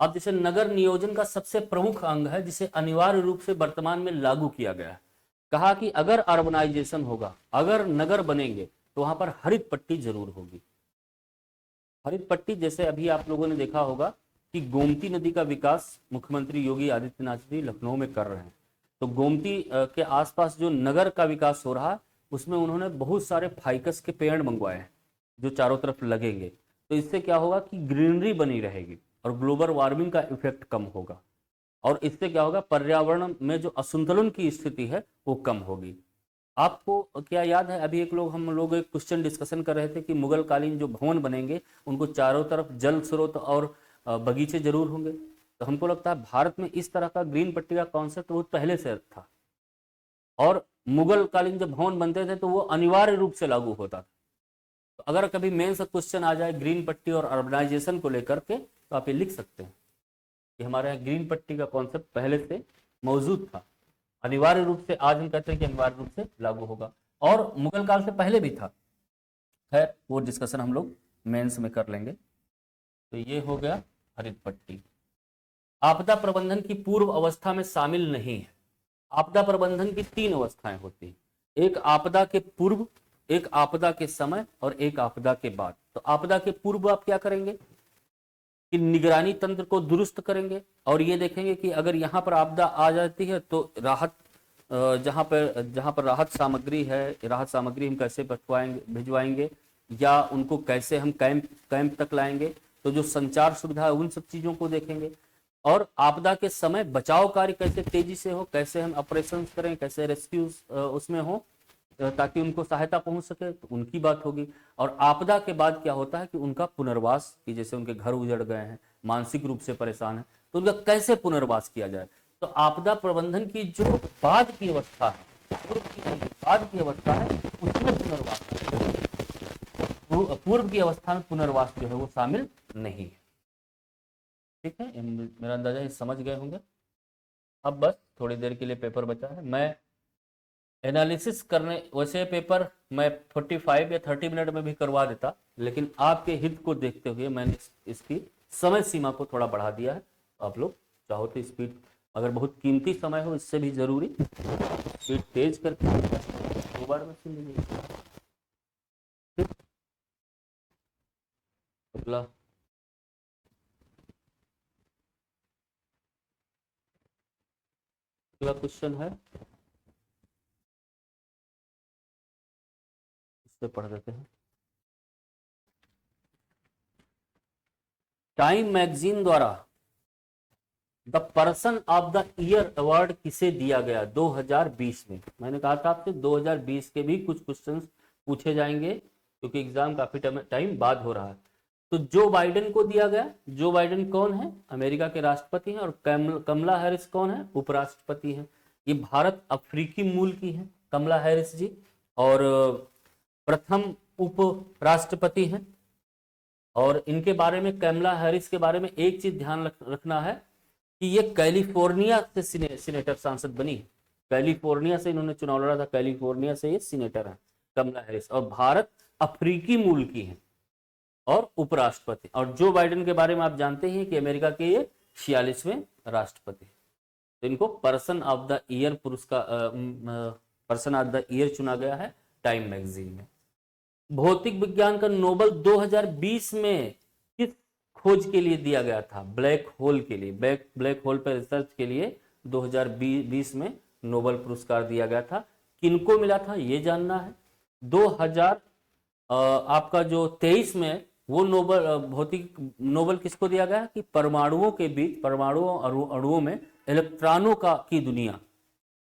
अब जैसे नगर नियोजन का सबसे प्रमुख अंग है जिसे अनिवार्य रूप से वर्तमान में लागू किया गया है। कहा कि अगर अर्बनाइजेशन होगा, अगर नगर बनेंगे तो वहां पर हरित पट्टी जरूर होगी। हरित पट्टी जैसे अभी आप लोगों ने देखा होगा कि गोमती नदी का विकास मुख्यमंत्री योगी आदित्यनाथ जी लखनऊ में कर रहे हैं। तो गोमती के आसपास जो नगर का विकास हो रहा है उसमें उन्होंने बहुत सारे फाइकस के पेड़ मंगवाए हैं जो चारों तरफ लगेंगे। तो इससे क्या होगा कि ग्रीनरी बनी रहेगी और ग्लोबल वार्मिंग का इफेक्ट कम होगा, और इससे क्या होगा, पर्यावरण में जो असंतुलन की स्थिति है वो कम होगी। आपको क्या याद है, अभी हम लोग एक क्वेश्चन डिस्कशन कर रहे थे कि मुगल कालीन जो भवन बनेंगे उनको चारों तरफ जल स्रोत और बगीचे जरूर होंगे। तो हमको लगता है भारत में इस तरह का ग्रीन पट्टी का कॉन्सेप्ट वो पहले से था, और मुगल कालीन जब भवन बनते थे तो वो अनिवार्य रूप से लागू होता था। तो अगर कभी मेंस क्वेश्चन आ जाए ग्रीन पट्टी और अर्बनाइजेशन को लेकर के तो आप ये लिख सकते हैं कि हमारे यहाँ ग्रीन पट्टी का कॉन्सेप्ट पहले से मौजूद था, अनिवार्य रूप से आज हम कहते हैं कि अनिवार्य रूप से लागू होगा, और मुगल काल से पहले भी था। खैर वो डिस्कशन हम लोग मेंस में कर लेंगे। तो ये हो गया हरित पट्टी। आपदा प्रबंधन की पूर्व अवस्था में शामिल नहीं है। आपदा प्रबंधन की 3 अवस्थाएं होती हैं, एक आपदा के पूर्व, एक आपदा के समय और एक आपदा के बाद। तो आपदा के पूर्व आप क्या करेंगे कि निगरानी तंत्र को दुरुस्त करेंगे और ये देखेंगे कि अगर यहाँ पर आपदा आ जाती है तो राहत जहाँ पर राहत सामग्री है, राहत सामग्री हम कैसे भिजवाएंगे या उनको कैसे हम कैंप तक लाएंगे। तो जो संचार सुविधा है उन सब चीजों को देखेंगे। और आपदा के समय बचाव कार्य कैसे तेजी से हो, कैसे हम ऑपरेशन करें, कैसे रेस्क्यू उसमें हो ताकि उनको सहायता पहुंच सके, तो उनकी बात होगी। और आपदा के बाद क्या होता है कि उनका पुनर्वास, कि जैसे उनके घर उजड़ गए हैं, मानसिक रूप से परेशान है, तो उनका कैसे पुनर्वास किया जाए। तो आपदा प्रबंधन की जो बाद की अवस्था है, पूर्व की बाद की अवस्था है, उसमें पुनर्वास, पूर्व की अवस्था में पुनर्वास जो है वो शामिल नहीं है। ठीक है, मेरा अंदाजा ये समझ गए होंगे। अब बस थोड़ी देर के लिए पेपर बचा है, मैं एनालिसिस करने, वैसे पेपर मैं 45 या 30 मिनट में भी करवा देता, लेकिन आपके हित को देखते हुए मैंने इसकी समय सीमा को थोड़ा बढ़ा दिया है। आप लोग चाहो तो स्पीड, अगर बहुत कीमती समय हो इससे भी जरूरी, स्पीड तेज करके 2 बार में सुन लीजिए। अगला अगला क्वेश्चन है, इससे पढ़ देते हैं। टाइम मैगजीन द्वारा the person of the year award किसे दिया गया 2020 में। मैंने कहा था आपसे 2020 के भी कुछ क्वेश्चंस पूछे जाएंगे, क्योंकि एग्जाम काफी टाइम बाद हो रहा है। तो जो बाइडेन को दिया गया, जो बाइडेन कौन है, अमेरिका के राष्ट्रपति हैं, और कमला हैरिस कौन है, उपराष्ट्रपति हैं। ये भारत अफ्रीकी मूल की है कमला हैरिस जी, और प्रथम उपराष्ट्रपति हैं। और इनके बारे में, कमला हैरिस के बारे में एक चीज ध्यान रखना है कि ये कैलिफोर्निया से सीनेटर सांसद बनी। कैलिफोर्निया से इन्होंने चुनाव लड़ा था, कैलिफोर्निया से ये सीनेटर है कमला हैरिस, और भारत अफ्रीकी मूल की है, और उपराष्ट्रपति। और जो बाइडेन के बारे में आप जानते हैं कि अमेरिका के ये 46वें राष्ट्रपति। तो इनको पर्सन ऑफ द ईयर पुरस्कार, पर्सन ऑफ द ईयर चुना गया है टाइम मैगजीन में। भौतिक विज्ञान का नोबेल 2020 में किस खोज के लिए दिया गया था, ब्लैक होल के लिए, ब्लैक होल पर रिसर्च के लिए 2020 में नोबेल पुरस्कार दिया गया था। किनको मिला था ये जानना है। 2000 आपका जो 23 में वो नोबेल भौतिक नोबेल किसको दिया गया कि परमाणुओं के बीच, परमाणुओं और अणुओं में इलेक्ट्रॉनों का की दुनिया,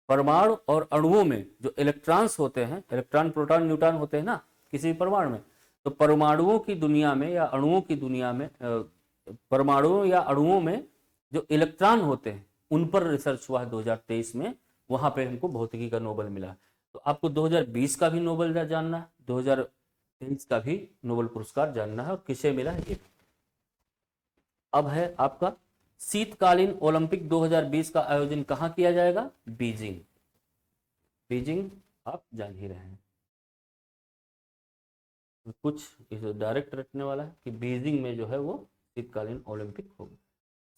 परमाणु और अणुओं में जो इलेक्ट्रॉन्स होते हैं, इलेक्ट्रॉन प्रोटॉन न्यूट्रॉन होते हैं ना किसी भी परमाणु में, तो परमाणुओं की दुनिया में या अणुओं की दुनिया में, परमाणुओं या अणुओं में जो इलेक्ट्रॉन होते हैं उन पर रिसर्च हुआ है 2023 में, वहां पे हमको भौतिकी का नोबेल मिला। तो आपको 2020 का भी नोबेल जानना है, 2023 का भी नोबेल पुरस्कार जानना है और किसे मिला है ये। अब है आपका शीतकालीन ओलंपिक 2020 का आयोजन कहां किया जाएगा, बीजिंग। बीजिंग आप जान ही रहे हैं, कुछ डायरेक्ट रखने वाला है कि बीजिंग में जो है वो शीतकालीन ओलंपिक होगा।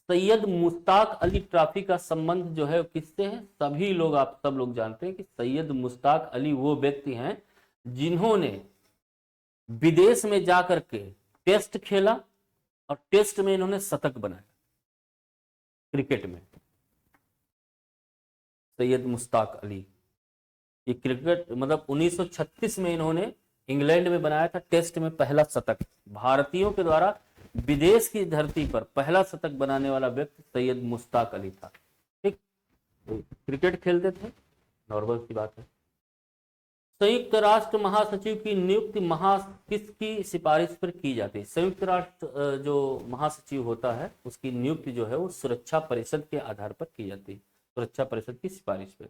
सैयद मुश्ताक अली ट्रॉफी का संबंध जो है किससे है, सभी लोग, आप सब लोग जानते हैं कि सैयद मुश्ताक अली वो व्यक्ति हैं जिन्होंने विदेश में जाकर के टेस्ट खेला और टेस्ट में इन्होंने शतक बनाया क्रिकेट में। सैयद मुश्ताक अली, ये क्रिकेट मतलब 1936 में इन्होंने इंग्लैंड में बनाया था टेस्ट में पहला शतक। भारतीयों के द्वारा विदेश की धरती पर पहला शतक बनाने वाला व्यक्ति सैयद मुश्ताक अली था। ठीक, क्रिकेट खेलते थे, नॉर्मल सी बात है। संयुक्त राष्ट्र महासचिव की नियुक्ति किसकी सिफारिश पर की जाती है। संयुक्त राष्ट्र जो महासचिव होता है उसकी नियुक्ति जो है वो सुरक्षा परिषद के आधार पर की जाती है, सुरक्षा परिषद की सिफारिश पर।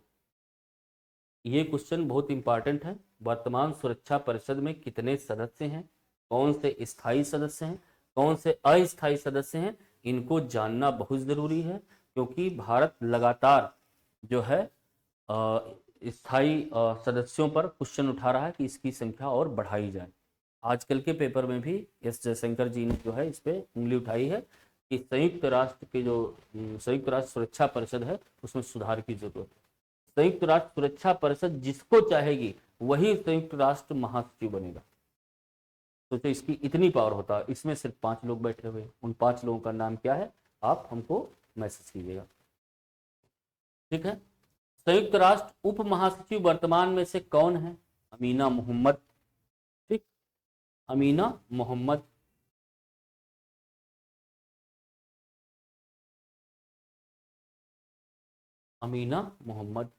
ये क्वेश्चन बहुत इंपॉर्टेंट है। वर्तमान सुरक्षा परिषद में कितने सदस्य हैं, कौन से स्थायी सदस्य हैं, कौन से अस्थायी सदस्य हैं, इनको जानना बहुत जरूरी है, क्योंकि भारत लगातार जो है स्थायी सदस्यों पर क्वेश्चन उठा रहा है कि इसकी संख्या और बढ़ाई जाए। आजकल के पेपर में भी एस जयशंकर जी ने जो है इस पर उंगली उठाई है कि संयुक्त राष्ट्र के जो संयुक्त राष्ट्र सुरक्षा परिषद है उसमें सुधार की जरूरत है। संयुक्त राष्ट्र सुरक्षा परिषद जिसको चाहेगी वही संयुक्त राष्ट्र महासचिव बनेगा। सोचो इसकी इतनी पावर होता है, इसमें सिर्फ 5 लोग बैठे हुए, उन 5 लोगों का नाम क्या है आप हमको मैसेज कीजिएगा। ठीक है, संयुक्त राष्ट्र उप महासचिव वर्तमान में से कौन है, अमीना मोहम्मद। ठीक, अमीना मोहम्मद अमीना मोहम्मद,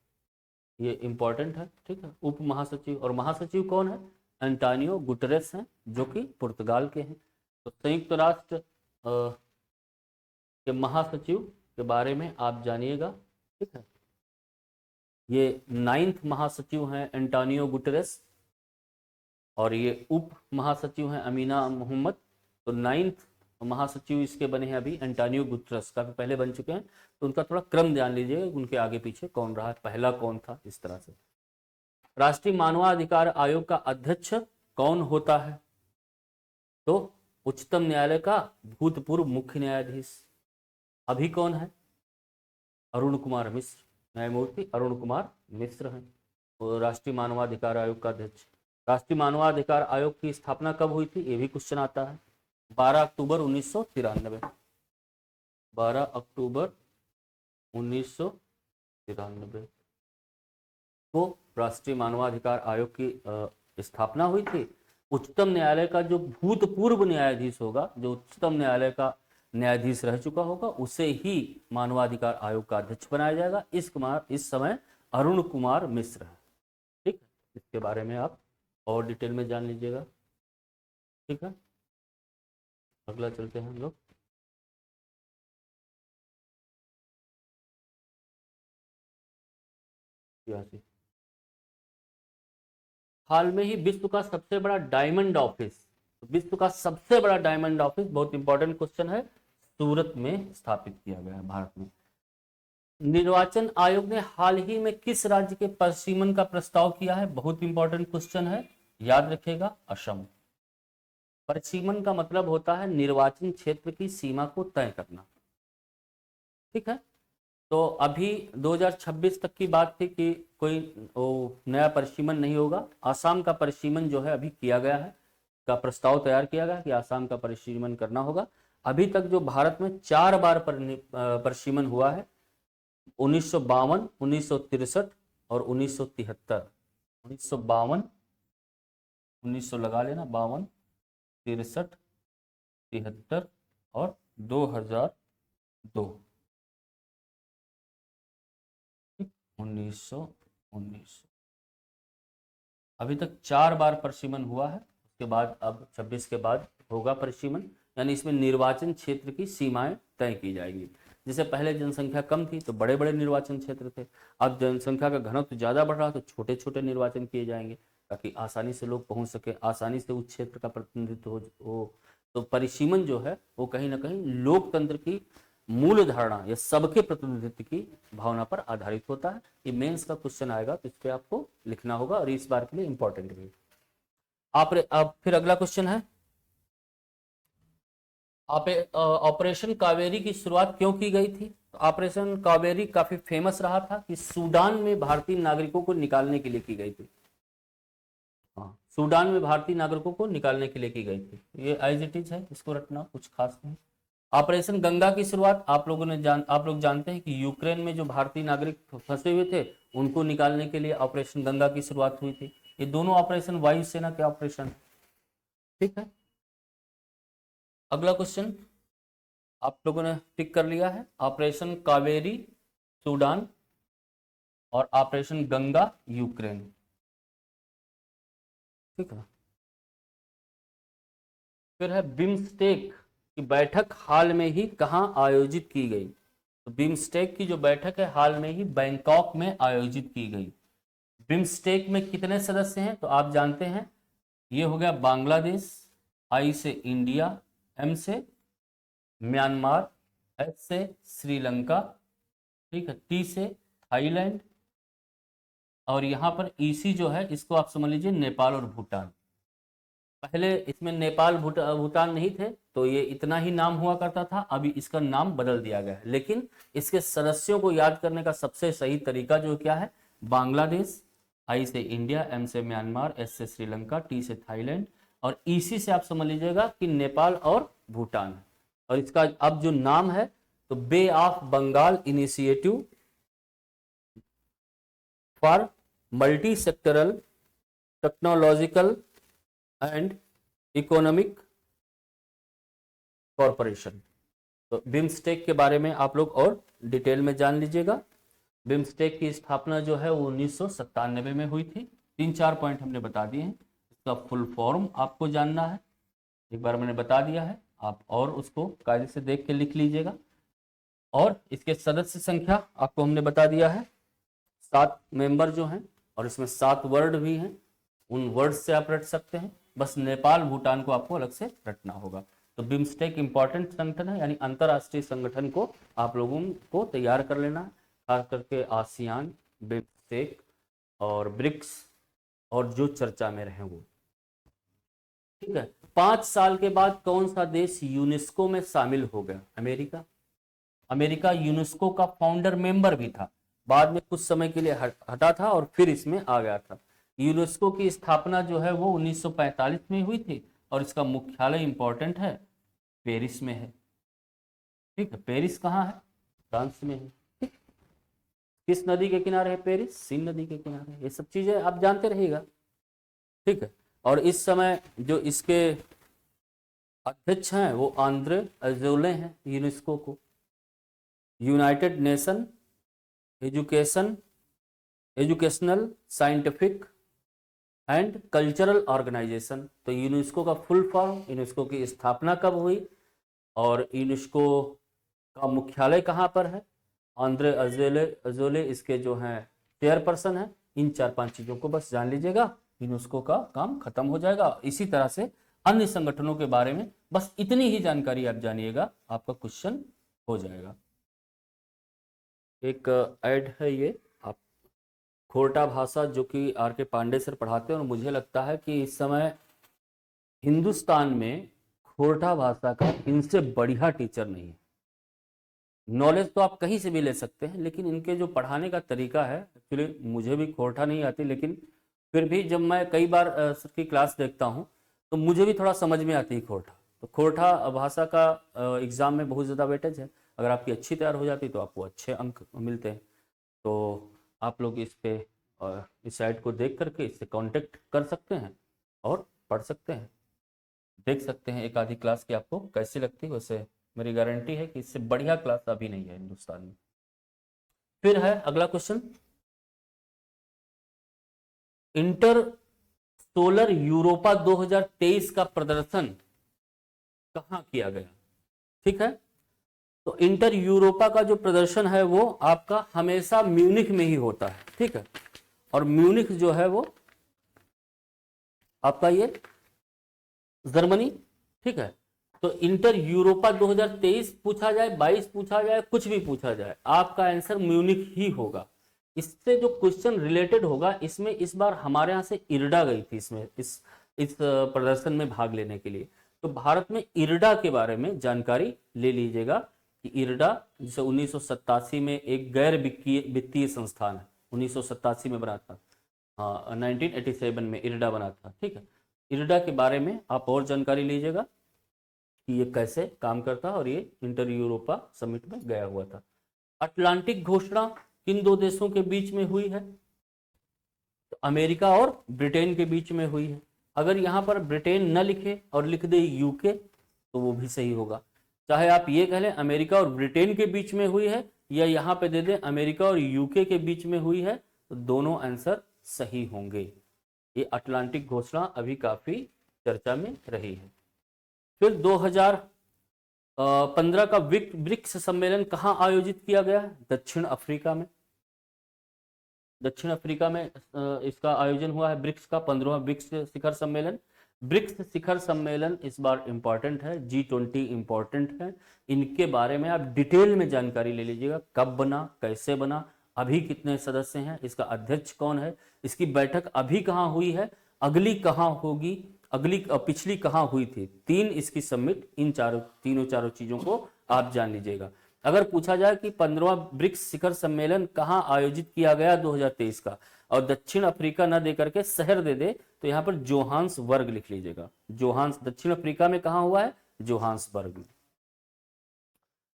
ये इंपॉर्टेंट है, ठीक है। उप महासचिव, और महासचिव कौन है? एंटानियो गुटरेस हैं, जो कि पुर्तगाल के हैं। तो संयुक्त राष्ट्र के महासचिव के बारे में आप जानिएगा, ठीक है। ये 9th महासचिव हैं एंटानियो गुटरेस, और ये उप महासचिव हैं अमीना मोहम्मद। तो 9th महासचिव इसके बने हैं अभी एंटानियो गुटरेस, काफी पहले बन चुके हैं। तो उनका थोड़ा क्रम जान लीजिए, उनके आगे पीछे कौन रहा है, पहला कौन था, इस तरह से। राष्ट्रीय मानवाधिकार आयोग का अध्यक्ष कौन होता है? तो उच्चतम न्यायालय का भूतपूर्व मुख्य न्यायाधीश। अभी कौन है? अरुण कुमार मिश्र, न्यायमूर्ति अरुण कुमार मिश्र हैं, तो राष्ट्रीय मानवाधिकार आयोग का अध्यक्ष। राष्ट्रीय मानवाधिकार आयोग की स्थापना कब हुई थी, ये भी क्वेश्चन आता है। 12 अक्टूबर 1993, 12 अक्टूबर 1993 को राष्ट्रीय मानवाधिकार आयोग की स्थापना हुई थी। उच्चतम न्यायालय का जो भूतपूर्व न्यायाधीश होगा, जो उच्चतम न्यायालय का न्यायाधीश रह चुका होगा, उसे ही मानवाधिकार आयोग का अध्यक्ष बनाया जाएगा। इस समय अरुण कुमार मिश्र है, ठीक है। इसके बारे में आप और डिटेल में जान लीजिएगा, ठीक है। अगला चलते हैं हम लोग। हाल में ही विश्व का सबसे बड़ा डायमंड ऑफिस, विश्व का सबसे बड़ा डायमंड ऑफिस, बहुत इंपॉर्टेंट क्वेश्चन है, सूरत में स्थापित किया गया है, भारत में। निर्वाचन आयोग ने हाल ही में किस राज्य के परिसीमन का प्रस्ताव किया है? बहुत इंपॉर्टेंट क्वेश्चन है, याद रखिएगा, असम। परिसीमन का मतलब होता है निर्वाचन क्षेत्र की सीमा को तय करना, ठीक है। तो अभी 2026 तक की बात थी कि कोई नया परिसीमन नहीं होगा। आसाम का परिसीमन जो है अभी किया गया है, का प्रस्ताव तैयार किया गया कि आसाम का परिसीमन करना होगा। अभी तक जो भारत में 4 बार परिसीमन हुआ है, 1952, 1963 और 1973। 1952, 1900 लगा लेना, 52, 63, 73 और 2002, 1919। अभी तक 4 बार परिसीमन हुआ है। उसके बाद अब 26 के बाद होगा परिसीमन, यानी इसमें निर्वाचन क्षेत्र की सीमाएं तय की जाएगी। जैसे पहले जनसंख्या कम थी तो बड़े बड़े निर्वाचन क्षेत्र थे, अब जनसंख्या का घनत्व ज्यादा बढ़ रहा तो छोटे छोटे निर्वाचन किए जाएंगे, ताकि आसानी से लोग पहुंच सके, आसानी से उस क्षेत्र का प्रतिनिधित्व हो। तो परिसीमन जो है वो कहीं ना कहीं लोकतंत्र की मूल धारणा या सबके प्रतिनिधित्व की भावना पर आधारित होता है। ये मेंस का क्वेश्चन आएगा तो इस पे आपको लिखना होगा, और इस बार के लिए इंपॉर्टेंट भी। आप फिर अगला क्वेश्चन है, ऑपरेशन कावेरी की शुरुआत क्यों की गई थी? ऑपरेशन कावेरी काफी फेमस रहा था कि सूडान में भारतीय नागरिकों को निकालने के लिए की गई थी। हाँ, सूडान में भारतीय नागरिकों को निकालने के लिए की गई थी। ये एज इट इज है, इसको रटना कुछ खास नहीं। ऑपरेशन गंगा की शुरुआत आप लोग जानते हैं कि यूक्रेन में जो भारतीय नागरिक फंसे हुए थे उनको निकालने के लिए ऑपरेशन गंगा की शुरुआत हुई थी। ये दोनों ऑपरेशन वायुसेना के ऑपरेशन, ठीक है। अगला क्वेश्चन आप लोगों ने टिक कर लिया है, ऑपरेशन कावेरी सूडान और ऑपरेशन गंगा यूक्रेन, ठीक है। फिर है बिम्स्टेक की बैठक हाल में ही कहां आयोजित की गई? तो बिम्स्टेक की जो बैठक है हाल में ही बैंकॉक में आयोजित की गई। बिम्स्टेक में कितने सदस्य हैं? तो आप जानते हैं, ये हो गया बांग्लादेश, आई से इंडिया, एम से म्यांमार, एस से श्रीलंका, ठीक है, टी से थाईलैंड, और यहां पर ईसी जो है इसको आप समझ लीजिए नेपाल और भूटान। पहले इसमें नेपाल भूटान नहीं थे तो ये इतना ही नाम हुआ करता था, अभी इसका नाम बदल दिया गया है। लेकिन इसके सदस्यों को याद करने का सबसे सही तरीका जो क्या है, बांग्लादेश, आई से इंडिया, एम से म्यांमार, एस से श्रीलंका, टी से थाईलैंड, और ईसी से आप समझ लीजिएगा कि नेपाल और भूटान। और इसका अब जो नाम है तो bay of Bengal initiative for multi sectoral technological and economic corporation. तो बिम्स्टेक के बारे में आप लोग और डिटेल में जान लीजिएगा। बिम्स्टेक की स्थापना जो है वो 1997 में हुई थी। 3-4 पॉइंट हमने बता दिए हैं। इसका फुल फॉर्म आपको जानना है, एक बार मैंने बता दिया है, आप और उसको कायदे से देख के लिख लीजिएगा। और इसके सदस्य संख्या आपको हमने बता दिया है, 7 मेंबर जो हैं, और इसमें 7 वर्ड भी हैं। उन वर्ड से आप रट सकते हैं, बस नेपाल भूटान को आपको अलग से रटना होगा। तो बिम्स्टेक इंपॉर्टेंट संगठन है, यानी अंतरराष्ट्रीय संगठन को आप लोगों को तैयार कर लेना है, खास करके आसियान, बिम्स्टेक और ब्रिक्स, और जो चर्चा में रहे वो। ठीक है। 5 साल के बाद कौन सा देश यूनेस्को में शामिल हो गया? अमेरिका। अमेरिका यूनेस्को का फाउंडर मेंबर भी था, बाद में कुछ समय के लिए हटा था और फिर इसमें आ गया था। यूनेस्को की स्थापना जो है वो 1945 में हुई थी, और इसका मुख्यालय इंपॉर्टेंट है, पेरिस में है। ठीक है, पेरिस कहाँ है? फ्रांस में है। ठीक, किस नदी के किनारे है पेरिस? सीन नदी के किनारे। ये सब चीजें आप जानते रहिएगा। ठीक है। और इस समय जो इसके अध्यक्ष हैं वो आंद्रे अजोले हैं। यूनेस्को को United Nation Educational Scientific and Cultural Organization. तो यूनेस्को का फुल फॉर्म, यूनेस्को की स्थापना कब हुई और यूनेस्को का मुख्यालय कहाँ पर है? आंद्रे अजोले इसके जो हैं चेयरपर्सन है। इन 4-5 चीजों को बस जान लीजिएगा, यूनेस्को का काम खत्म हो जाएगा। इसी तरह से अन्य संगठनों के बारे में बस इतनी ही जानकारी आप जानिएगा, आपका क्वेश्चन हो जाएगा। एक ऐड है ये, आप खोरठा भाषा जो कि आर के पांडे सर पढ़ाते हैं, और मुझे लगता है कि इस समय हिंदुस्तान में खोरठा भाषा का इनसे बढ़िया टीचर नहीं है। नॉलेज तो आप कहीं से भी ले सकते हैं, लेकिन इनके जो पढ़ाने का तरीका है, एक्चुअली मुझे भी खोरठा नहीं आती, लेकिन फिर भी जब मैं कई बार सर की क्लास देखता हूँ तो मुझे भी थोड़ा समझ में आती है खोरठा। तो खोरठा भाषा का एग्ज़ाम में बहुत ज़्यादा वेटेज है। अगर आपकी अच्छी तैयार हो जाती तो आपको अच्छे अंक मिलते हैं। तो आप लोग इस पे इस साइट को देख करके इससे कांटेक्ट कर सकते हैं और पढ़ सकते हैं, देख सकते हैं एक आधी क्लास की आपको कैसी लगती है। वैसे मेरी गारंटी है कि इससे बढ़िया क्लास अभी नहीं है हिंदुस्तान में। फिर है अगला क्वेश्चन, इंटर सोलर यूरोपा 2023 का प्रदर्शन कहां किया गया? ठीक है, तो इंटर यूरोपा का जो प्रदर्शन है वो आपका हमेशा म्यूनिख में ही होता है। ठीक है, और म्यूनिख जो है वो आपका ये जर्मनी। ठीक है, तो इंटर यूरोपा 2023 पूछा जाए, 22 पूछा जाए, कुछ भी पूछा जाए, आपका आंसर म्यूनिख ही होगा। इससे जो क्वेश्चन रिलेटेड होगा, इसमें इस बार हमारे यहाँ से इरडा गई थी इसमें, इस प्रदर्शन में भाग लेने के लिए। तो भारत में इरडा के बारे में जानकारी ले लीजिएगा कि इरडा जिसे 1987 में एक गैर वित्तीय संस्थान है, 1987 में बना था। हाँ, 1987 में इरडा बना था। ठीक है, इरडा के बारे में आप और जानकारी लीजिएगा कि ये कैसे काम करता है, और ये इंटर यूरोपा समिट में गया हुआ था। अटलांटिक घोषणा किन 2 देशों के बीच में हुई है? तो अमेरिका और ब्रिटेन के बीच में हुई है। अगर यहाँ पर ब्रिटेन न लिखे और लिख दे यूके तो वो भी सही होगा। चाहे आप ये कह लें अमेरिका और ब्रिटेन के बीच में हुई है, या यहाँ पे दे दें अमेरिका और यूके के बीच में हुई है, तो दोनों आंसर सही होंगे। ये अटलांटिक घोषणा अभी काफी चर्चा में रही है। फिर 2015 का ब्रिक्स सम्मेलन कहां आयोजित किया गया? दक्षिण अफ्रीका में। दक्षिण अफ्रीका में इसका आयोजन हुआ है, ब्रिक्स का 15वां ब्रिक्स शिखर सम्मेलन। ब्रिक्स शिखर सम्मेलन इस बार इंपॉर्टेंट है, G20 इंपॉर्टेंट है। इनके बारे में आप डिटेल में जानकारी ले लीजिएगा, कब बना, कैसे बना, अभी कितने सदस्य हैं, इसका अध्यक्ष कौन है, इसकी बैठक अभी कहाँ हुई है, अगली कहाँ होगी, अगली पिछली कहाँ हुई थी, 3 इसकी समिट। इन चारों चीजों को आप जान लीजिएगा। अगर पूछा जाए कि 15वां ब्रिक्स शिखर सम्मेलन कहां आयोजित किया गया 2023 का, और दक्षिण अफ्रीका न दे करके शहर दे दे, तो यहां पर जोहान्सबर्ग लिख लीजिएगा। दक्षिण अफ्रीका में कहां हुआ है? जोहान्सबर्ग में।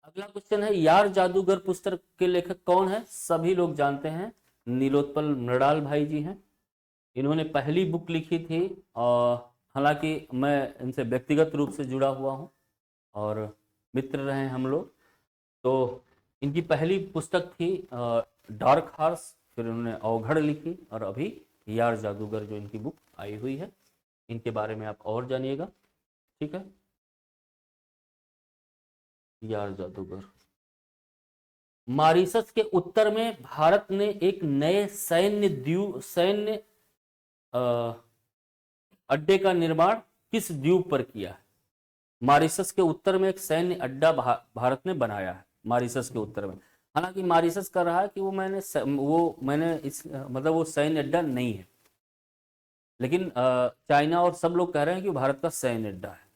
अगला क्वेश्चन है, यार जादूगर पुस्तक के लेखक कौन है? सभी लोग जानते हैं, नीलोत्पल मृणाल भाई जी हैं। इन्होंने पहली बुक लिखी थी, और हालांकि मैं इनसे व्यक्तिगत रूप से जुड़ा हुआ हूं और मित्र रहे हम लोग। तो इनकी पहली पुस्तक थी डार्क हॉर्स, फिर उन्होंने अवघड़ लिखी, और अभी यार जादूगर जो इनकी बुक आई हुई है, इनके बारे में आप और जानिएगा। ठीक है, यार जादूगर। मॉरिशस के उत्तर में भारत ने एक नए सैन्य अ, अड्डे का निर्माण किस द्वीप पर किया है? मॉरिशस के उत्तर में एक सैन्य अड्डा भारत ने बनाया है, मॉरिशस के उत्तर में। हालांकि मॉरिशस कर रहा है कि मतलब वो सैन्य अड्डा नहीं है, लेकिन चाइना और सब लोग कह रहे हैं कि भारत का सैन्य अड्डा है।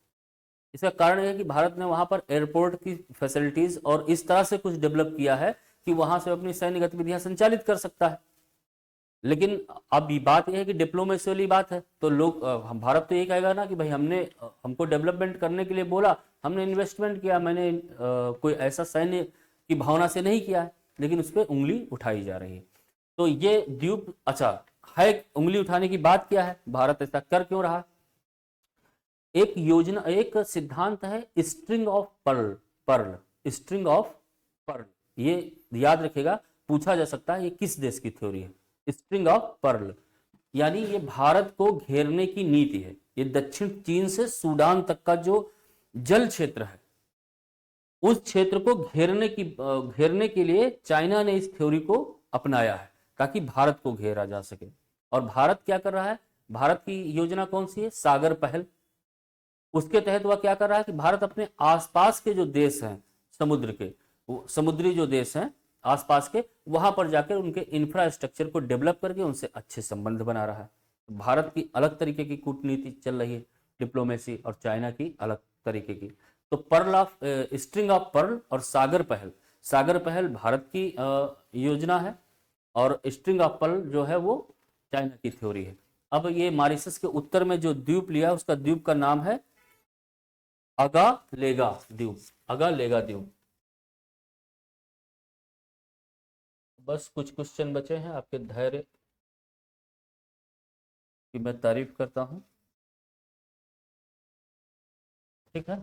इसका कारण यह है कि भारत ने वहां पर एयरपोर्ट की फैसिलिटीज और इस तरह से कुछ डेवलप किया है कि वहां से अपनी सैन्य गतिविधियां संचालित कर सकता है। लेकिन अब ये बात यह है कि डिप्लोमेसी वाली बात है, तो लोग भारत तो ये कहेगा ना कि भाई हमको डेवलपमेंट करने के लिए बोला, हमने इन्वेस्टमेंट किया, मैंने कोई ऐसा सैन्य की भावना से नहीं किया है, लेकिन उस पर उंगली उठाई जा रही है। तो ये द्वीप, अच्छा है, उंगली उठाने की बात क्या है, भारत ऐसा कर क्यों रहा? एक योजना, एक सिद्धांत है string of pearl, string of pearl, ये याद रखेगा, पूछा जा सकता है ये किस देश की थ्योरी है। स्ट्रिंग ऑफ पर्ल यानी ये भारत को घेरने की नीति है। ये दक्षिण चीन से सूडान तक का जो जल क्षेत्र है, उस क्षेत्र को घेरने के लिए चाइना ने इस थ्योरी को अपनाया है, ताकि भारत को घेरा जा सके। और भारत क्या कर रहा है? भारत की योजना कौन सी है? सागर पहल। उसके तहत वह क्या कर रहा है कि भारत अपने आसपास के जो देश हैं समुद्री जो देश हैं आसपास के, वहां पर जाकर उनके इंफ्रास्ट्रक्चर को डेवलप करके उनसे अच्छे संबंध बना रहा है। भारत की अलग तरीके की कूटनीति चल रही है, डिप्लोमेसी, और चाइना की अलग तरीके की। तो स्ट्रिंग ऑफ पर्ल और सागर पहल भारत की योजना है, और स्ट्रिंग ऑफ पर्ल जो है वो चाइना की थ्योरी है। अब ये मॉरिशस के उत्तर में जो द्वीप लिया, उसका द्वीप का नाम है अगालेगा द्वीप। बस कुछ क्वेश्चन बचे हैं, आपके धैर्य की मैं तारीफ करता हूं। ठीक है,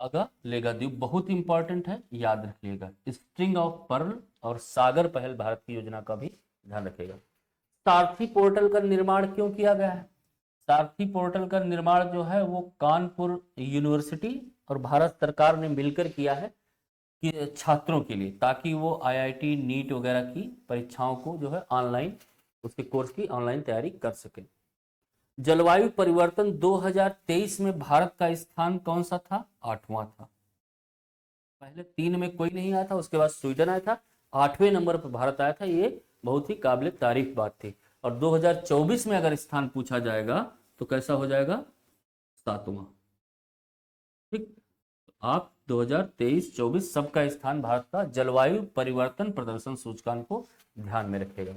अगालेगा द्वीप बहुत इंपॉर्टेंट है, याद रखिएगा। स्ट्रिंग ऑफ पर्ल और सागर पहल भारत की योजना का भी ध्यान रखिएगा। सारथी पोर्टल का निर्माण क्यों किया गया है? सारथी पोर्टल का निर्माण जो है वो कानपुर यूनिवर्सिटी और भारत सरकार ने मिलकर किया है कि छात्रों के लिए, ताकि वो आईआईटी नीट वगैरह की परीक्षाओं को जो है ऑनलाइन, उसके कोर्स की ऑनलाइन तैयारी कर सके। जलवायु परिवर्तन 2023 में भारत का स्थान कौन सा था? 8वां था। पहले 3 में कोई नहीं आया था, उसके बाद स्वीडन आया था, 8वें नंबर पर भारत आया था। ये बहुत ही काबिल तारीफ बात थी। और 2024 में अगर स्थान पूछा जाएगा तो कैसा हो जाएगा? 7वां। ठीक, आप 2023-24 सबका स्थान भारत का जलवायु परिवर्तन प्रदर्शन सूचकांक को ध्यान में रखेगा।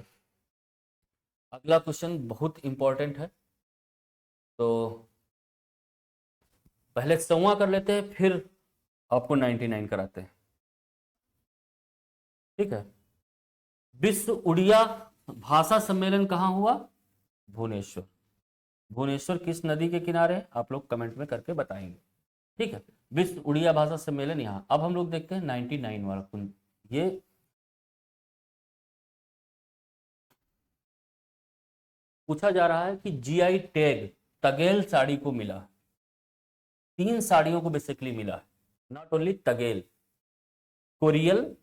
अगला क्वेश्चन बहुत इंपॉर्टेंट है, तो पहले 100वां कर लेते हैं, फिर आपको 99 कराते हैं। ठीक है, विश्व उड़िया भाषा सम्मेलन कहाँ हुआ? भुवनेश्वर। भुवनेश्वर किस नदी के किनारे है? आप लोग कमेंट में करके बताएंगे। ठीक है, विश्व उड़िया भाषा सम्मेलन यहाँ। अब हम लोग देखते हैं 99 वाला। ये पूछा जा रहा है कि जीआई टैग तगेल साड़ी को मिला। 3 साड़ियों को बेसिकली मिला है, नॉट ओनली तगेल, कोरियल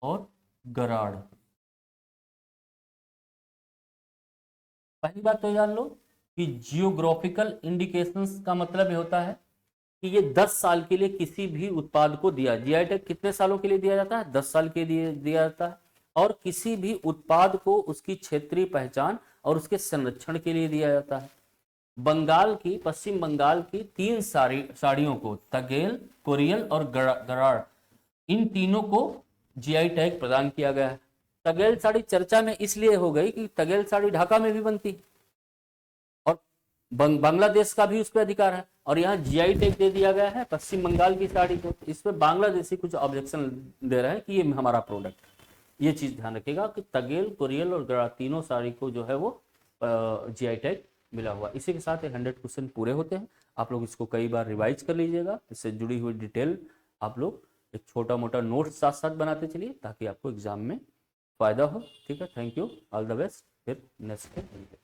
और गराड़। पहली बात तो जान लो कि जियोग्राफिकल इंडिकेशंस का मतलब ये होता है कि ये 10 साल के लिए किसी भी उत्पाद को दिया। जीआई टैग कितने सालों के लिए दिया जाता है? 10 साल के लिए दिया जाता है। और किसी भी उत्पाद को उसकी क्षेत्रीय पहचान और उसके संरक्षण के लिए दिया जाता है। पश्चिम बंगाल की 3 साड़ियों को, तगेल, कोरियल और गराड़, इन तीनों को जीआई टैग प्रदान किया गया है। तगेल साड़ी चर्चा में इसलिए हो गई कि तगेल साड़ी ढाका में भी बनती, और बांग्लादेश का भी उस पर अधिकार है, और यहाँ जीआई टैग दे दिया गया है पश्चिम बंगाल की साड़ी को। इसमें बांग्लादेशी कुछ ऑब्जेक्शन दे रहे हैं कि ये हमारा प्रोडक्ट। ये चीज ध्यान रखिएगा कि तगेल, कोरियल और गराड़ तीनों साड़ी को जो है वो जीआई टैग मिला हुआ। इसी के साथ 100 क्वेश्चन पूरे होते हैं। आप लोग इसको कई बार रिवाइज कर लीजिएगा, इससे जुड़ी हुई डिटेल आप लोग एक छोटा मोटा नोट्स साथ साथ बनाते चलिए ताकि आपको एग्जाम में फ़ायदा हो। ठीक है, thank you, all the best, फिर नेक्स्ट पे मिलते हैं।